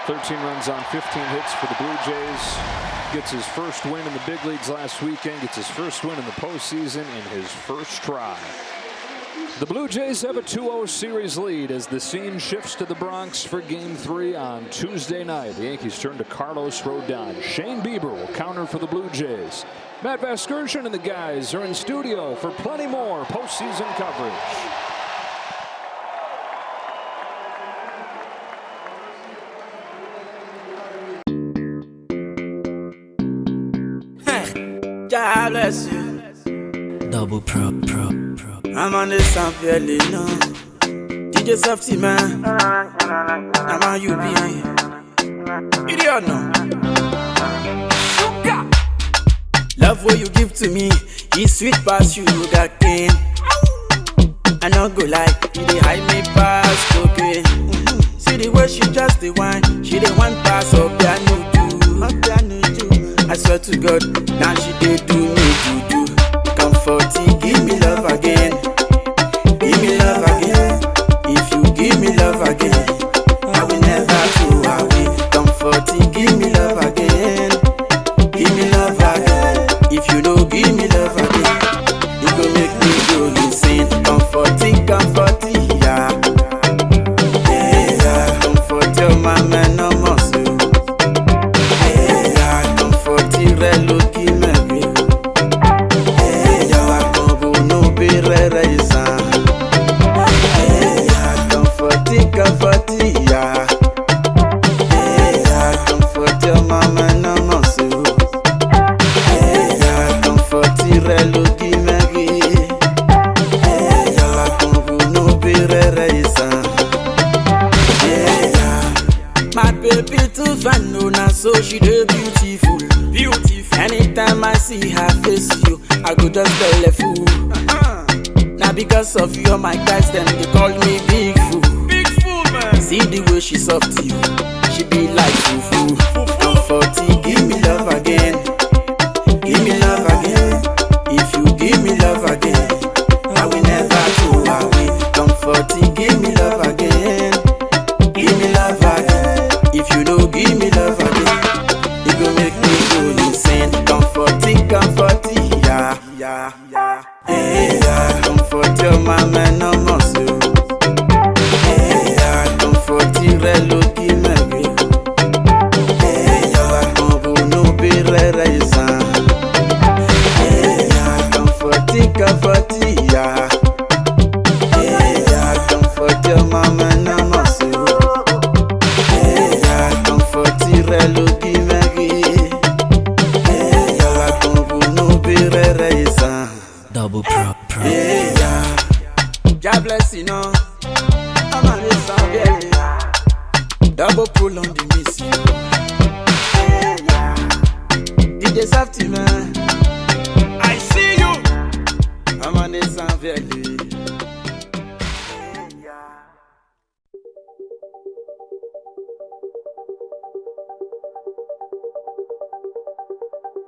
A: 13 runs on 15 hits for the Blue Jays. Gets his first win in the big leagues last weekend. Gets his first win in the postseason in his first try. The Blue Jays have a 2-0 series lead as the scene shifts to the Bronx for Game 3 on Tuesday night. The Yankees turn to Carlos Rodon. Shane Bieber will counter for the Blue Jays. Matt Vasgersian and the guys are in studio for plenty more postseason coverage.
L: God bless you. Double pro. I'm on this sound fairly no. DJ Softy man. I'm on you be. Idiot no. Love what you give to me. It's sweet past you got cane. I not go like you dey hide me past okay. See the way she just the wine. She the one pass up piano do. I swear to God, now she did do me do. Comforting, give me love again. Give me love again. If you give me love again, I will never go away. Comforting, give me love again. Give me love again. If you don't give me love again, it go make me go insane. Comforting, yeah. Yeah, comfort your mama no more so. Reloki mebi, yawa kombo no be reisa. Comforti, yeah. Comfort your mama no more so. Comforti reloki mebi, yawa kombo no be reisa. My baby too fine, no na so she dey beautiful. Anytime I see her face, you, I go just tell a fool. Now because of you, my guys, them they call me big fool. Big fool, man. See the way she soft to you, she be like foo. Comforting, give me love again. Give me love again. If you give me love again, I will never go away. Comforting, give me love again. Give me love again. If you don't give me love again, it go make me go insane. Comforting, yeah. Comfort your mama no more so. Comforting reloki mebi. Yawa kombo no be reisa. Comforting, yeah. Comfort your mama no more so. Comforting reloki mebi. Double pro. Yeah. God bless you know. I'm on this song, yeah. Double pull on the miss. DJ Softy man. I see you. I'm on this song, yeah.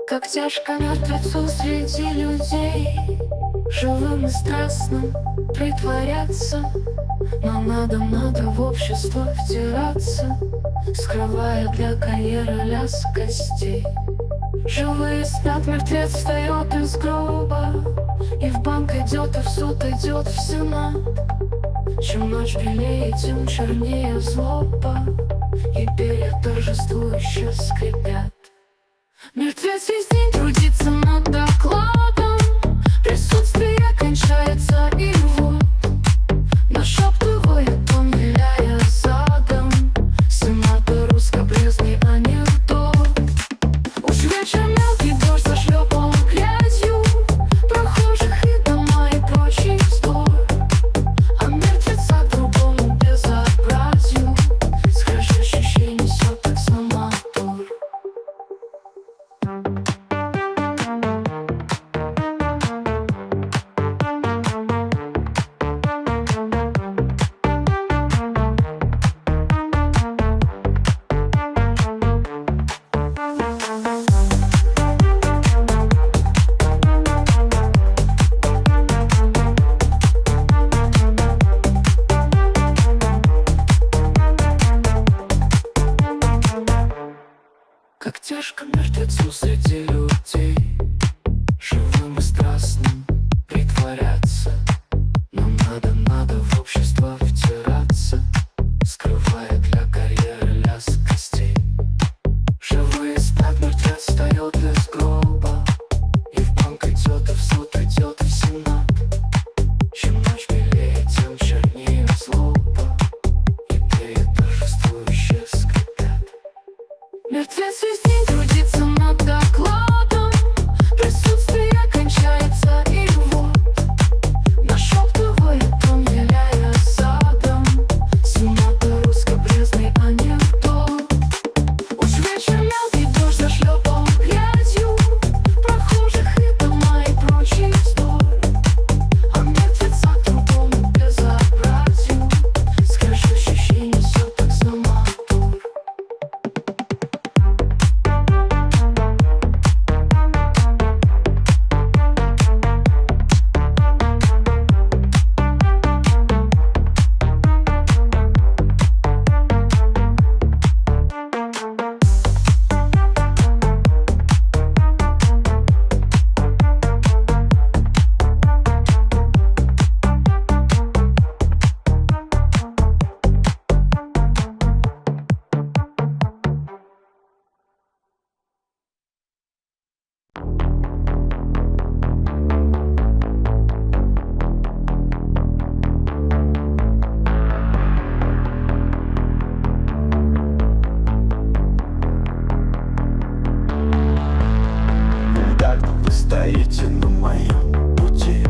M: Как тяжко мертвецу среди людей, живым и страстным притворяться. Но надо в общество втираться, скрывая для карьеры лязг костей. Живые спят, мертвец встает из гроба, и в банк идет, и в суд идет, в сенат. Чем ночь белее, тем чернее злоба, и перья торжествующе скрипят. Мертвец весь день трудится над докладом, присутствие кончается, и вот нашептывает он, виляя задом, сенатору скобрезный анекдот. Уж вечер мелкий дождь зашлепал грязью прохожих и дома и прочий вздор. А мертвеца к другому безобразию с крыши ощущений несет таксомотор. бояться. Но надо в общество втираться, скрывая для карьеры лязг костей. Живые спят, мертвец встает из гроба, и в банк идет, и в суд идет, и в сенат. Чем ночь белее, тем чернее злоба, и перья торжествующе скрипят. Мертвец весь день трудится над докладом, присутствие кончается, и вот нашептывает он, виляя задом, сумато скобрезный анекдот. Уж вечер мелкий дождь зашлепал грязью прохожих и дома и прочий вздор. А мертвеца трудом и безобразию скрежещущий несет таксомотор.
N: Так вы стоите на моем пути,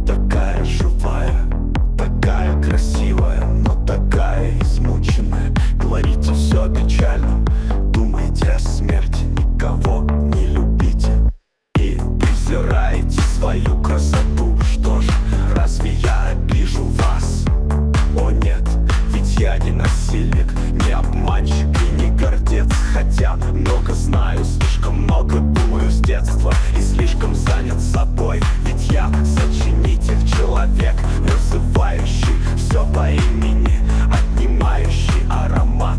N: такая живая, такая красивая, но такая измученная. Говорите все печально, думаете о смерти, никого не любите и презираете свою красоту. Что ж, разве я обижу вас? О нет, ведь я не насильник, не обманщик и не гордец. Хотя много знаю, слишком много думаю с детства и слишком занят собой. Ведь я сочинитель, человек, называющий все по имени, отнимающий аромат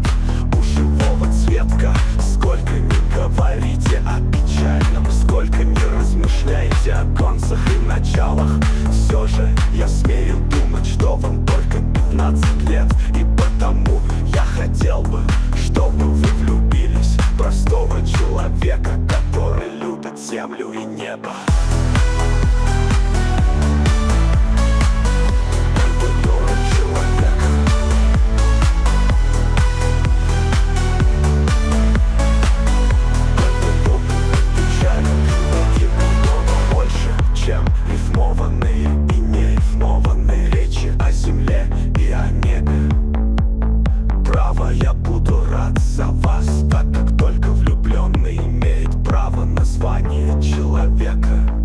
N: у живого цветка. Сколько не говорите о печальном, сколько не размышляете о концах и началах, все же я смею думать, что вам только 15 лет. И потому я хотел бы, чтобы вы влюбились в простого человека, который любит землю и небо. Чем рифмованные и нерифмованные речи о земле и о небе. Право, я буду рад за вас, так как только влюбленный имеет право на звание человека.